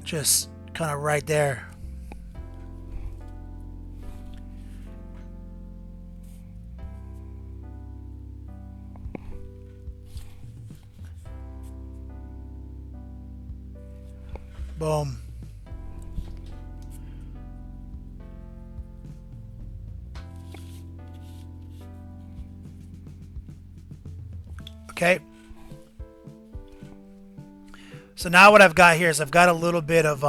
Just kind of right there. Boom. Okay. So now what I've got here is I've got a little bit of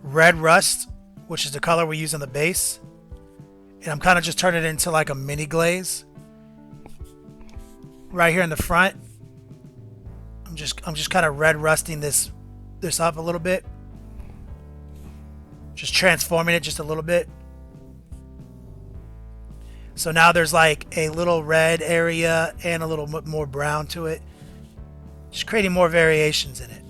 red rust, which is the color we use on the base. And I'm kind of just turning it into like a mini glaze. Right here in the front. I'm just kind of red rusting this up a little bit. Just transforming it just a little bit. So now there's like a little red area and a little more brown to it. Just creating more variations in it.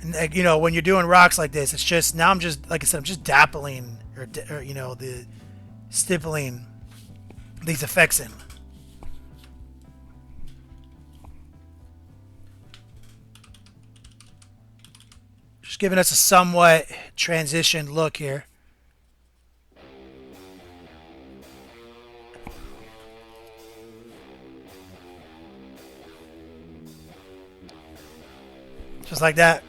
And like, you know, when you're doing rocks like this, it's just, now I'm just, like I said, I'm just dappling or you know, the stippling these effects in. Just giving us a somewhat transitioned look here. Just like that.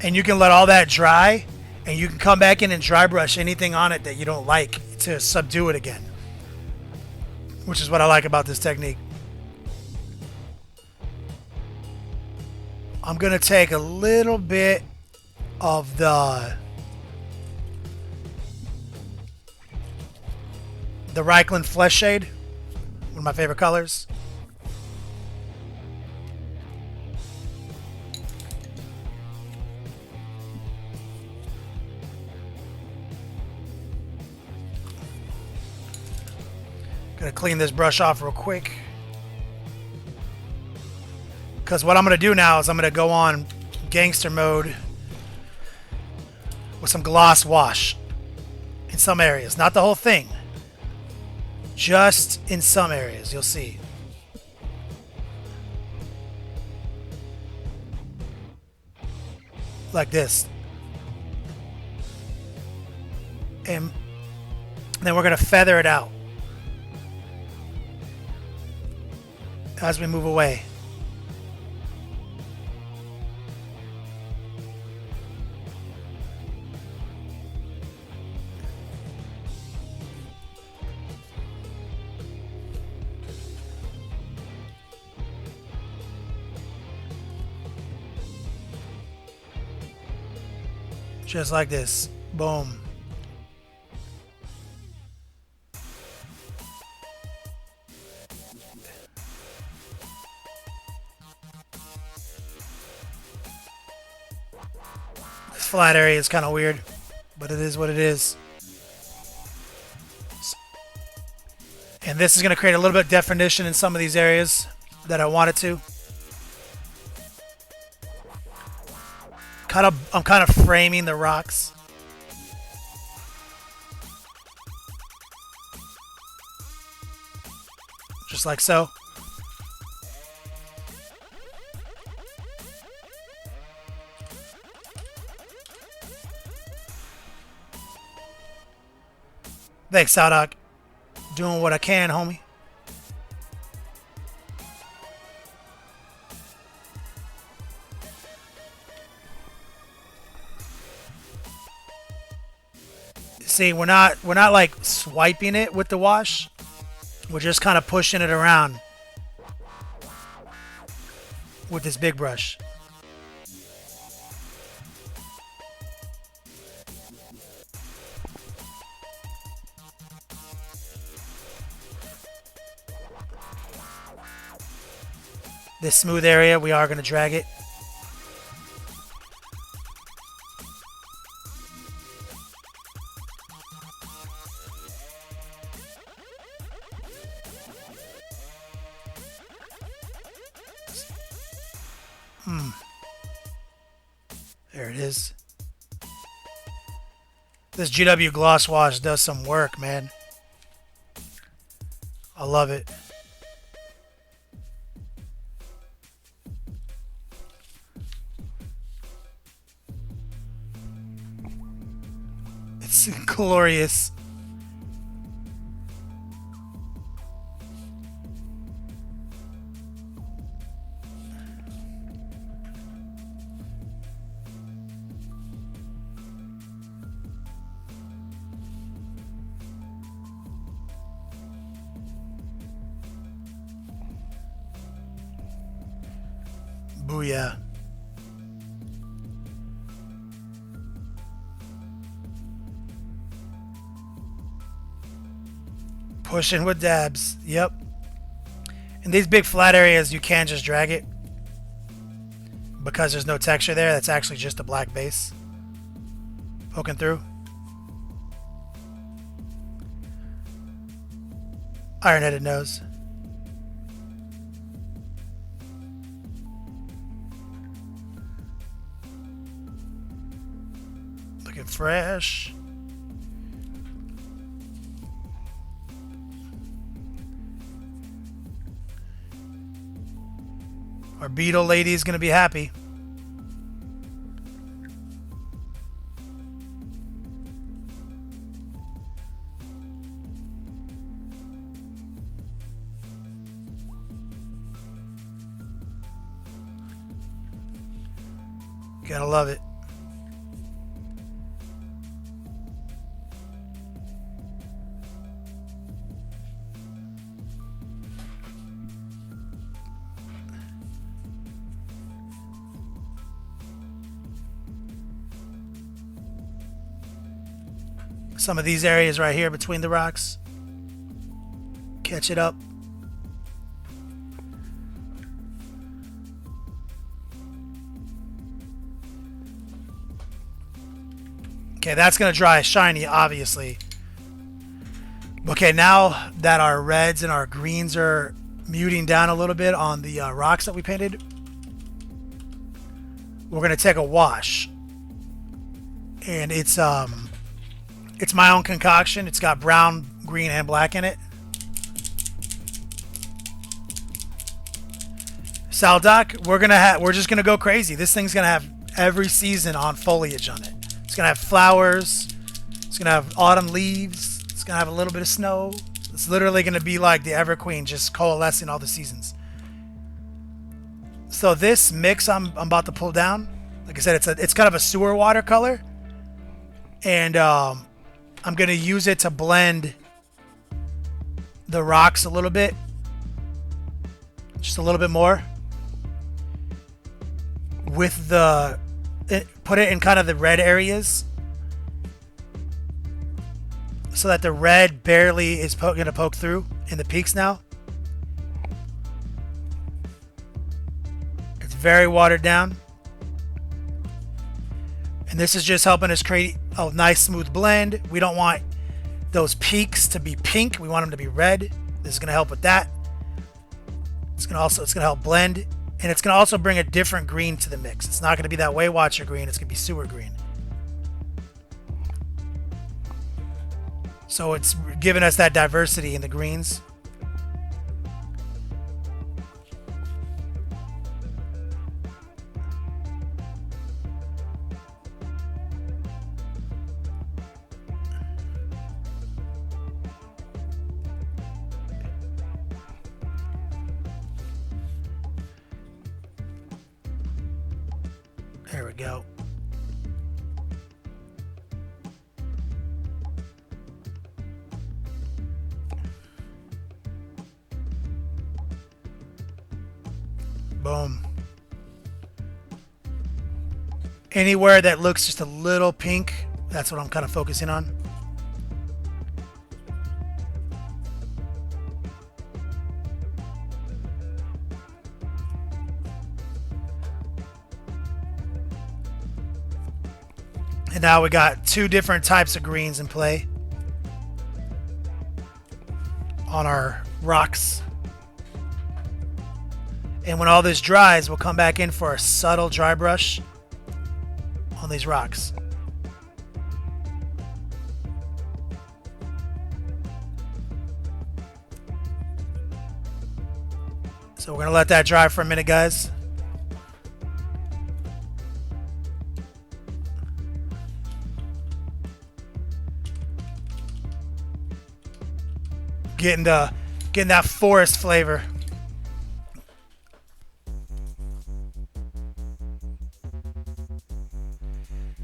And you can let all that dry, and you can come back in and dry brush anything on it that you don't like to subdue it again, which is what I like about this technique. I'm gonna take a little bit of the Reichland Flesh Shade, one of my favorite colors. Gonna clean this brush off real quick, because what I'm gonna do now is I'm gonna go on gangster mode with some gloss wash in some areas, not the whole thing, just in some areas. You'll see. Like this. And then we're gonna feather it out as we move away. Just like this. Boom. This flat area is kind of weird, but it is what it is. And this is going to create a little bit of definition in some of these areas that I want it to. I'm kind of framing the rocks. Just like so. Thanks, Sadak. Doing what I can, homie. See, we're not like swiping it with the wash. We're just kind of pushing it around with this big brush. This smooth area, we are going to drag it. There it is. This GW Gloss Wash does some work, man. I love it. It's glorious. Booyah. Pushing with dabs. Yep. In these big flat areas, you can just drag it. because there's no texture there. That's actually just a black base poking through. Iron-headed nose. Looking fresh. Our beetle lady is going to be happy. Gotta love it. Some of these areas right here between the rocks. Catch it up. Okay, that's going to dry shiny, obviously. Okay, now that our reds and our greens are muting down a little bit on the rocks that we painted, we're going to take a wash. And it's my own concoction. It's got brown, green, and black in it. Saldoc, we're just gonna go crazy. This thing's gonna have every season on foliage on it. It's gonna have flowers. It's gonna have autumn leaves. It's gonna have a little bit of snow. It's literally gonna be like the Ever Queen, just coalescing all the seasons. So this mix I'm about to pull down, like I said, it's kind of a sewer water color, and I'm going to use it to blend the rocks a little bit. Just a little bit more. With put it in kind of the red areas. So that the red barely is going to poke through in the peaks now. It's very watered down. And this is just helping us create a nice smooth blend. We don't want those peaks to be pink. We want them to be red. This is going to help with that. It's going to help blend, and it's going to also bring a different green to the mix. It's not going to be that Way Watcher green. It's going to be sewer green. So it's giving us that diversity in the greens. There we go. Boom. Anywhere that looks just a little pink, that's what I'm kind of focusing on. And now we got two different types of greens in play on our rocks. And when all this dries, we'll come back in for a subtle dry brush on these rocks. So we're going to let that dry for a minute, guys. Getting that forest flavor.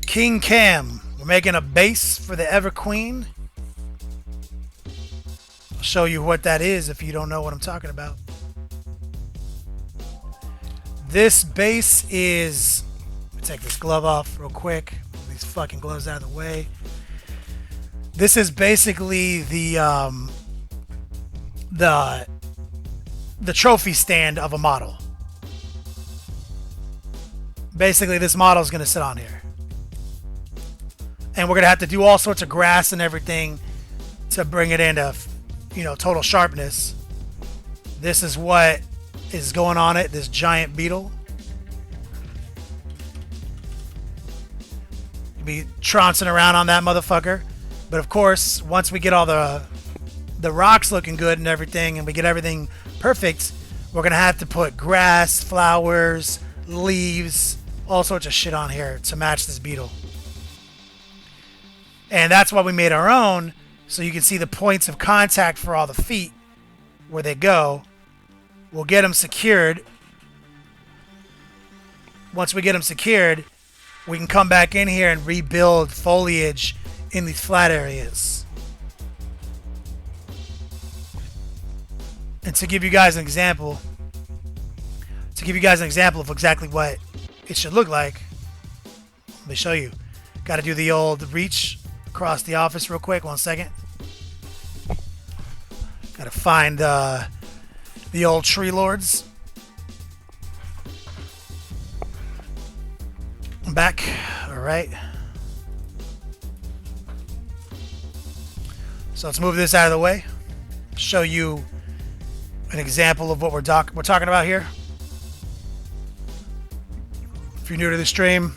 King Cam. We're making a base for the Ever Queen. I'll show you what that is if you don't know what I'm talking about. This base is... Let me take this glove off real quick. Move these fucking gloves out of the way. This is basically the trophy stand of a model. basically this model is going to sit on here. And we're going to have to do all sorts of grass and everything to bring it into, you know, total sharpness. This is what is going on it, this giant beetle. Be trouncing around on that motherfucker. But of course, once we get all the rocks looking good and everything, and we get everything perfect, we're going to have to put grass, flowers, leaves, all sorts of shit on here to match this beetle. And that's why we made our own, so you can see the points of contact for all the feet, where they go. We'll get them secured. Once we get them secured, we can come back in here and rebuild foliage in these flat areas. And to give you guys an example, of exactly what it should look like, let me show you. Got to do the old reach across the office real quick. 1 second. Got to find the old tree lords. I'm back. All right. So let's move this out of the way. Show you an example of what we're talking about here. If you're new to the stream,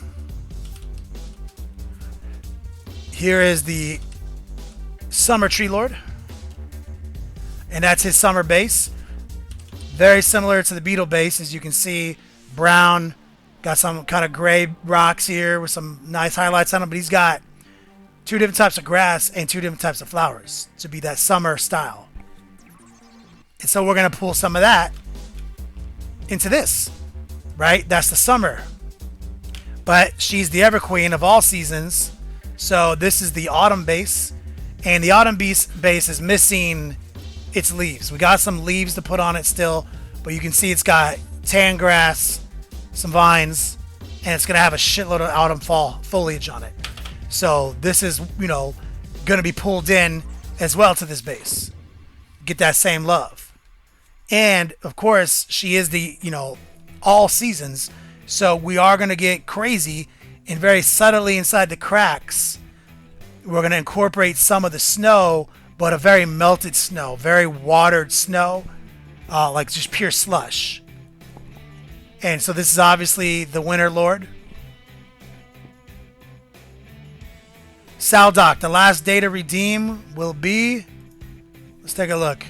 here is the Summer Tree Lord, and that's his summer base. Very similar to the Beetle base, as you can see. Brown, got some kind of gray rocks here with some nice highlights on them, but he's got 2 different types of grass and 2 different types of flowers to be that summer style. And so we're going to pull some of that into this, right? That's the summer. But she's the Everqueen of all seasons. So this is the autumn base. And the autumn base is missing its leaves. We got some leaves to put on it still. But you can see it's got tan grass, some vines, and it's going to have a shitload of autumn fall foliage on it. So this is, you know, going to be pulled in as well to this base. Get that same love. And, of course, she is the, you know, all seasons. So we are going to get crazy, and very subtly inside the cracks, we're going to incorporate some of the snow, but a very melted snow, very watered snow, like just pure slush. And so this is obviously the Winter Lord. Saldoc, the last day to redeem will be... Let's take a look.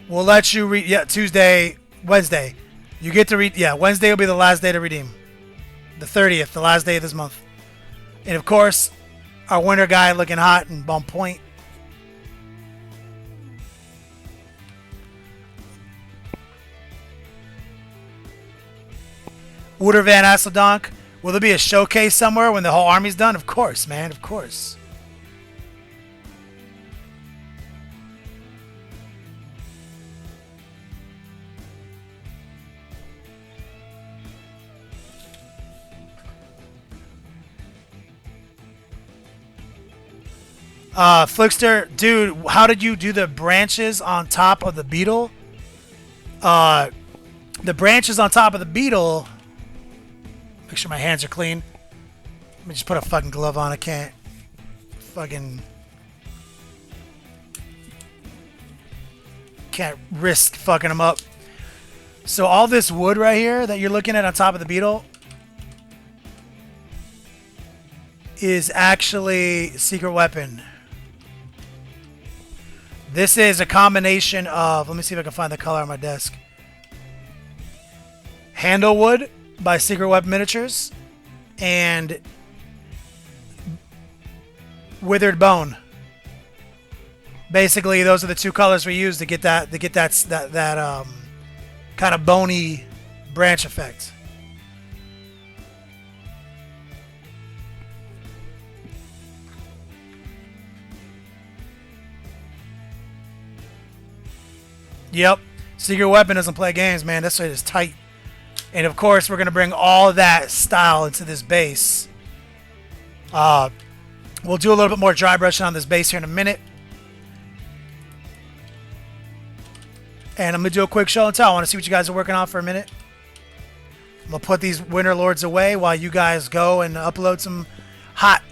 We'll let you read... Yeah, Wednesday. You get to read... Yeah, Wednesday will be the last day to redeem. The 30th, the last day of this month. And of course, our winter guy looking hot and on point. Wouter Van Asseldonk. Will there be a showcase somewhere when the whole army's done? Of course, man. Of course. Flickster, dude, how did you do the branches on top of the beetle? The branches on top of the beetle... Make sure my hands are clean. Let me just put a fucking glove on. I can't risk fucking them up. So all this wood right here that you're looking at on top of the beetle is actually secret weapon. This is a combination of, let me see if I can find the color on my desk. Handlewood by Secret Weapon Miniatures and Withered Bone. Basically, those are the 2 colors we use to get that kind of bony branch effect. Yep. Secret Weapon doesn't play games, man. This shit is tight. And of course, we're going to bring all of that style into this base. We'll do a little bit more dry brushing on this base here in a minute. And I'm going to do a quick show and tell. I want to see what you guys are working on for a minute. I'm gonna put these Winter Lords away while you guys go and upload some hot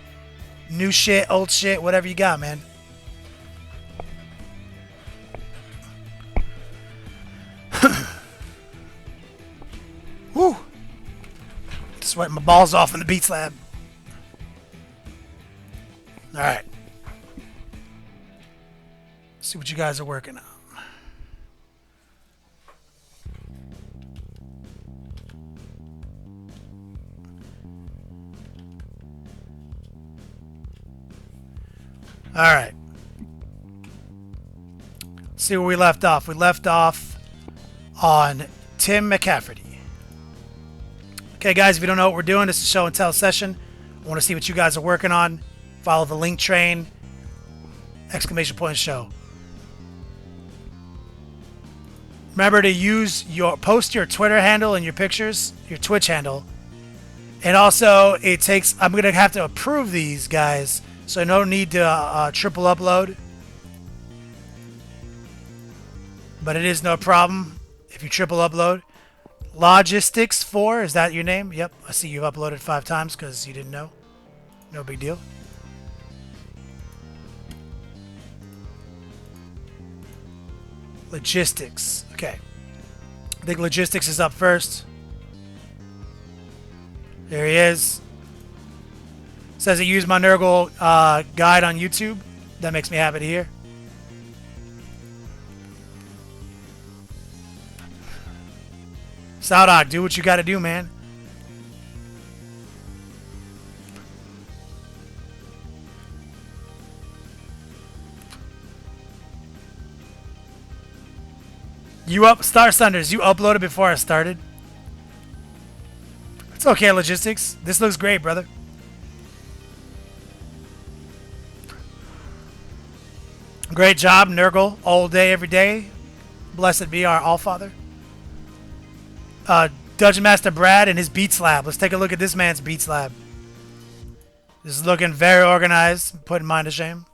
new shit, old shit, whatever you got, man. Woo! Sweating my balls off in the beat slab. All right. See what you guys are working on. All right. See where we left off. We left off on Tim McCafferty. Okay, guys, if you don't know what we're doing, this is a show and tell session. I want to see what you guys are working on. Follow the link train. ! Show. Remember to post your Twitter handle and your pictures, your Twitch handle. And also, I'm going to have to approve these, guys. So no need to triple upload. But it is no problem if you triple upload. Logistics4, is that your name? Yep, I see you've uploaded 5 times because you didn't know. No big deal. Logistics. Okay. I think logistics is up first. There he is. Says he used my Nurgle guide on YouTube. That makes me happy to hear. Saldog, do what you gotta do, man. Star Thunders, you uploaded before I started. It's okay, logistics. This looks great, brother. Great job, Nurgle. All day, every day. Blessed be our Allfather. Dungeon Master Brad and his beat slab. Let's take a look at this man's beat slab. This is looking very organized. Putting mine to shame.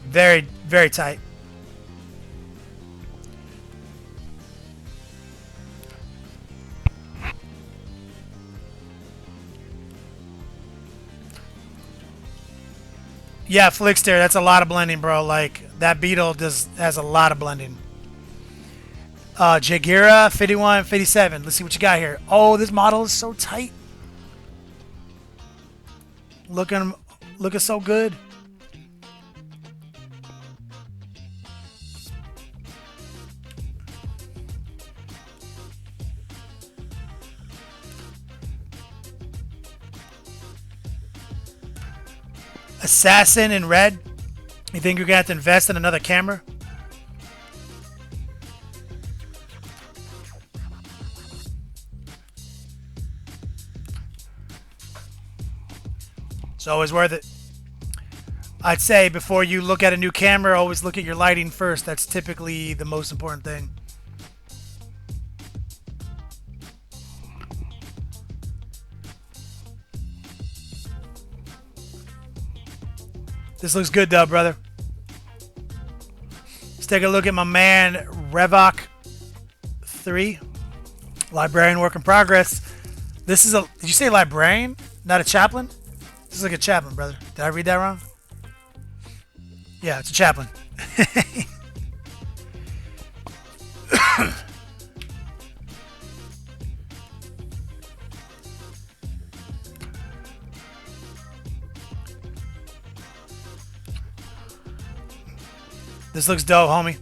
Very, very tight. Yeah, Flickster, that's a lot of blending, bro. Like, that beetle has a lot of blending. Jagira, 51, 57. Let's see what you got here. Oh, this model is so tight. Looking so good. Assassin in red. You think you're gonna have to invest in another camera? It's always worth it. I'd say before you look at a new camera, always look at your lighting first. That's typically the most important thing. This looks good though, brother. Let's take a look at my man Revok 3. Librarian work in progress. This is did you say librarian? Not a chaplain? This is like a chaplain, brother. Did I read that wrong? Yeah, it's a chaplain. This looks dope, homie.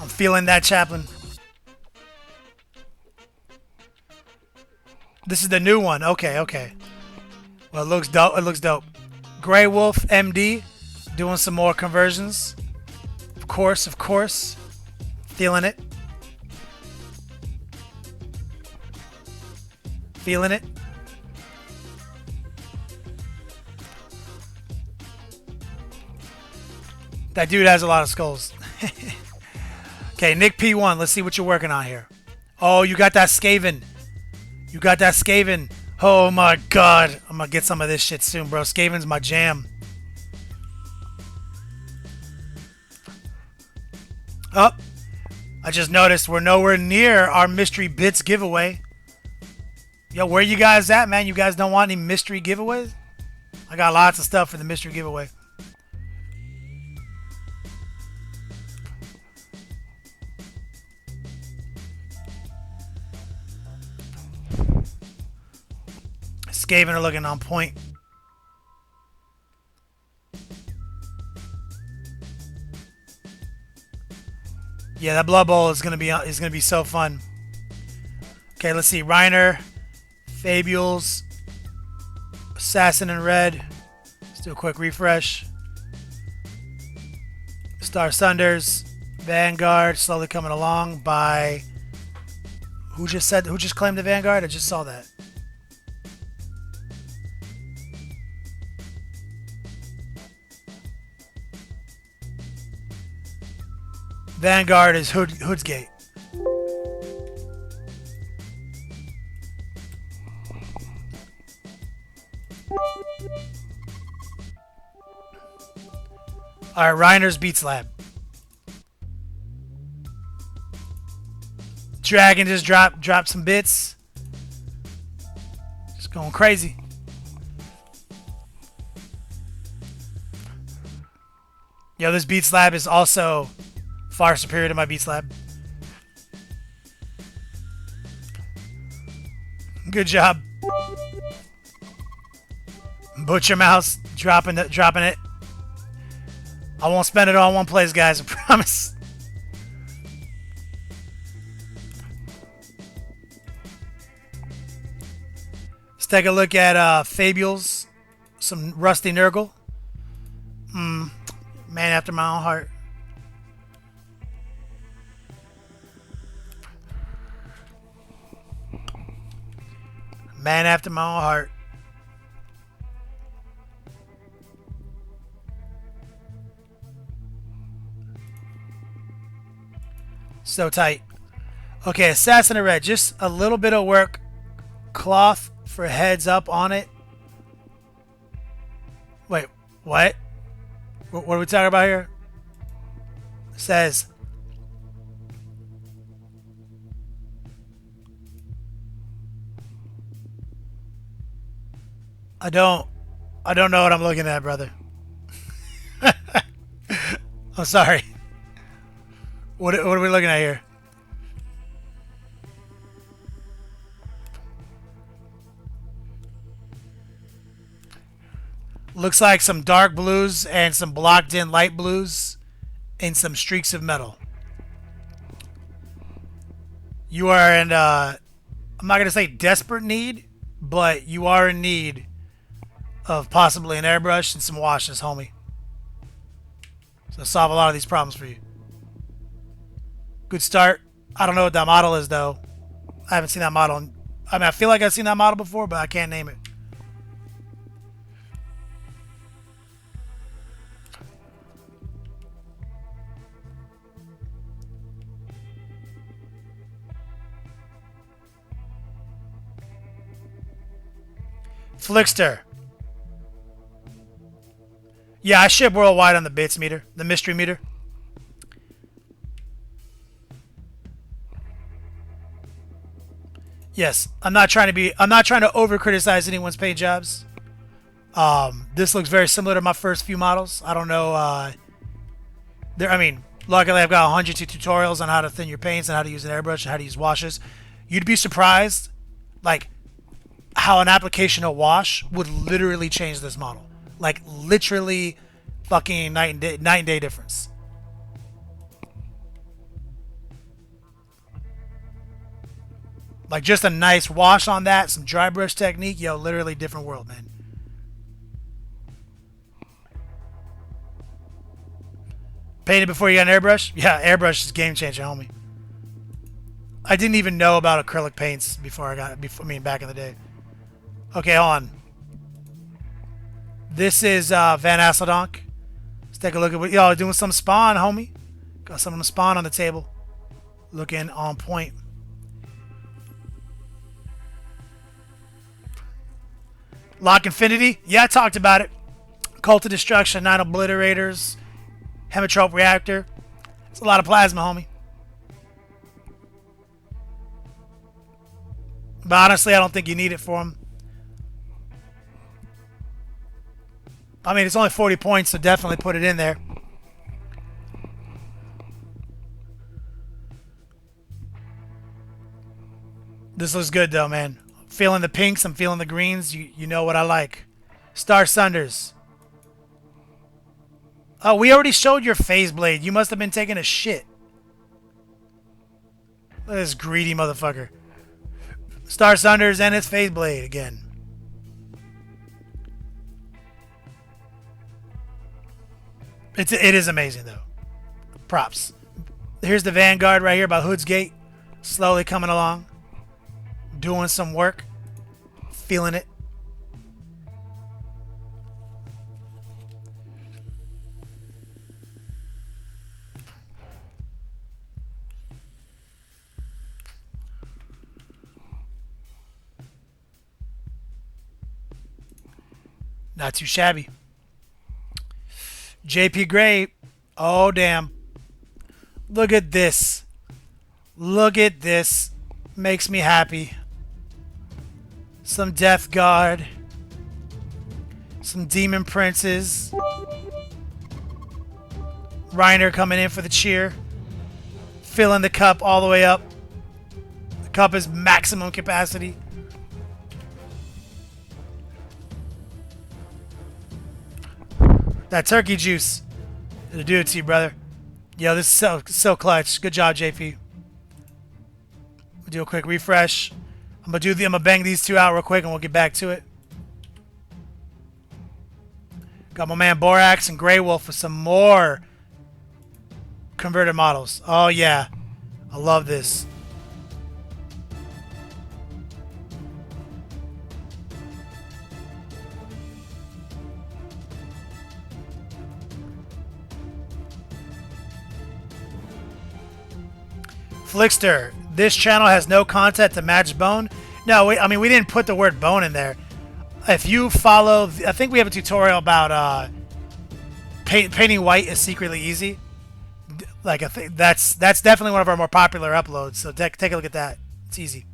I'm feeling that, chaplain. This is the new one. Okay, okay. Well, it looks dope. It looks dope. Grey Wolf MD doing some more conversions. Of course, of course. Feeling it. Feeling it. That dude has a lot of skulls. Okay, Nick P1. Let's see what you're working on here. Oh, you got that Skaven. You got that Skaven. Oh my god. I'm gonna get some of this shit soon, bro. Skaven's my jam. Oh, I just noticed we're nowhere near our mystery bits giveaway. Yo, where you guys at, man? You guys don't want any mystery giveaways? I got lots of stuff for the mystery giveaway. Skaven are looking on point. Yeah, that Blood Bowl is gonna be so fun. Okay, let's see. Reiner, Fabules, Assassin in red. Let's do a quick refresh. Star Sunders, Vanguard, slowly coming along by. Who just claimed the Vanguard? I just saw that. Vanguard is Hood's Gate. Alright, Reiner's Beats Lab. Dragon just dropped some bits. Just going crazy. Yo, this Beats Lab is also far superior to my Beats Lab. Good job. Butcher Mouse dropping it. I won't spend it all in one place, guys, I promise. Let's take a look at Fabules. Some Rusty Nurgle. Man after my own heart. Man after my own heart. So tight. Okay, Assassin in red. Just a little bit of work. Cloth for heads up on it. Wait, what? What are we talking about here? It says... I don't know what I'm looking at, brother. I'm sorry. What are we looking at here? Looks like some dark blues and some blocked in light blues and some streaks of metal. You are in, I'm not going to say desperate need, but you are in need of possibly an airbrush and some washes, homie. So solve a lot of these problems for you. Good start. I don't know what that model is, though. I haven't seen that model. I mean, I feel like I've seen that model before, but I can't name it. Flickster. Yeah, I ship worldwide on the bits meter, the mystery meter. Yes, I'm not trying to over criticize anyone's paint jobs. This looks very similar to my first few models. I don't know. I mean, luckily I've got hundreds of tutorials on how to thin your paints and how to use an airbrush and how to use washes. You'd be surprised, like, how an application of wash would literally change this model. Like, literally fucking night and day difference. Like, just a nice wash on that, some dry brush technique, yo, literally different world, man. Painted before you got an airbrush? Yeah, airbrush is game changer, homie. I didn't even know about acrylic paints before back in the day. Okay, hold on. This is Van Asseldonk. Let's take a look at what y'all doing. Some spawn, homie. Got some of the spawn on the table. Looking on point. Lock Infinity. Yeah, I talked about it. Cult of Destruction, 9 Obliterators, Hemitrope Reactor. It's a lot of plasma, homie. But honestly, I don't think you need it for him. I mean, it's only 40 points, so definitely put it in there. This looks good, though, man. I'm feeling the pinks. I'm feeling the greens. You know what I like. Star Sunders. Oh, we already showed your phase blade. You must have been taking a shit. Look at this greedy motherfucker. Star Sunders and its phase blade again. It is amazing, though. Props. Here's the Vanguard right here by Hood's Gate. Slowly coming along. Doing some work. Feeling it. Not too shabby. JP Gray. Oh, damn. Look at this. Look at this. Makes me happy. Some Death Guard. Some Demon Princes. Reiner coming in for the cheer. Filling the cup all the way up. The cup is maximum capacity. That turkey juice. It'll do it to you, brother. Yo, this is so clutch. Good job, JP. We'll do a quick refresh. I'm gonna bang these two out real quick and we'll get back to it. Got my man Borax and Grey Wolf with some more converted models. Oh yeah. I love this. Flickster, this channel has no content to match bone. No, I mean, we didn't put the word bone in there. If you follow, I think we have a tutorial about painting white is secretly easy. Like, I think that's definitely one of our more popular uploads. So take a look at that. It's easy.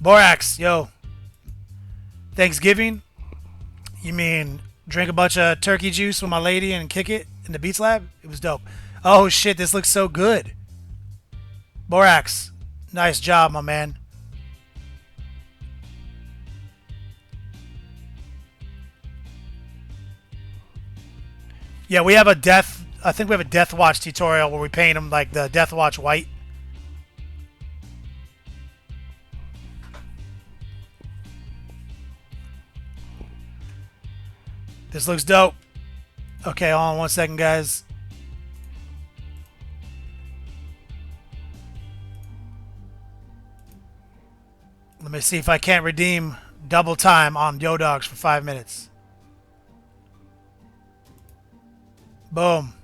Borax, yo. Thanksgiving? You mean drink a bunch of turkey juice with my lady and kick it in the Beats Lab? It was dope. Oh shit, this looks so good. Borax, nice job, my man. Yeah, we have a I think we have a Death Watch tutorial where we paint them like the Death Watch white. This looks dope. Okay, hold on 1 second, guys. Let me see if I can't redeem double time on Yo Dogs for 5 minutes. Boom.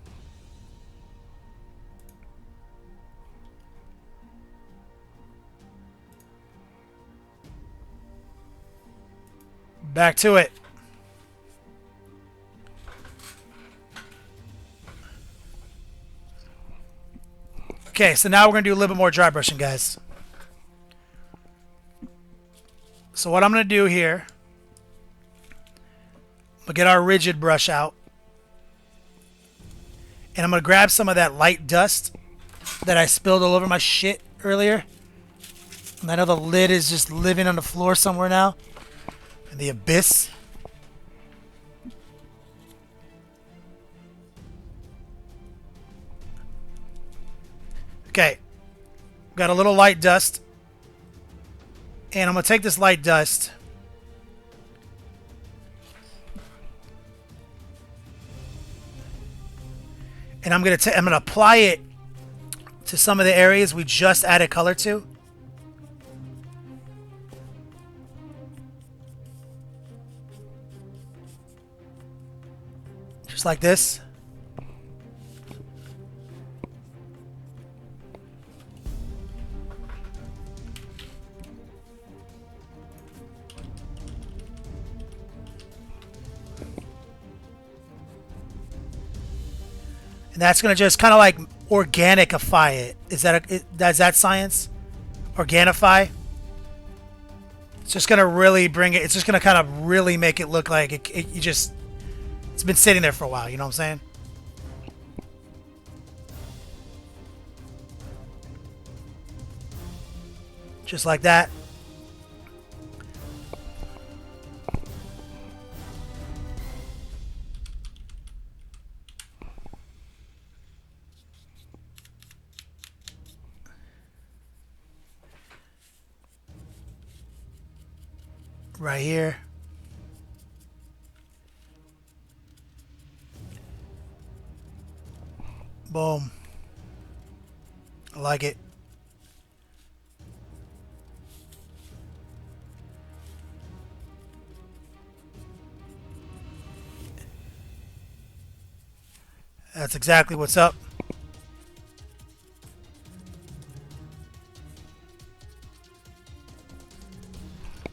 Back to it. Okay, so now we're going to do a little bit more dry brushing, guys. So what I'm going to do here, we'll get our rigid brush out. And I'm going to grab some of that light dust that I spilled all over my shit earlier. And I know the lid is just living on the floor somewhere now. In the abyss. Okay. Got a little light dust. And I'm going to take this light dust. And I'm going to apply it to some of the areas we just added color to. Just like this. And that's going to just kind of like organicify it. Is that science? Organify? It's just going to really bring it. It's just going to kind of really make it look like it's been sitting there for a while. You know what I'm saying? Just like that. Right here. Boom. I like it. That's exactly what's up.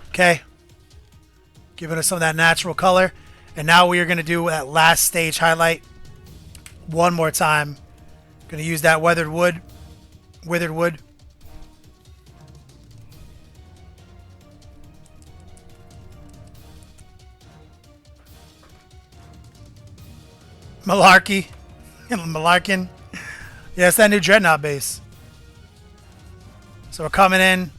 Okay. Giving us some of that natural color. And now we are going to do that last stage highlight one more time. Going to use that withered wood. Malarkin. Yeah, it's that new Dreadnought base. So we're coming in.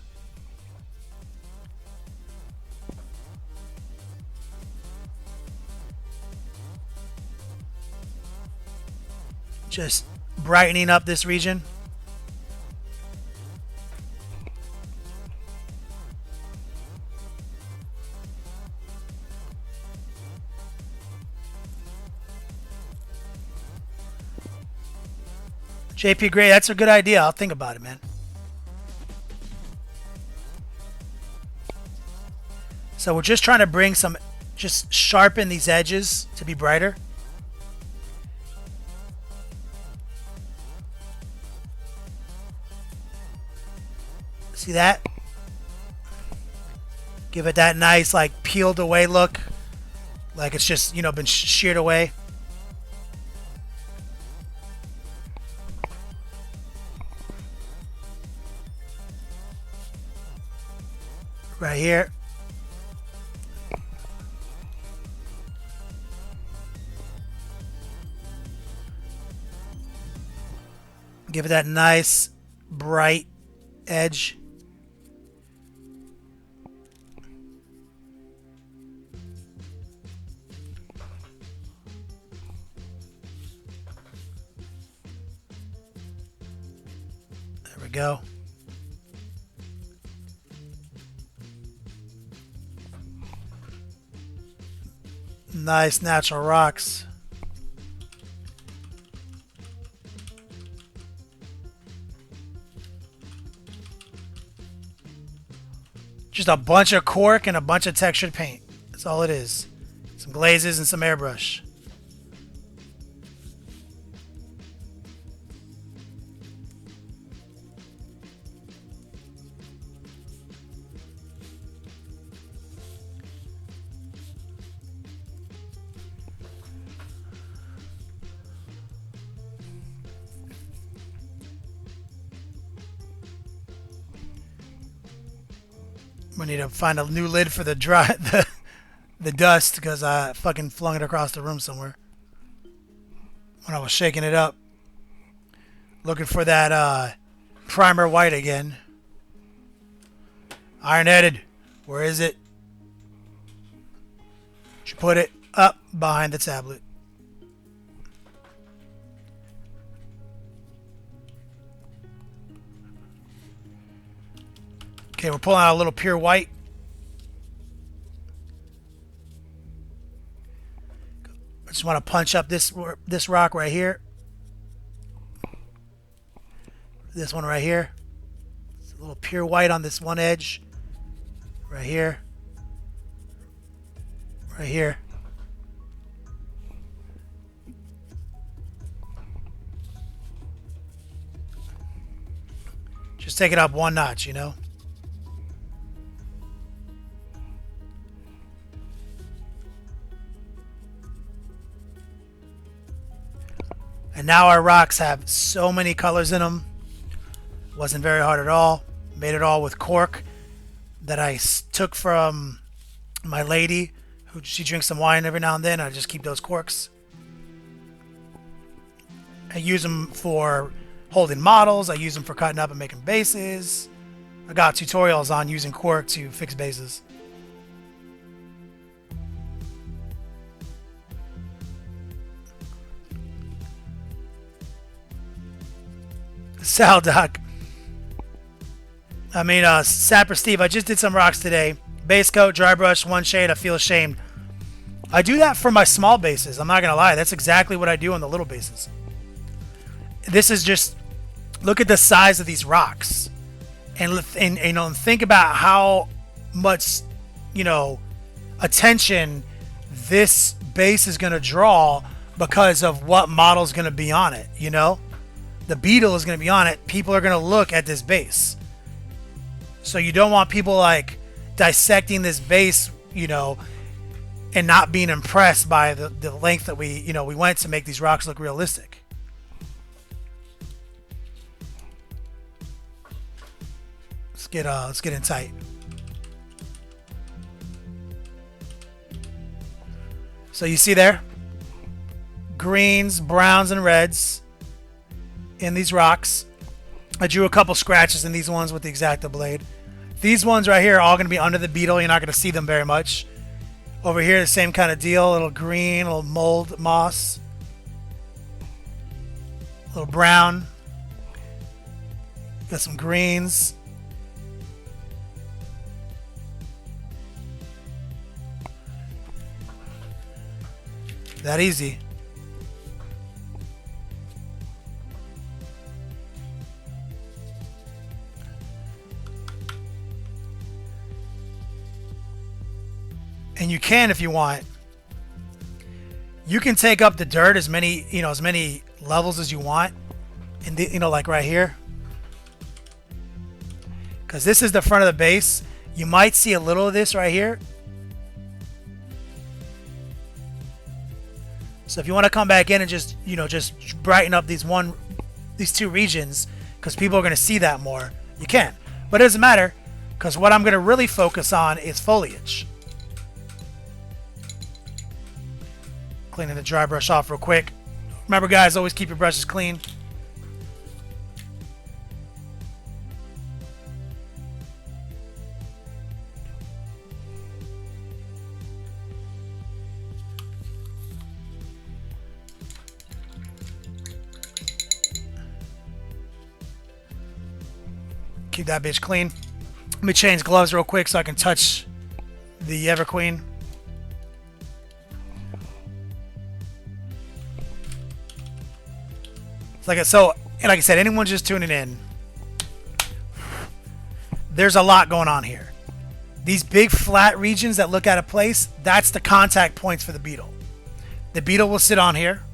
Just brightening up this region. JP Gray, that's a good idea. I'll think about it, man. So we're just trying to bring some, just sharpen these edges to be brighter. See that? Give it that nice, like, peeled away look. Like it's just, you know, been sheared away. Right here. Give it that nice, bright edge. There we go. Nice natural rocks. Just a bunch of cork and a bunch of textured paint. That's all it is. Some glazes and some airbrush. We need to find a new lid for the the dust because I fucking flung it across the room somewhere when I was shaking it up. Looking for that primer white again. Iron-headed. Where is it? Did you put it up behind the tablet? Okay, we're pulling out a little pure white. I just want to punch up this rock right here. This one right here. It's a little pure white on this one edge. Right here. Right here. Just take it up one notch, you know? And Now our rocks have so many colors in them. Wasn't very hard at all. Made it all with cork that I took from my lady, who she drinks some wine every now and then. I just keep those corks. I use them for holding models. I use them for cutting up and making bases. I got tutorials on using cork to fix bases. Sal Doc. Sapper Steve, I just did some rocks today. Base coat, dry brush, one shade. I feel ashamed. I do that for my small bases. I'm not going to lie. That's exactly what I do on the little bases. This is just, look at the size of these rocks. And think about how much, attention this base is going to draw because of what model is going to be on it, The beetle is going to be on it. People are going to look at this base. So you don't want people like dissecting this base, and not being impressed by the length that we went to make these rocks look realistic. Let's get in tight. So you see there, greens, browns, and reds in these rocks. I drew a couple scratches in these ones with the X-Acto blade. These ones right here are all going to be under the beetle. You're not going to see them very much. Over here, the same kind of deal. A little green, a little mold moss. A little brown. Got some greens. That easy. And you can, if you want, you can take up the dirt as many levels as you want, and like right here, because this is the front of the base. You might see a little of this right here. So if you want to come back in and just brighten up these two regions, because people are going to see that more, you can. But it doesn't matter, because what I'm going to really focus on is foliage. Cleaning the dry brush off real quick. Remember, guys, always keep your brushes clean. Keep that bitch clean. Let me change gloves real quick so I can touch the Everqueen. Like I said, anyone just tuning in, there's a lot going on here. These big flat regions that look out of place, that's the contact points for the beetle. The beetle will sit on here.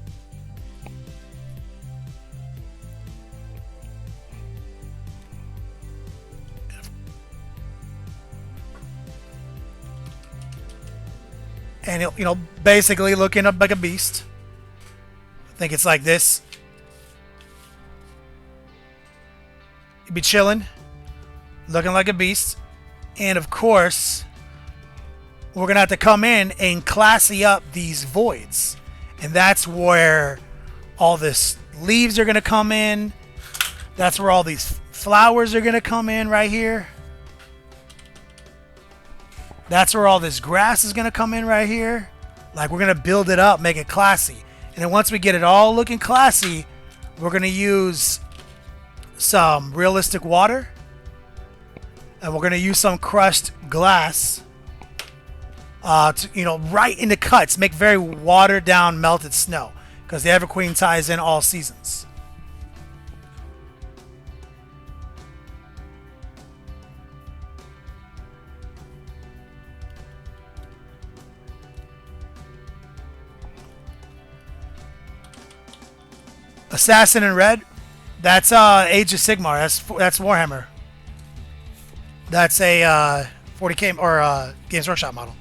And he'll, basically looking up like a beast. I think it's like this. You'd be chilling, looking like a beast. And of course, we're gonna have to come in and classy up these voids. And that's where all this leaves are gonna come in. That's where all these flowers are gonna come in right here. That's where all this grass is gonna come in right here. Like, we're gonna build it up, make it classy. And then once we get it all looking classy, we're gonna use some realistic water, and we're going to use some crushed glass to, right in the cuts, make very watered down melted snow, because the Everqueen ties in all seasons. Assassin in red. That's Age of Sigmar. That's Warhammer. That's a 40k or Games Workshop model.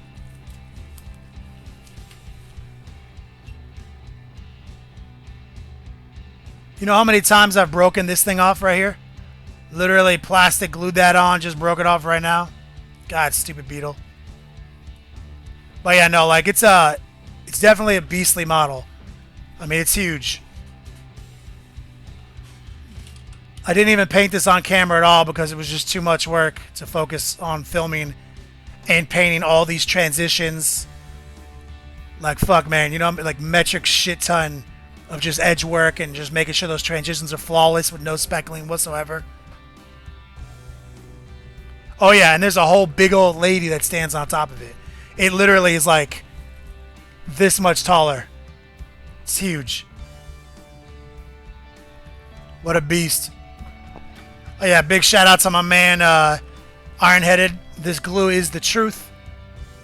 You know how many times I've broken this thing off right here? Literally plastic glued that on, just broke it off right now. God, stupid beetle. But yeah, no, like it's definitely a beastly model. I mean, it's huge. I didn't even paint this on camera at all because it was just too much work to focus on filming and painting all these transitions. Like, fuck, man, you know, like metric shit ton of just edge work and just making sure those transitions are flawless with no speckling whatsoever. Oh yeah, and there's a whole big old lady that stands on top of it. It literally is like this much taller. It's huge. What a beast. Oh yeah, big shout out to my man Ironheaded. This glue is the truth.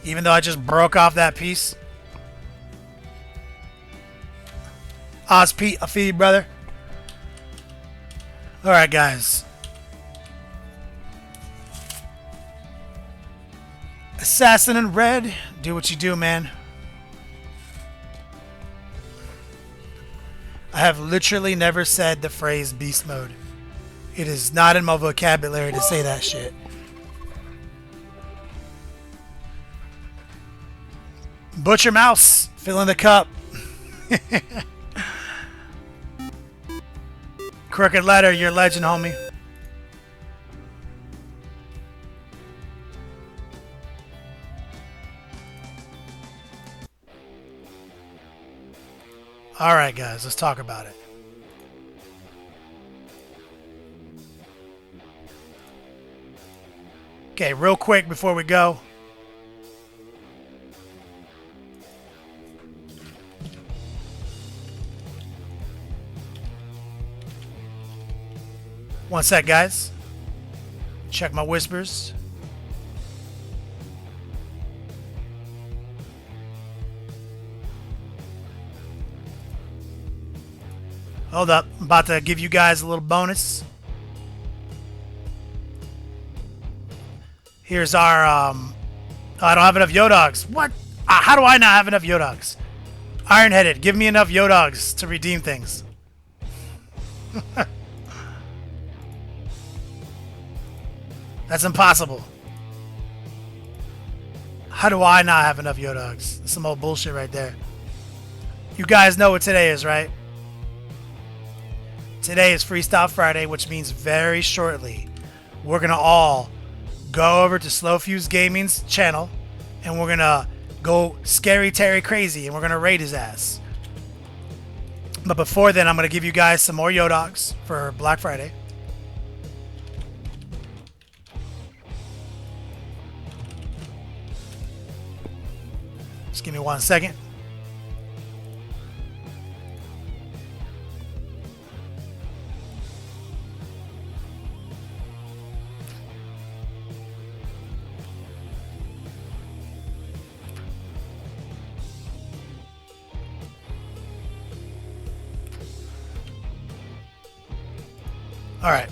Even though I just broke off that piece. Oz Pete, I feel you, brother. Alright, guys. Assassin in red. Do what you do, man. I have literally never said the phrase beast mode. It is not in my vocabulary to say that shit. Butcher Mouse, fill in the cup. Crooked Letter, you're a legend, homie. Alright, guys, let's talk about it. Okay, real quick before we go. One sec, guys. Check my whispers. Hold up. I'm about to give you guys a little bonus. Here's our, I don't have enough Yodogs. What? How do I not have enough Yodogs? Ironheaded, give me enough Yodogs to redeem things. That's impossible. How do I not have enough Yodogs? That's some old bullshit right there. You guys know what today is, right? Today is Freestyle Friday, which means very shortly we're going to all go over to Slow Fuse Gaming's channel and we're going to go Scary Terry crazy and we're going to raid his ass. But before then, I'm going to give you guys some more Yodogs for Black Friday. Just give me 1 second. All right.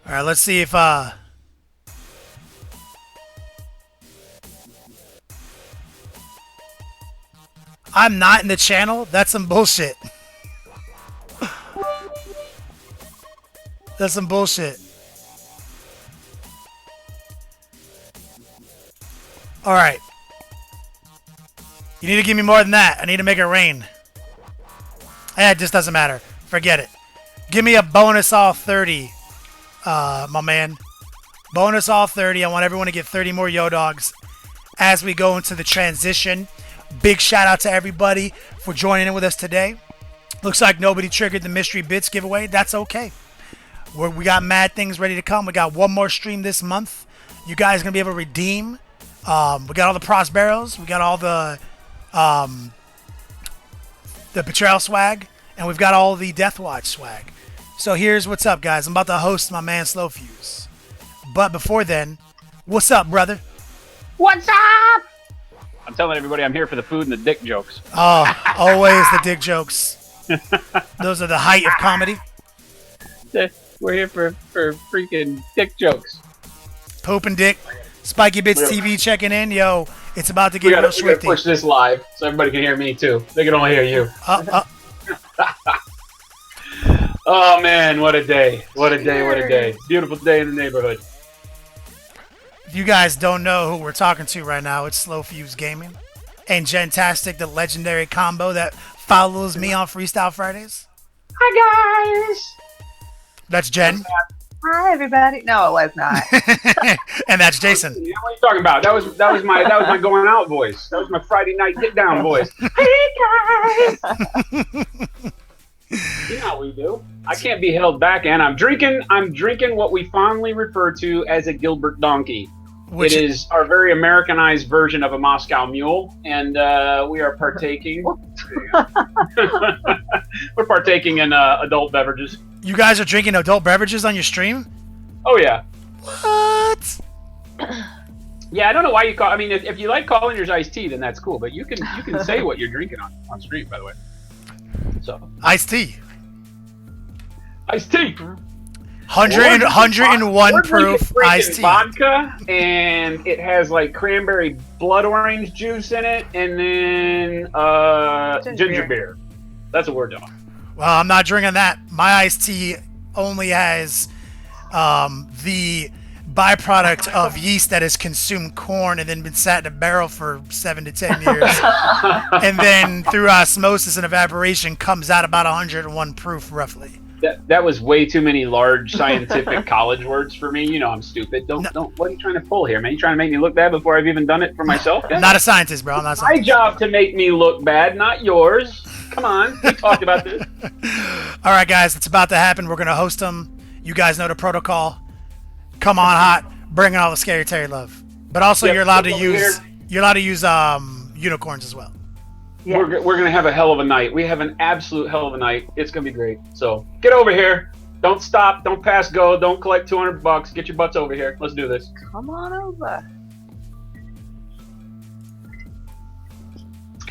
All right, let's see if I'm not in the channel. That's some bullshit. That's some bullshit. All right. You need to give me more than that. I need to make it rain. It just doesn't matter. Forget it. Give me a bonus all 30, my man. Bonus all 30. I want everyone to get 30 more Yodogs as we go into the transition. Big shout out to everybody for joining in with us today. Looks like nobody triggered the mystery bits giveaway. That's okay. We got mad things ready to come. We got one more stream this month. You guys are going to be able to redeem. We got all the Prosperos. We got all the Betrayal swag. And we've got all the Death Watch swag. So here's what's up, guys. I'm about to host my man Slow Fuse. But before then, what's up, brother? What's up? I'm telling everybody I'm here for the food and the dick jokes. Oh, always the dick jokes. Those are the height of comedy. We're here for freaking dick jokes. Poop and dick. Spiky Bits TV checking in. Yo, it's about to get We real gotta swifty. push this live so everybody can hear me too. They can only hear you. Oh man, what a day! What a day! What a day! Beautiful day in the neighborhood. If you guys don't know who we're talking to right now, it's Slow Fuse Gaming and Gentastic, the legendary combo that follows me on Freestyle Fridays. Hi guys. That's Jen. Hi, everybody. No, it was not. And that's Jason. What are you talking about? That was my going out voice. That was my Friday night get down voice. Hey guys. You know how we do. I can't be held back, and I'm drinking what we fondly refer to as a Gilbert donkey. It is our very Americanized version of a Moscow mule, and we are partaking. We're partaking in adult beverages. You guys are drinking adult beverages on your stream? Oh yeah. What? Yeah, I don't know why you call. I mean, if you like calling yours iced tea, then that's cool. But you can say what you're drinking on stream, by the way. So Iced tea. Iced tea. 101 proof iced tea. Vodka, and it has like cranberry blood orange juice in it, and then ginger beer. That's what we're doing. Well, I'm not drinking that. My iced tea only has the byproduct of yeast that has consumed corn and then been sat in a barrel for 7 to 10 years. And then through osmosis and evaporation comes out about 101 proof roughly. That was way too many large scientific college words for me. You know I'm stupid. Don't. What are you trying to pull here, man? You trying to make me look bad before I've even done it for myself? I'm not a scientist, bro. I'm not a My scientist. job to make me look bad, not yours. Come on, we talked about this. All right, guys, it's about to happen. We're gonna host them. You guys know the protocol. Come on, hot. Bring in all the Scary Terry love. But also, Yep, you're allowed to over use here. unicorns as well. Yeah. We're gonna have a hell of a night. We have an absolute hell of a night. It's gonna be great. So get over here. Don't stop. Don't pass go. Don't collect $200. Get your butts over here. Let's do this. Come on over.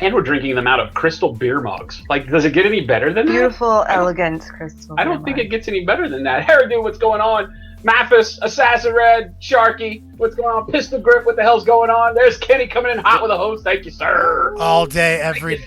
And we're drinking them out of crystal beer mugs. Like, does it get any better than that? Beautiful, elegant crystal. I don't think it gets any better than that. Harry, what's going on? Mathis, Assassin Red, Sharky, what's going on? Pistol Grip, what the hell's going on? There's Kenny coming in hot with a host. Thank you, sir. All day, every